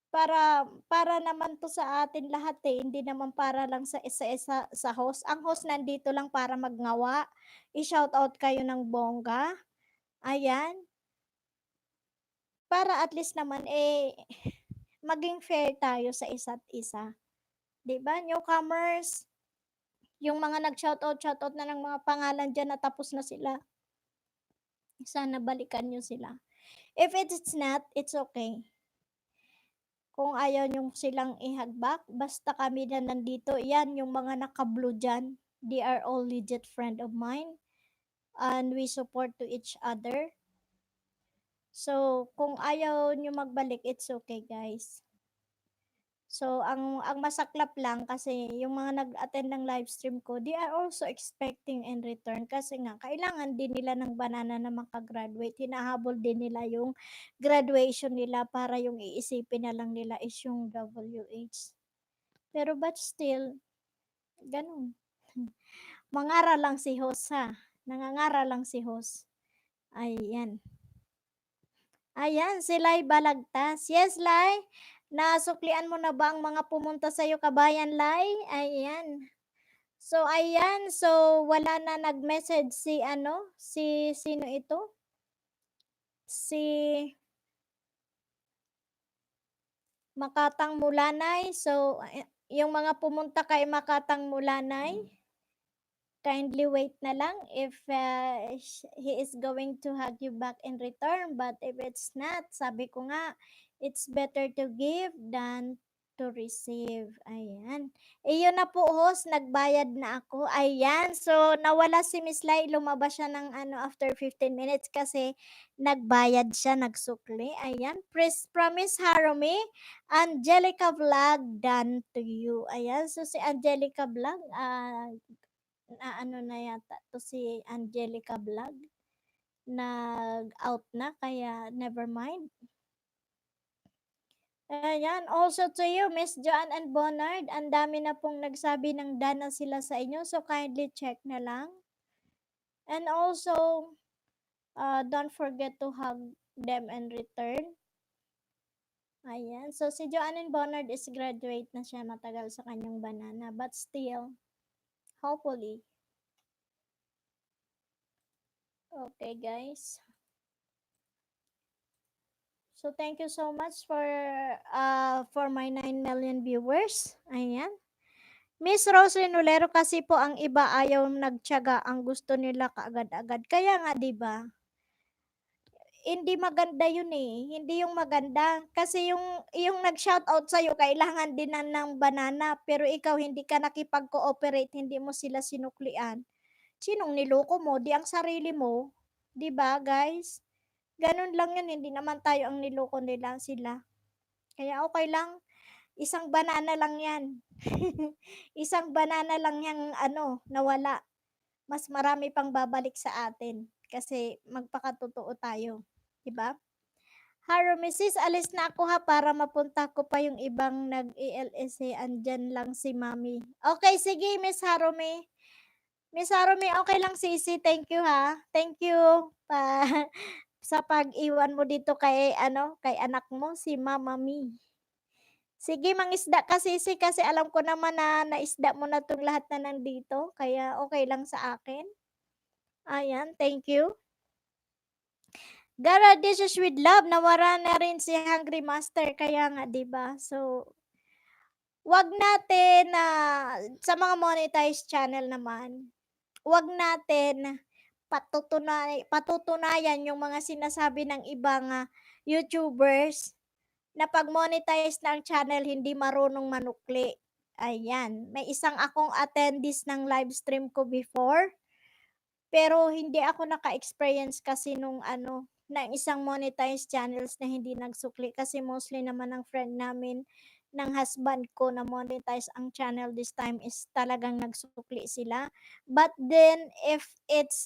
Para naman to sa atin lahat hindi naman para lang sa isa-isa sa host. Ang host nandito lang para magngawa. I-shoutout kayo ng bongga. Ayan. Para at least naman maging fair tayo sa isa't isa. 'Di ba? Newcomers, yung mga shoutout na ng mga pangalan diyan na tapos na sila. Sana balikan niyo sila. If it's not, it's okay. Kung ayaw niyo silang ihagbak, basta kami na nandito, yan yung mga naka-blue diyan, they are all legit friend of mine and we support to each other. So, kung ayaw niyo magbalik, it's okay, guys. So, ang masaklap lang kasi yung mga nag-attend ng live stream ko, they are also expecting in return kasi nga kailangan din nila ng banana na makagraduate. Hinahabol din nila yung graduation nila para yung iisipin na lang nila is yung WH. Pero but still, ganun. Mangara lang si host ha. Nangangara lang si host. Ayan. Ayan, si Lai Balagtas. Yes, Lai. Nasuklian mo na ba ang mga pumunta sa'yo, kabayan, Lai? Ayan. So, ayan. So, wala na nag-message si ano? Si, sino ito? Si Makatang Mulanay. So, yung mga pumunta kay Makatang Mulanay, kindly wait na lang if he is going to hug you back in return. But if it's not, sabi ko nga, it's better to give than to receive. Ayan. Iyon na po, host. Nagbayad na ako. Ayan. So, nawala si Miss Lai. Lumabas siya ng ano, after 15 minutes kasi nagbayad siya, nagsukli. Ayan. Promise Harumi, Angelica Vlog, done to you. Ayan. So, si Angelica Vlog, na ano na yata 'to si Angelica Vlog, nag-out na kaya never mind. Ayan, also to you, Miss Joanne and Bonnard, ang dami na pong nagsabi ng dana sila sa inyo, so kindly check na lang. And also, don't forget to hug them in return. Ayan, so si Joanne and Bonnard is graduate na siya, matagal sa kanyang banana, but still, hopefully. Okay, guys. So, thank you so much for my 9 million viewers. Ayan. Miss Roslyn Olero, kasi po ang iba ayaw nagtiyaga, ang gusto nila kaagad-agad. Kaya nga, 'di ba? Hindi maganda 'yun eh. Hindi yung maganda kasi yung nag-shoutout sa iyo kailangan din ng banana pero ikaw hindi ka nakipag-cooperate, hindi mo sila sinuklian. Sinong niloko mo? Di ang sarili mo, 'di ba, guys? Ganun lang 'yun, hindi naman tayo ang niloko nila, sila. Kaya okay lang. Isang banana lang 'yan. Isang banana lang 'yang ano, nawala. Mas marami pang babalik sa atin kasi magpakatotoo tayo, 'di ba? Haro Mrs. Alis na ako ha para mapunta ko pa yung ibang nag-ELSA. Andyan lang si Mami. Okay, sige Miss Harome. Miss Harome, okay lang sisi. Thank you ha. Thank you pa sa pag-iwan mo dito kay ano, kay anak mo si Mama Mi. Sige, mangisda ka sisi kasi alam ko naman na naisda mo na 'tong lahat na nandito, kaya okay lang sa akin. Ayan, thank you. Gara dishes with love, nawala na rin si Hungry Master, kaya nga 'di ba? So, 'wag natin na sa mga monetized channel naman, 'wag natin patutunayan yung mga sinasabi ng ibang YouTubers na 'pag monetize na ang channel hindi marunong manukli. Ayan, may isang akong attendees ng live stream ko before, pero hindi ako naka-experience kasi nung ano, ng isang monetized channels na hindi nagsukli kasi mostly naman ang friend namin ng husband ko na monetize ang channel this time is talagang nagsukli sila. But then, if it's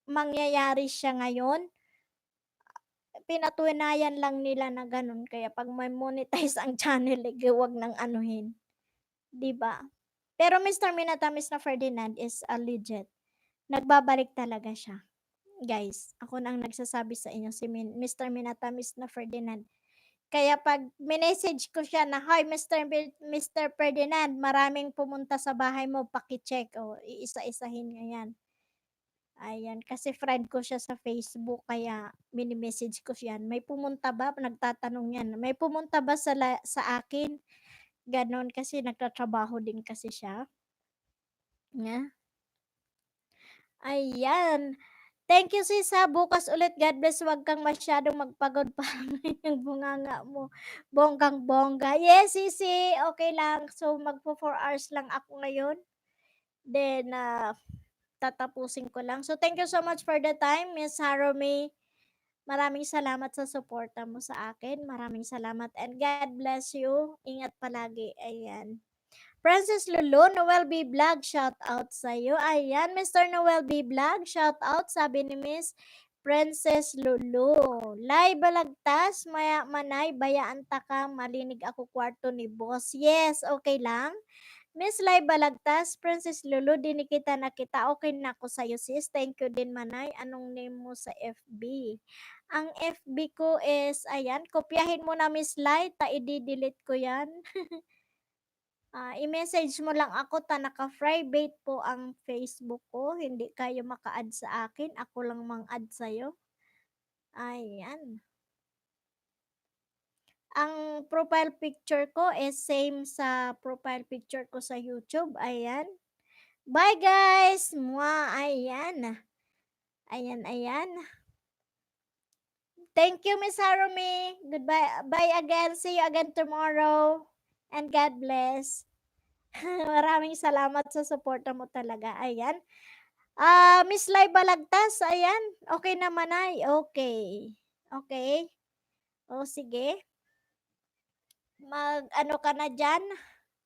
mangyayari siya ngayon, pinatunayan lang nila na ganun. Kaya pag may monetize ang channel, eh, wag nang anuhin. 'Di ba? Pero Mr. Minatamis na Ferdinand is a legit. Nagbabalik talaga siya. Guys, ako na ang nagsasabi sa inyo, si Mr. Minatamis na Ferdinand. Kaya pag minessage ko siya na, "Hi Mr. Ferdinand, maraming pumunta sa bahay mo, paki-check." O, iisa-isahin niya 'yan. Ayan, kasi friend ko siya sa Facebook kaya mini-message ko siya. "May pumunta ba?" Nagtatanong 'yan. "May pumunta ba sa akin?" Gano'n kasi nagtatrabaho din kasi siya. Nga. Ayan. Thank you sis ha. Bukas ulit. God bless. Huwag kang masyadong magpagod pa yung bunganga mo. Bonggang-bongga. Yes, sisi. Okay lang. So, magpo 4 hours lang ako ngayon. Then, tatapusin ko lang. So, thank you so much for the time, Miss Harome. Maraming salamat sa suporta mo sa akin. Maraming salamat. And God bless you. Ingat palagi. Ayan. Princess Lulu, Noel B. Vlog, shout out sa iyo. Ayan, Mr. Noel B. Vlog, shout out, sabi ni Miss Princess Lulu. Lay balagtas, maya manay, bayaan ta ka, malinig ako kwarto ni boss. Yes, okay lang. Miss Lai Balagtas, Princess Lulu, dinikita na kita. Okay na ako sa'yo, sis. Thank you din, Manay. Anong name mo sa FB? Ang FB ko is, ayan, kopyahin mo na, Miss Lai. I-delete ko yan. I-message mo lang ako, naka-private po ang Facebook ko. Hindi kayo maka-add sa akin. Ako lang mang-add sa'yo. Ayan. Ang profile picture ko is same sa profile picture ko sa YouTube. Ayan. Bye guys! Mwah! Ayan. Ayan, ayan. Thank you, Miss Harumi. Goodbye. Bye again. See you again tomorrow. And God bless. Maraming salamat sa suporta mo talaga. Ayan. Miss Lai Balagtas, ayan. Okay naman ay. Okay. Okay. O sige. Ano ka na dyan?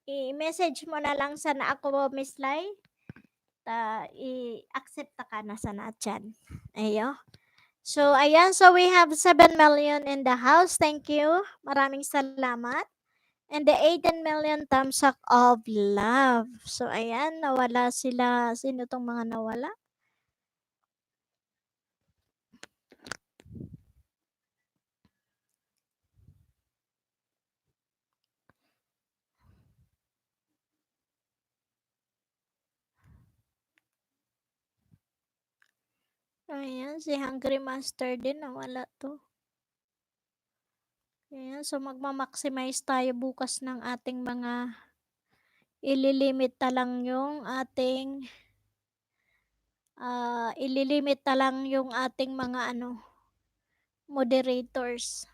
I-message mo na lang sana ako, Miss Lai. I-accept ka na sana dyan. Ayo. So, ayan. So, we have 7 million in the house. Thank you. Maraming salamat. And the 18 million thumbs up of love. So, ayan. Nawala sila. Sino tong mga nawala? Ayan, si Hungry Master din, nawala to. Ayan, so magma-maximize tayo bukas ng ating mga ililimit na lang yung ating ililimit na lang yung ating mga moderators.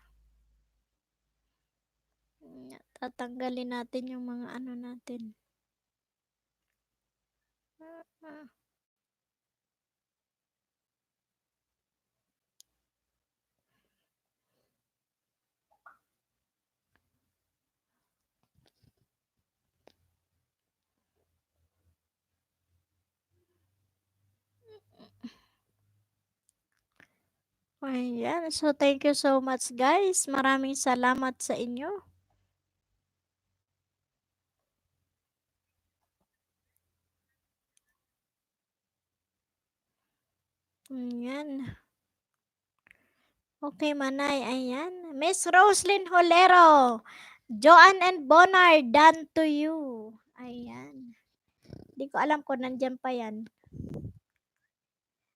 Tatanggalin natin yung mga natin. Ayan. So, thank you so much, guys. Maraming salamat sa inyo. Ayan. Okay, Manay. Ayan. Miss Roslyn Holero. Joanne and Bonar, done to you. Ayan. Hindi ko alam kung nandyan pa yan.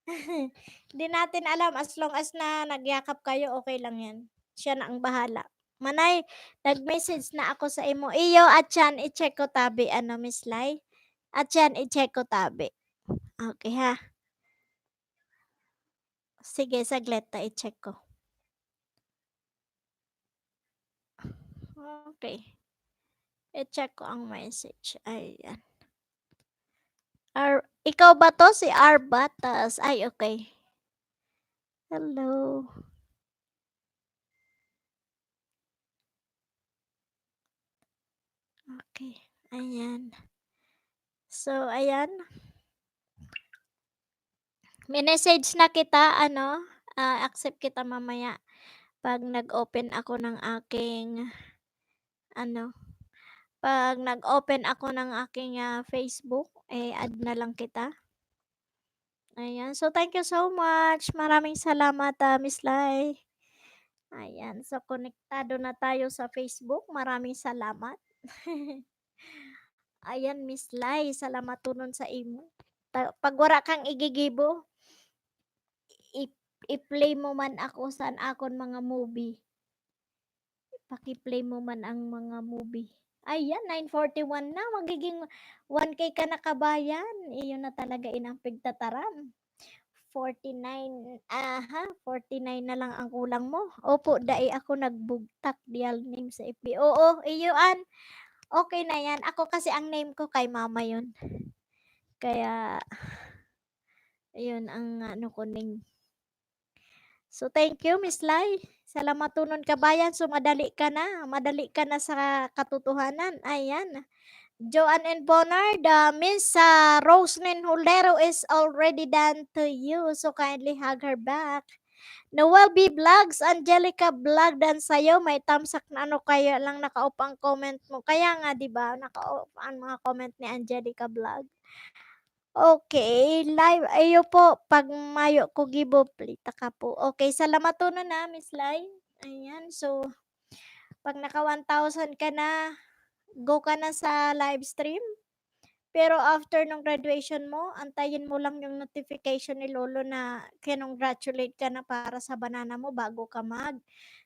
Hindi natin alam. As long as na nagyakap kayo, okay lang yan. Siya na ang bahala. Manay, nag-message na ako sa imo. Iyo, at yan, i-check ko tabi. Miss Lai? At yan, i-check ko tabi. Okay, ha? Sige, saglit na i-check ko. Okay. I-check ko ang message. Ayan. Ikaw ba to? Si R. Batas. Ay, okay. Hello. Okay. Ayan. So, ayan. Minessage na kita, accept kita mamaya pag nag-open ako ng aking, pag nag-open ako ng aking Facebook, add na lang kita. Ayan. So, thank you so much. Maraming salamat, Miss Lai. Ayan. So, konektado na tayo sa Facebook. Maraming salamat. Ayan, Miss Lai. Salamat tunon sa imo. Pag wala kang igigibo, i-play mo man ako sa akon mga movie. Paki-play mo man ang mga movie. Ayan, 9:41 na. Magiging 1K ka na kabayan. Iyon na talaga inampig tataram. 49, 49 na lang ang kulang mo. Opo, dai ako nagbugtak dial name sa FB. Oo, iyon. Okay na yan. Ako kasi ang name ko kay mama yun. Kaya, ayun ang ano ko name. So, thank you, Miss Lai. Salamat tunon kabayan. So, madali ka na. Madali ka na sa katotohanan. Ayan. Joanne and Bonard, Miss Roslyn Holero is already done to you. So, kindly hug her back. Noel B. Vlogs, Angelica Vlog dan sa'yo. May thumbs up na ano kaya lang naka-off ang comment mo. Kaya nga, di ba? Naka-off ang mga comment ni Angelica Vlog. Okay, live ayo po pag mayo ko gibo plita ka po. Okay, salamat to na Miss Lai. Ayan, so pag naka 1,000 ka na, go ka na sa live stream. Pero after nung graduation mo, antayin mo lang yung notification ni Lolo na kinongratulate ka na para sa banana mo bago ka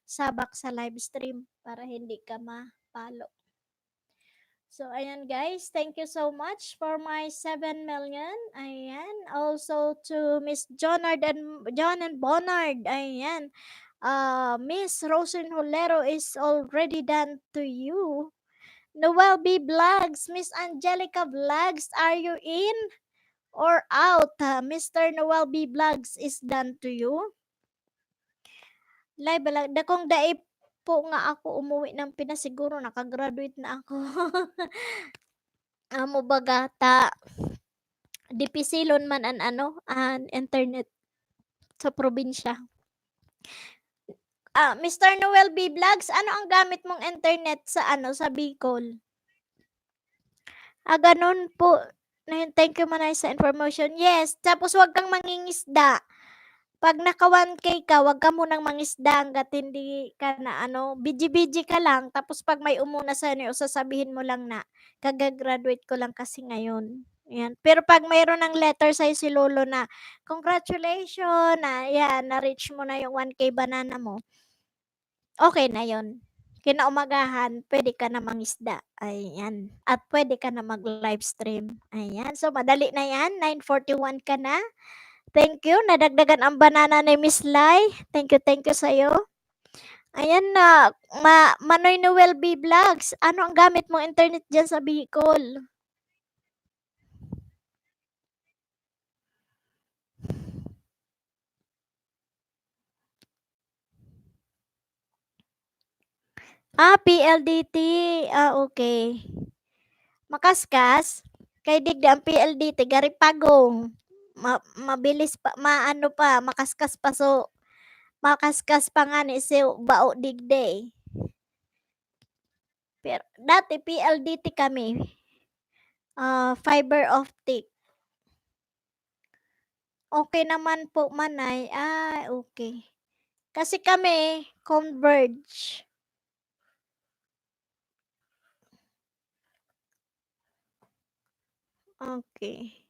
sabak sa live stream para hindi ka mapalo. So, ayan guys, thank you so much for my 7 million. Ayan, also to Miss John and Bonard. Ayan, Miss Rosin Holero is already done to you. Noel B. Vlogs, Miss Angelica Vlogs, are you in or out? Mr. Noel B. Vlogs is done to you. Live balag, dakong daip po nga ako umuwi ng Pinas, siguro nakagraduate na ako. Amo baga ta dipisilon man an an internet sa probinsya. Mr. Noel B. Vlogs, ano ang gamit mong internet sa sa Bicol? Ganun po. Thank you Manay sa information. Yes, tapos wag kang mangingisda. Pag naka 1K ka, wag ka munang mangisda hanggat hindi ka na busy-busy ka lang. Tapos pag may umuna sa inyo, sasabihin mo lang na, kagagraduate ko lang kasi ngayon. Yan. Pero pag mayroon ng letter sa'yo si Lolo na, congratulations, na-reach mo na yung 1K banana mo, okay na yon. Kinaumagahan, pwede ka na mangisda. Ayan. At pwede ka na mag-live stream. Ayan. So, madali na yan. 9:41 ka na. Thank you. Nadagdagan ang banana ni Miss Lai. Thank you sa'yo. Ayan na. Manoy Noel B. Vlogs. Ano ang gamit mong internet dyan sa Bicol? PLDT. Okay. Makaskas. Kay digda ang PLDT. Garipagong. Mabilis pa. Makaskas pa. So, makaskas pa nga ni si Bao Digday. Pero, dati PLDT kami. Fiber optic. Okay naman po Manay. Okay. Kasi kami, Converge. Okay.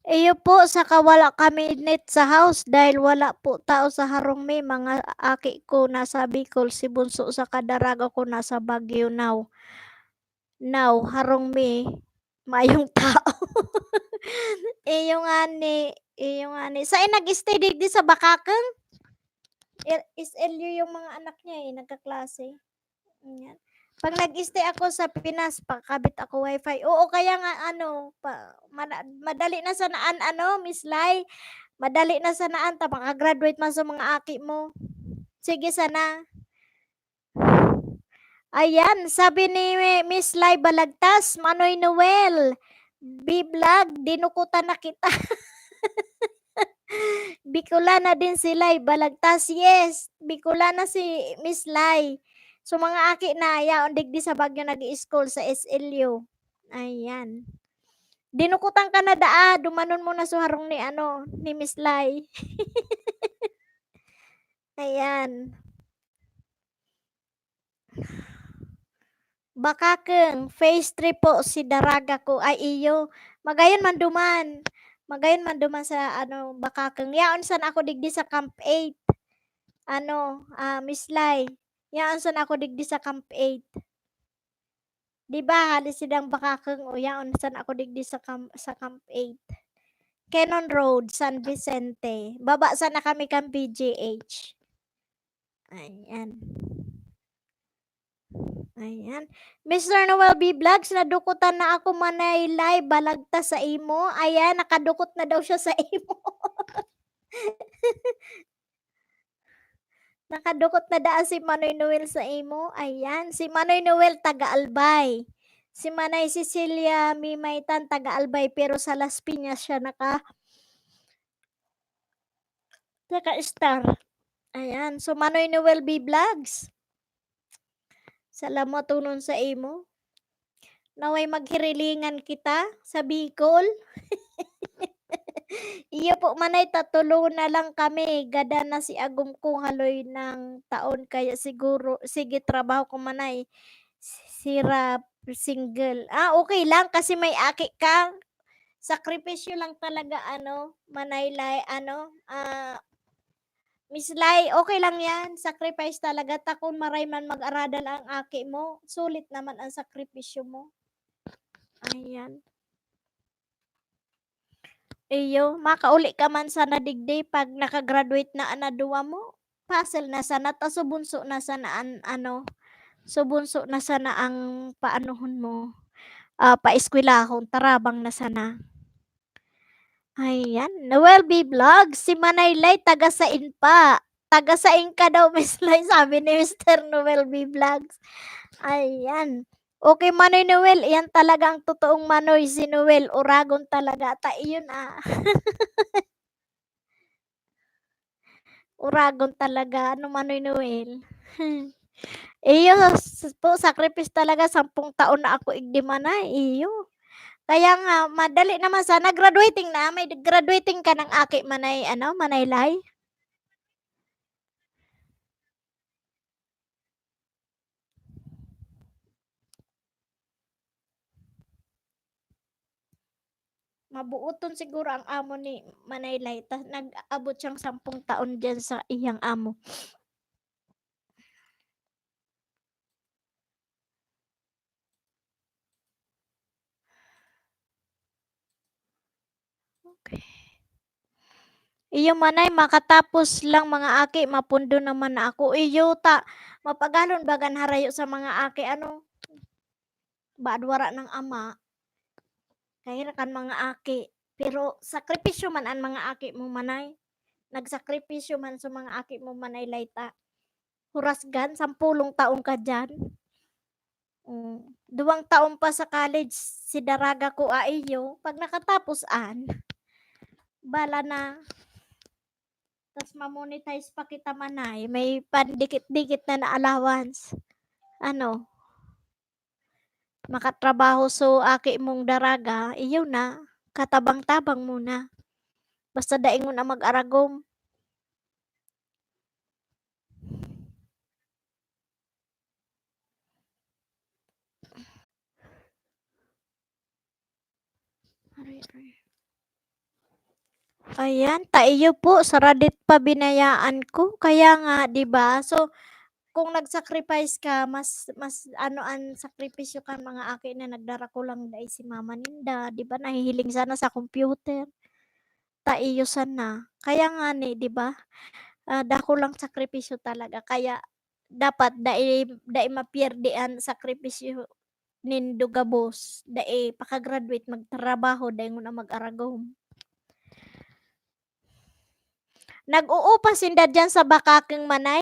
Iyo po, saka wala kami net sa house dahil wala po tao sa Harong May. Mga aki ko nasa Bicol, si Bunso sa Kadaraga ko nasa Baguio now. Now, Harong May, mayong tao. iyo nga ni. Sa nag-stay di sa Bakakang? Is LU yung mga anak niya nagkaklase. Yan. Pag nag-stay ako sa Pinas, pakabit ako wifi. Oo, kaya nga madali na sa naan Miss Lai. Madali na sa naan ta makagraduate man sa mga aki mo. Sige sana. Ayan, sabi ni Miss Lai Balagtas, Manoy Noel, B-vlog, dinukutan na kita. Bicolana din si Lai Balagtas. Yes, Bicolana si Miss Lai. So mga aki na yaon digdi sa Baguio nag-i-school sa SLU. Ayan. Dinukutan ka na dumanon mo na sa harong ni Miss Lai. Ayan. Bakakeng, phase 3 po si Daraga ko. Ay iyo. Magayon man duman sa Bakakeng. Yaon san ako digdi sa Camp 8. Miss Lai. Yaon san ako digdi sa Camp 8. Di ba halis sidang Bakakeng o yaon san ako digdi sa Camp 8. Cannon Road, San Vicente. Baba sana kami kang PGH. Ayan. Ayan. Mr. Noel B. Vlogs, nadukutan na ako manay live, balagta sa imo. Ayan, nakadukot na daw siya sa imo. Nakadukot na daan si Manoy Noel sa imo. Ayan, si Manoy Noel taga-Albay. Si Manay Cecilia Mimaytan taga-Albay pero sa Las Piñas siya naka-star. Ayan, so Manoy Noel B. Vlogs. Salamat tunon sa imo. Naway maghirilingan kita sa Bicol. Iyo po manay tatulungan na lang kami. Gada na si Agum kong haloy ng taon kaya siguro sige trabaho ko manay. Sira single. Okay lang kasi may aki ka. Sakripisyo lang talaga manay Miss Lai, okay lang yan. Sacrifice talaga. Takon maray man mag-aradal ang aki mo. Sulit naman ang sakripisyo mo. Ayan. Iyo, makauli ka man sa nadigday pag nakagraduate na anaduwa mo. Puzzle na sana, ta subunso na sana subunso na sana ang paanuhon mo. Paeskwelahon, tarabang na sana. Ayan, Noel B. Vlog, si Manaylay, taga sain pa. Taga sain ka daw, Miss Lai, sabi ni Mr. Noel B. Vlogs. Ayan. Okay, Manoy Noel, yan talaga ang totoong Manoy, si Noel, Uragon talaga. Iyon Uragon talaga, Manoy Noel. Iyo, po, sacrifice talaga, 10 taon na ako igdimanay, iyo. Kaya nga, madali naman sana, graduating na, may graduating ka ng aki manay, Manaylay. Mabuoton siguro ang amo ni Manaylay, tas nag-abot siyang 10 taon dyan sa iyang amo. Okay. Iyo manay, makatapos lang mga aki, mapundo naman na ako. Iyo mapagalon bagan harayo sa mga aki, baadwara ng ama. Kaya kan mga aki. Pero sakripisyo man ang mga aki mo manay. Nagsakripisyo man sa mga aki mo manay layta. Hurasgan, 10 taon ka dyan. 2 taon pa sa college, si daraga ko iyo. Pag nakatapos bala na. Tas ma-monetize pa kita manay. May pandikit-dikit na allowance. Makatrabaho so aki mong daraga, iyo na. Katabang-tabang muna. Basta daingon na mag-aragom. Ayan, iyo po, saradit pa binayaan ko. Kaya nga, 'di ba? So, kung nag-sacrifice ka, mas ang sakripisyo kan mga aki na nagdara ko lang dai si mama ninda, 'di ba? Nahihiling sana sa computer. Iyo sana. Kaya nga ni, 'di ba? Dako lang sakripisyo talaga. Kaya dapat dai mapiyerde ang sakripisyo nindo gabos. Dai paka-graduate magtrabaho dai nga mag-aragom. Nag-uupa sinda dyan sa Bakaking Manay?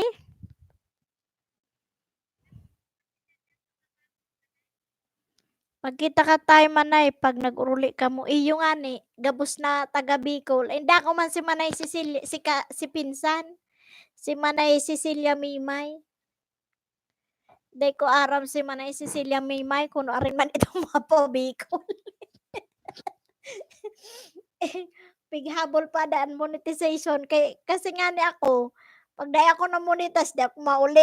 Magkita ka tayo manay pag nag-uruli ka mo. Iyo nga ni, gabos na taga Bicol. Hindi ako man si Manay si Pinsan. Si Manay Cecilia Mimay. Day ko aram si Manay Cecilia Mimay kung arin man itong mga po Bicol. Pighabol pa daan monetization kasi nga ni ako pag day ako na monetize di ako mauli.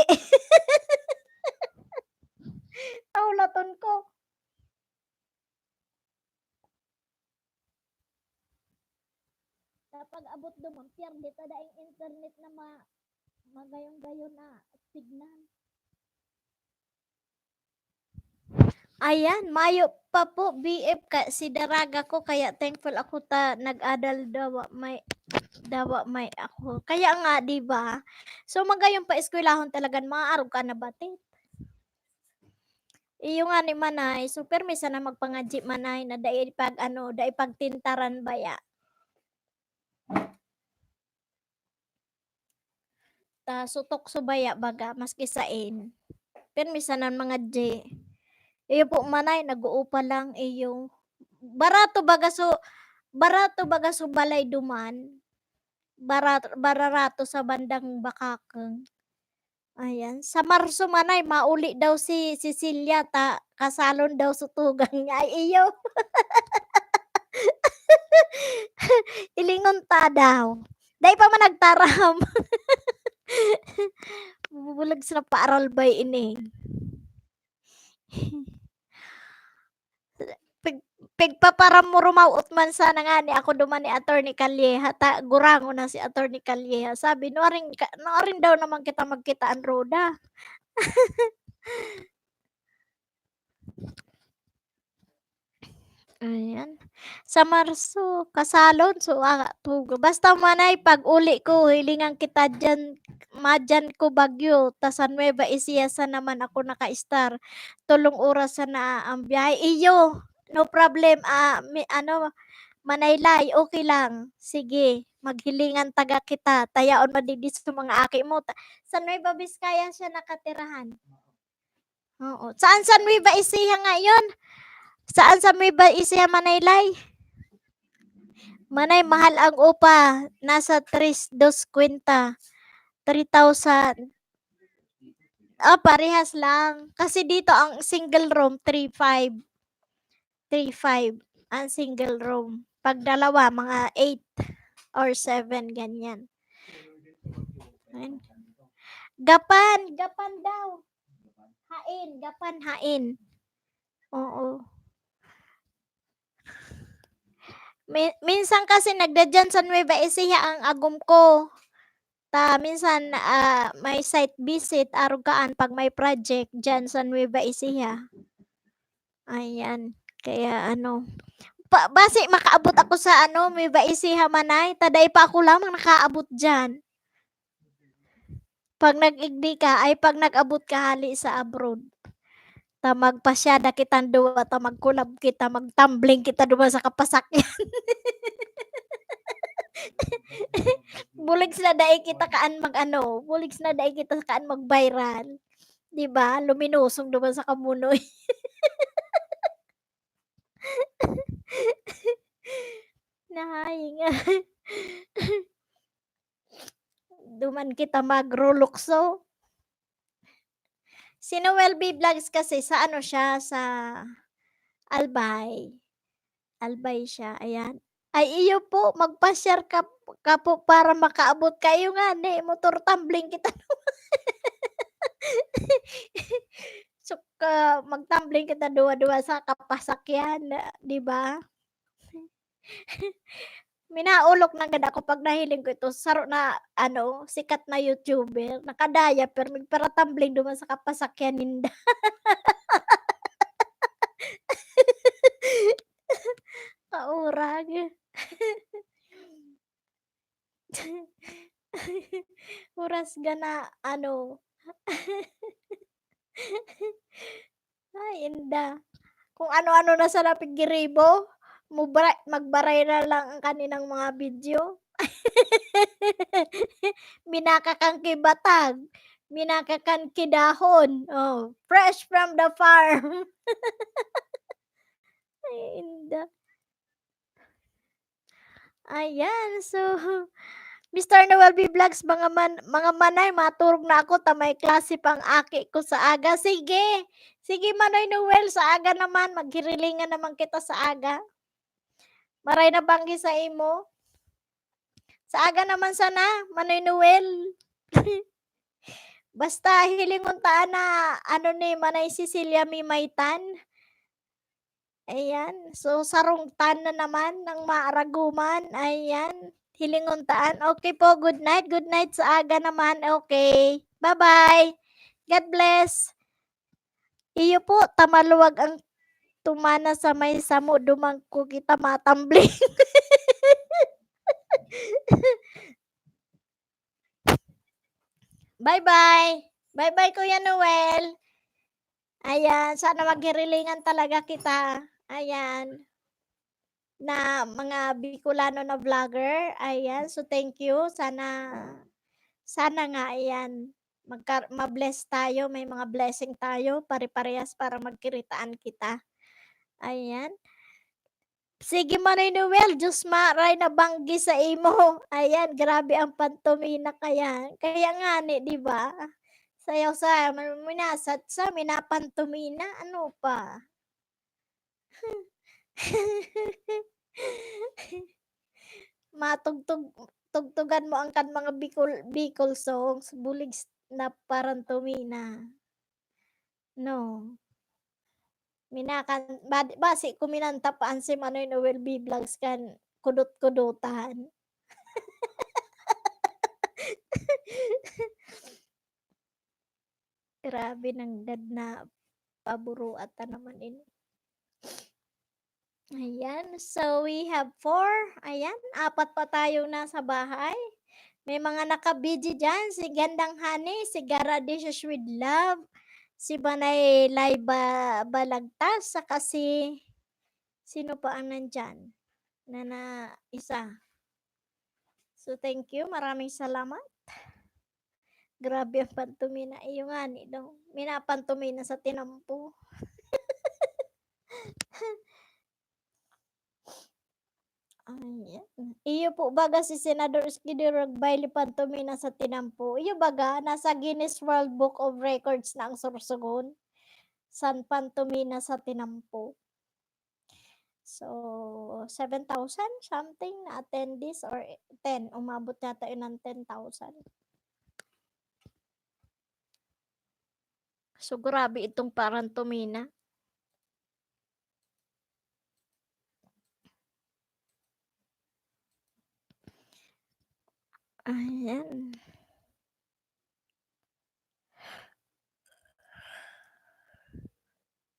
Taulaton ko. Kapag abot dumang pierde ta daing internet na magayon-gayon na signal. Ayan, Mayo pa po BF ka si daraga ko kaya thankful ako ta nag-adal dawa may ako. Kaya nga 'di ba? So magayon pa eskwelahon talagang maaarog ka na batit. Iyo nga ni manay, so permi sana magpangadji manay na dai pag ano, dai pagtintaran baya. Ta sutok subaya baga maski sain. Permi sana mangadji. Iyo po manay nag-uupa lang iyo. Barato baga so balay duman. Bararato sa bandang Bakakeng. Ayan, sa Marso manay mauli daw si Cecilia ta kasalon daw sa tugang niya. Ay iyo. Ilingon ta daw. Dai pa man nagtaram. Bubulag sa paaral bay ini. Pigpaparam mo rumawot man sana nga ni ako duman ni Attorney Calleja ta gurango na si Attorney Calleja. Sabi no rin daw naman kita magkitaan roda. Ayan. Sa Marso, kasalon, so tugo. Basta manay, pag uli ko, hilingan kita dyan, madyan ko bagyo, ta sa Nueva Ecija sa naman ako naka-star. Tulong oras sa na ang biyahe. Iyo, no problem, Manaylay, okay lang. Sige, maghilingan taga kita. Tayaon madidis sa mga aki mo. Sa Nueva Vizcaya siya nakatirahan. Oo. Saan sa Nueva Ecija ngayon? Saan sa Nueva Ecija, Manaylay? Manay, mahal ang upa. Nasa 3,250. 3,000. Parehas lang. Kasi dito ang single room, 3,500. 3,500 ang single room. Pag dalawa, mga 8 or 7, ganyan. Ayan. Gapan daw. Gapan hain. Oo. Minsan kasi nagdadyan sa Nueva Ecija ang agom ko. Ta minsan may site visit arugaan pag may project dyan sa Nueva Ecija. Ayan, kaya ano, base makaabot ako sa Nueva Ecija manay, taday pa ako lamang nakaabot dyan. Pag nag-igdi ka, ay pag nag-abot ka hali sa abroad. Ta magpasyada kitang duwa, ta magkulab kita, magtumbling kita duwa sa kapasakyan. Bulig sila daig kita kaan bulig sila daig kita kaan mag-viral. 'Di ba? Luminosong duman sa kamunoy. Nahayi nga. Duman kita magrolokso. Si Noel B. Vlogs kasi sa siya, sa Albay. Albay siya, ayan. Ay iyo po, magpa-share ka po para makaabot kayo nga ni motor tumbling kita. So, mag-tumbling kita duwa-duwa sa kapasakyan, 'di ba? Minaulok na gid ako pag nahiling ko ito saro na sikat na YouTuber, nakadaya pero tumbling duman sa kapasakyan ninda. Kaurag. Oras gana ay inda. Kung ano-ano na sa napigiribo, magbaray na lang ang kaninang mga video. Minakakan kibatag, minakakan kidahon, fresh from the farm. Ay inda. Ayan, so Mr. Noel B. Vlogs, mga manay, maturog na ako ta may klase pang aki ko sa aga. Sige. Sige Manoy Noel, sa aga naman maghirilingan naman kita sa aga. Maray na banggi sa imo. Sa aga naman sana, Manoy Noel. Basta hilingon ta na ni Manay Cecilia Mimaytan. Ayan. So sarong tan na naman ng maaraguman. Ayan. Hilinguntaan. Okay po, good night. Good night sa aga naman. Okay. Bye-bye. God bless. Iyo po, tamaluwag ang tumana sa may samo dumangko kita matambling. Bye-bye. Bye-bye Kuya Noel. Ayan, sana maghirilingan talaga kita. Ayan, na mga Bicolano na vlogger. Ayan, so thank you. Sana nga ayan, ma-bless tayo, may mga blessing tayo, pare-parehas para magkiritaan kita. Ayan. Sige Manay Noel, Diyos maray na banggi sa imo. Ayan, grabe ang pantomina kaya. Kaya nga ni, di ba? Sayaw sa minasat sa minapantomina, ano pa? Tugtugan mo ang kan mga Bicol songs, bulig na parantomina. No. Minakan basi kuminanta paan si Manoy Noel B. Vlogs kan kudut-kudutan. Grabe ng dad na paburuatan naman ini. Ayan, so we have 4. Ayan, 4 pa tayong nasa bahay. May mga naka-BG dyan, si Gandang Honey, si Garadicious with Love, si Banay Layba Balagtas, saka sino pa ang nandyan na isa. So thank you, maraming salamat. Grabe ang pantumina. Iyo nga ni daw. Minapantumina sa tinampo. Ayan. Iyo po baga si Senador Skidurog Bailey pantumina sa tinampo. Iyo baga nasa Guinness World Book of Records na ang sursugon. San pantumina sa tinampo. So, 7,000 something na attendees or 10. Umabot yata yun ng 10,000. So, grabe itong parantomina. Ayan.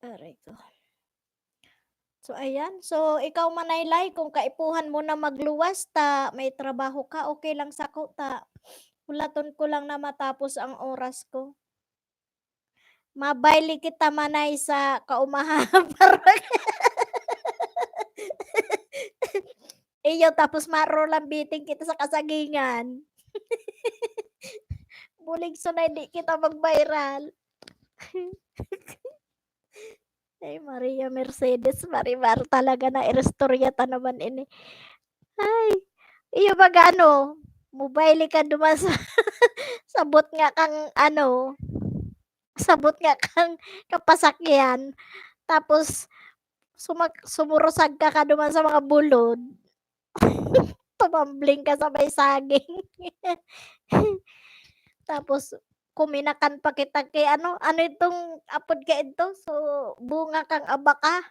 Aray ko. So, ayan. So, ikaw Manaylay, kung kaipuhan mo na magluwas ta, may trabaho ka, okay lang sako ta. Hulaton ko lang na matapos ang oras ko. Mabayli kita Manay sa kaumaha para iyo tapos marolang biting kita sa kasagingan. Bulig so na hindi kita mag-viral. Ay, Maria Mercedes, Marimar talaga na irestoryata naman ini. Ay, iyo baga ano, mobile ka duman sa sabot nga kang ano, sabot nga kang kapasakyan. Tapos sumurusag ka duman sa mga bulod. Tumambling ka sa may saging. Tapos kuminakan pa kita kay ano itong apod ka ito, so bunga kang abaka.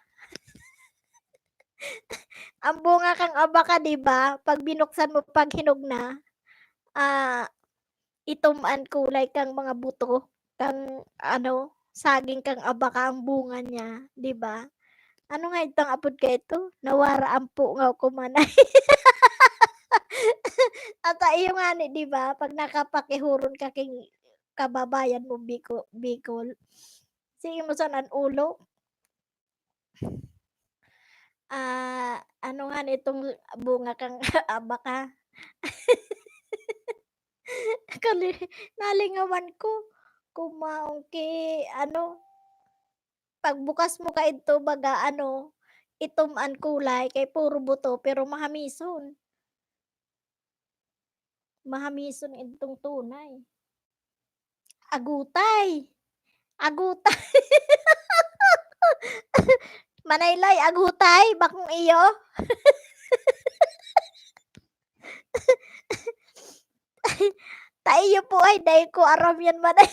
Ang bunga kang abaka 'di ba, pag binuksan mo pag hinog na, ituman kulay kang mga buto, kang ano, saging kang abaka ang bunga niya, 'di ba? Ano nga itong apod ka ito, nawara ampo nga ko manay. At iyo nga ni 'di ba, pag nakapakihuron ka king kababayan mo Bicol, sige mo sanan ulo. Ano nga nitong bunga kang abaka. Nalingawan ko, kumaong ano, pagbukas mo ka ito baga ano, itum-an kulay kay puro buto pero mahamison. Mahamison itong tunay. Agutay. Agutay. Manaylay, agutay, bakong iyo. Taiyo po ay dahil ko aram yan manay.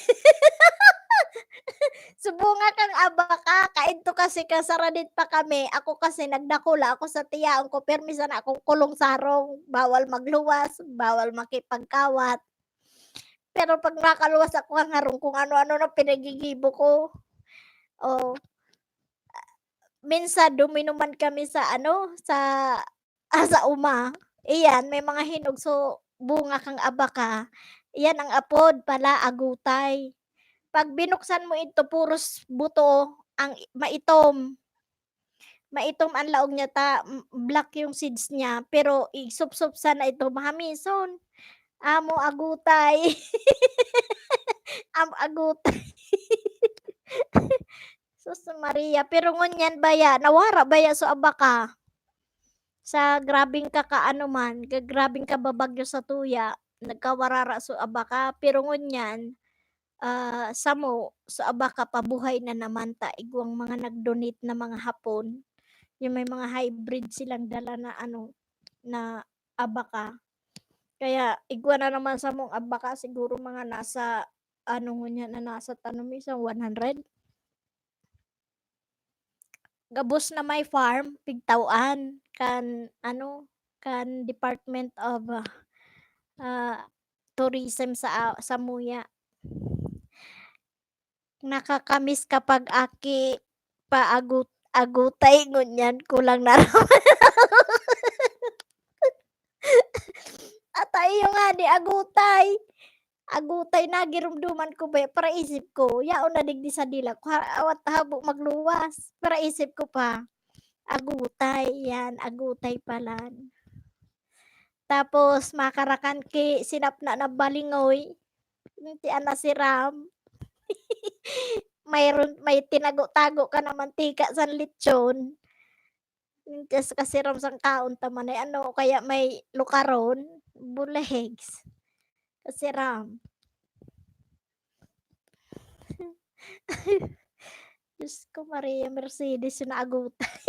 Subunga kang abaka, kainto kasi kasaradit pa kami. Ako kasi nagdakula ako sa tiyaon ko, permisa na akong kulong sarong. Bawal magluwas, bawal makipagkawat. Pero pag nakaluwas ako ang harong kung ano-ano na pinagigibo ko. Oh, minsan duminuman kami sa ano, sa iyan may mga hinog so bunga kang abaka, iyan ang apod pala agutay. 'Pag binuksan mo ito puros buto ang maitom, maitom ang laog niya black yung seeds niya pero isupsup sana ito mahamison, amo agutay, agutay. Sus Maria, pero ngunyan baya nawara baya so abaka. Sa grabeng kakaano man, grabeng kababagyo sa tuya, nagkawarara so abaka, pero ngunyan, samo so abaka pabuhay na naman ta igwang mga nag-donate na mga hapon, yung may mga hybrid silang dala na ano, na abaka. Kaya igwa na naman samong abaka siguro mga nasa ano ngunyan na nasa tanong minsan 100. Gabos na may farm, pigtawan kan ano, kan Department of Tourism sa Muya. Nakakamiss kapag aki agutay ngunyan kulang na raw. Atayo nga di agutay. Agutay na girumduman ko ba para isip ko yaon na digdi sa dila ko awat habo magluwas para isip ko pa agutay yan agutay pala. Tapos makarakan ki sinapna na balingoy, ti ana siram. May tinago-tago ka na mantika sa lechon. Tas kasiram sang kaon ta manay ano kaya may lukaron, bulegs, kasiram. Diyos ko Maria Mercedes yung naagutay.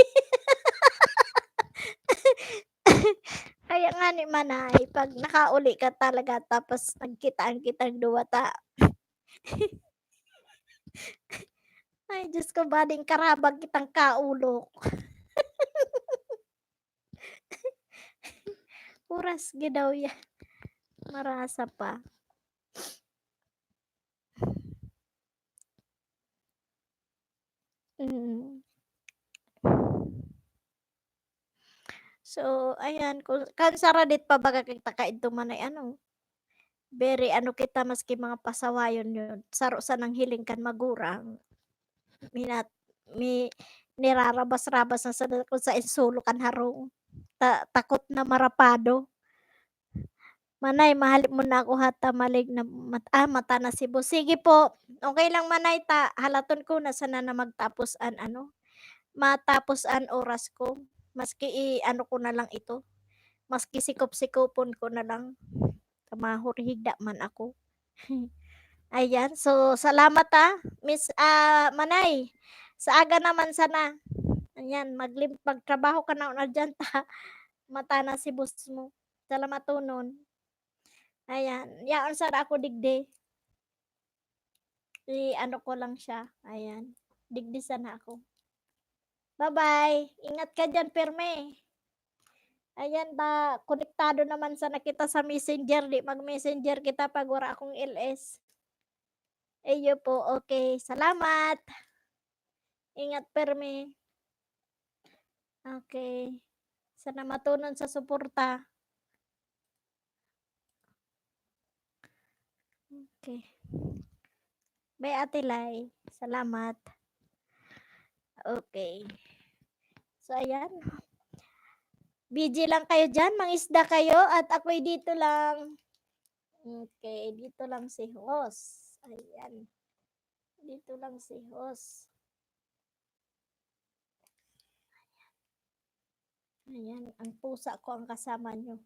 Kaya nga ni manay 'pag nakauli ka talaga tapos nagkitaan-kitang duwa ta ay Diyos ko bading karabag kitang kaulok. Oras gid daw ya, marasa pa. Mm. So ayan kan saradit pa baga kita kaidto manay ano, very ano kita maski mga pasawayon yun saro sa nang hiling kan magurang. Minat mi nirarabas-rabas na sada kung sa insulok kan harong. Takot na marapado. Manay mahalip mo na ako hata malig na mata na Cebu. Sige po, okey lang manay ta halaton ko na sana na magtapos an ano, matapos an oras ko. Maski i-ano ko na lang ito, maski sikop-sikopon ko na lang. Mahurhigda man ako. Ayan, so salamat, Miss, Manay. Sa aga naman sana. Ayan, magtrabaho ka na diyan ta. Mata na si boss mo. Salamatonon. Ayan, yaon sada ako digdi. I-ano ko lang siya. Ayan, digdi sana ako. Bye-bye. Ingat ka diyan, Perme. Ayan ba, konektado naman sana kita sa Messenger. Di mag-Messenger kita pag wala akong LS. Iyo po, okay. Salamat. Ingat, Perme. Okay. Sana matunon sa suporta. Okay. Bye, Ate Lai. Salamat. Okay. So, ayan. Busy lang kayo dyan. Mangisda kayo. At ako'y dito lang. Okay. Dito lang si host. Ayan. Dito lang si host. Ayan. Ang pusa ko ang kasama nyo.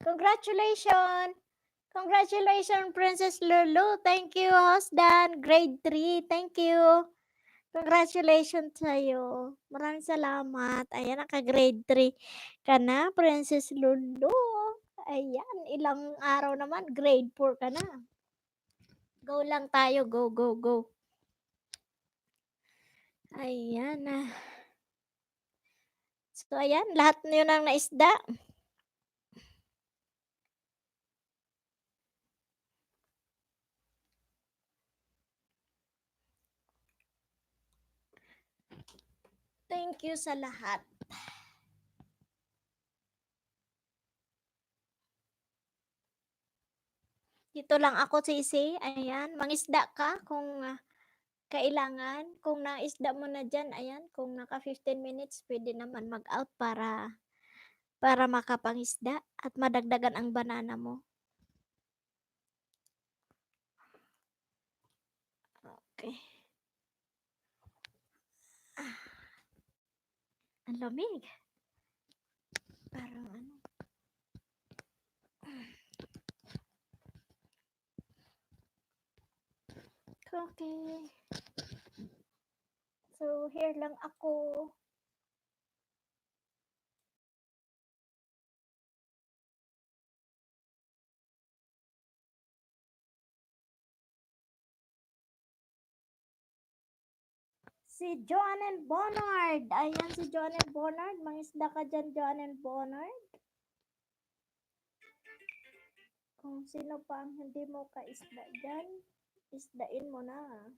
Congratulations! Congratulations, Princess Lulu. Thank you, Hosdan. Grade 3. Thank you. Congratulations sa'yo. Maraming salamat. Ayan, naka-grade 3 ka na, Princess Lulu. Ayan, ilang araw naman, grade 4 ka na. Go lang tayo. Go, go, go. Ayan. So, ayan, lahat yun ang naisda. Thank you sa lahat. Dito lang ako, Sisi. Ayan, mangisda ka kung kailangan. Kung naisda mo na dyan, ayan, kung naka 15 minutes, pwede naman mag-out para makapangisda at madagdagan ang banana mo. Okay. Ang lamig. Parang ano. Okay. So, here lang ako. Si Joan and Bonard. Ayan si Joan and Bonard. Mangisda ka dyan, Joan and Bonard. Kung sino pa ang hindi mo kaisda dyan, isdain mo na.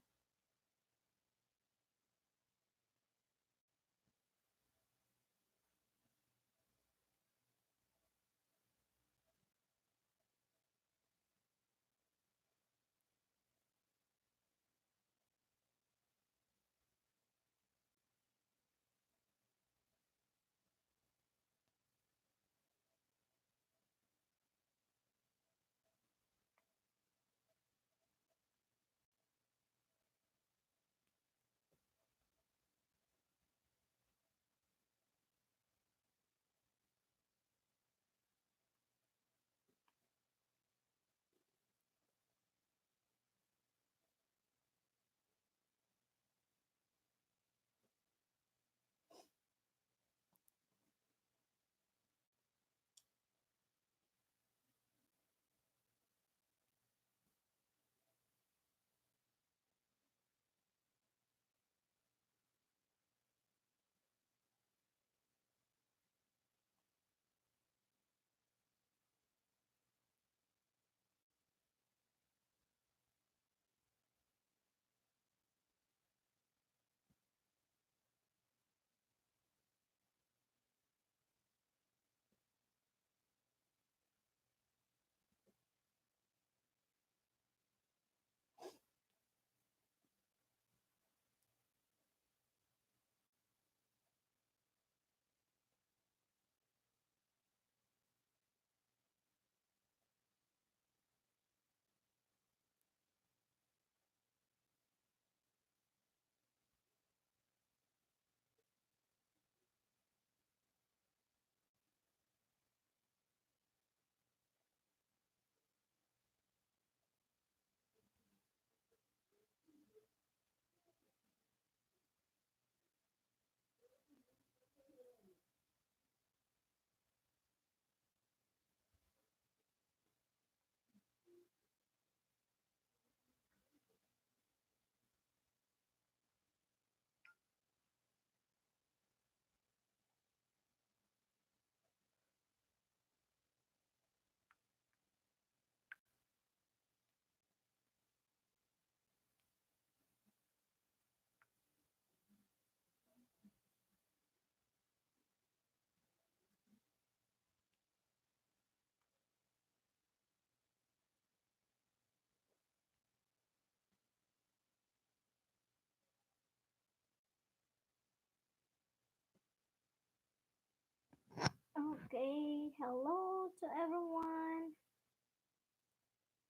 Okay, hello to everyone.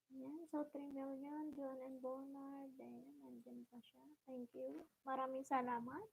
Ayan, so 3 million, Joan and Bonard. Ayan, nandyan pa siya. Thank you. Maraming salamat.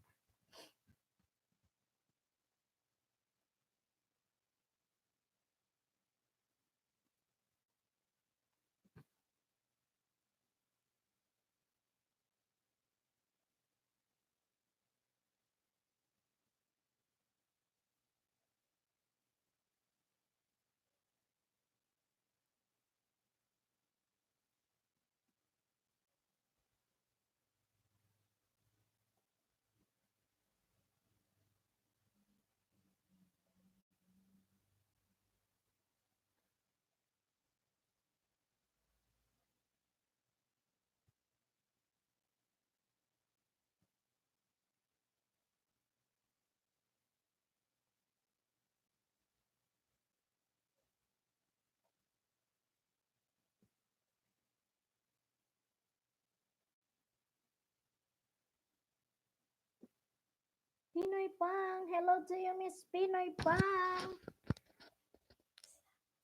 Pinoy Pang. Hello to you, Miss Pinoy Pang.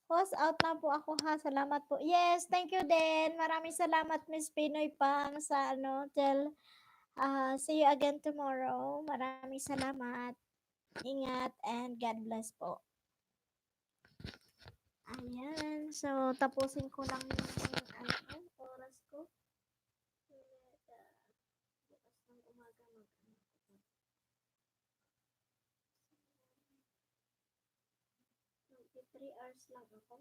Post out na po ako ha. Salamat po. Yes, thank you din. Maraming salamat, Miss Pinoy Pang, sa ano, till see you again tomorrow. Maraming salamat. Ingat and God bless po. Ayan. So, tapusin ko lang yung ano, oras ko. Bukas ng umaga mag 3 hours lang ako.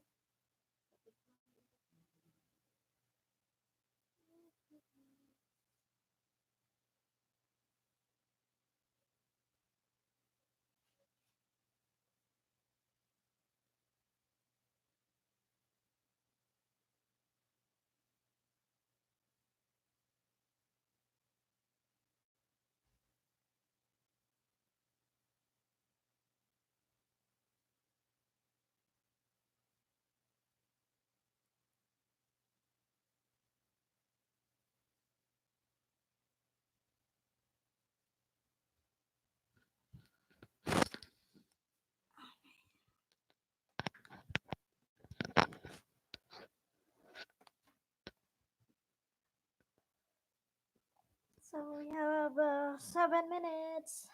So, we have 7 minutes.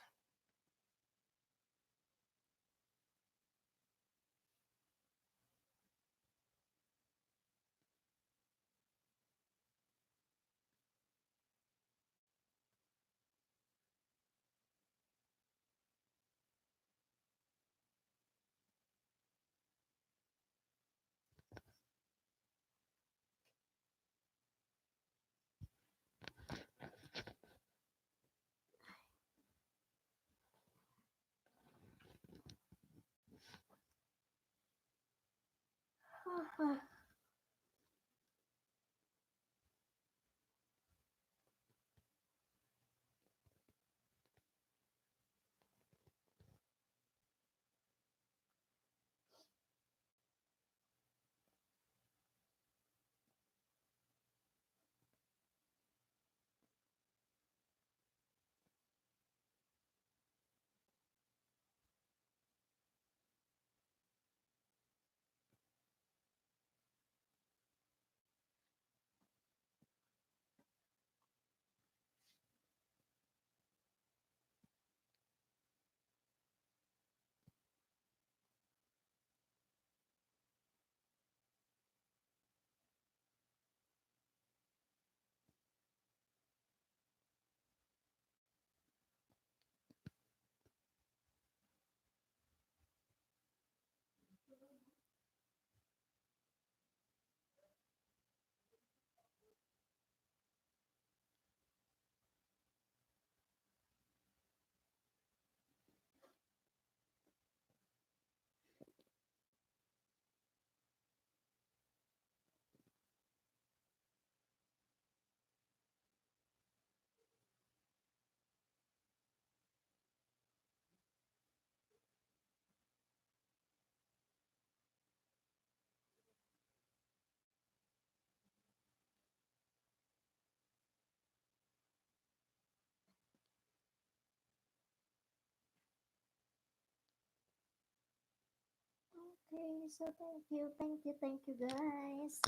Okay, so thank you guys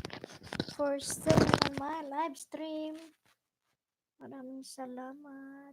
for staying on my live stream. Maraming salamat.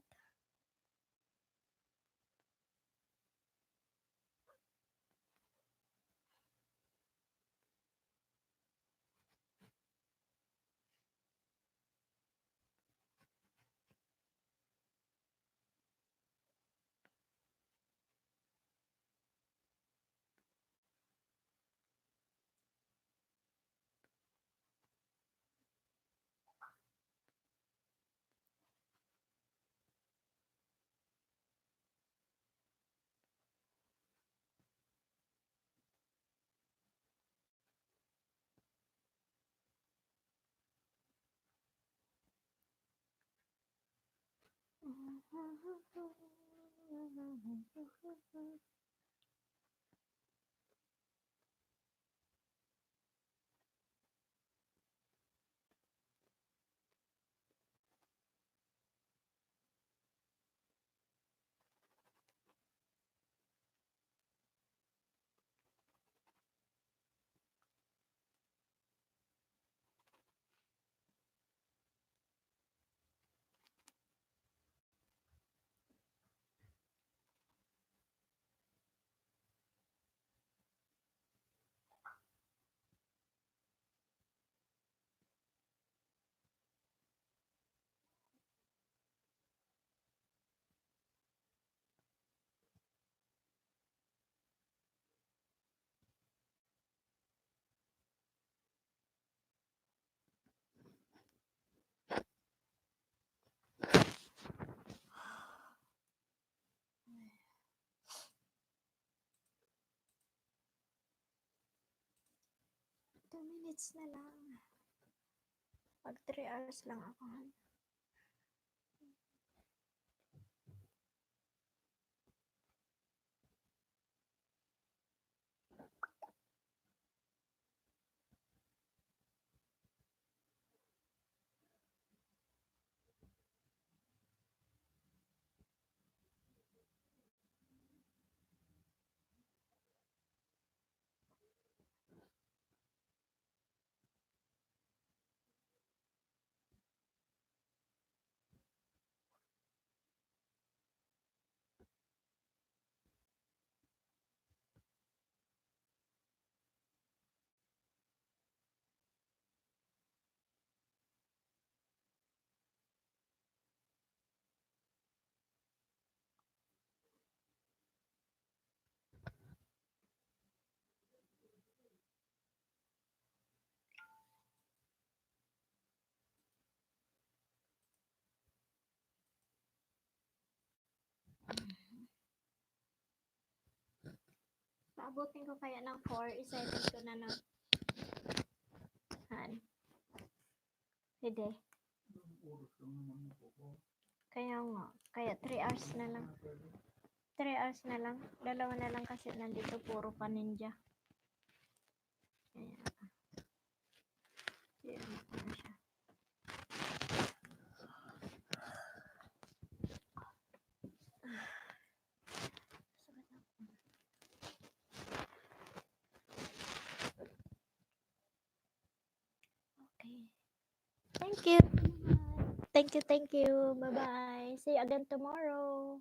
minutes na lang. Pag 3 hours lang ako. Paabutin ko kaya ng 4, isettle ko na ng han. Hindi. Kaya nga, kaya 3 hours na lang. 3 hours na lang. Dalawa na lang kasi nandito puro pa ninja. Kaya, yan ko na siya. Okay. Thank you. Thank you. Bye-bye. See you again tomorrow.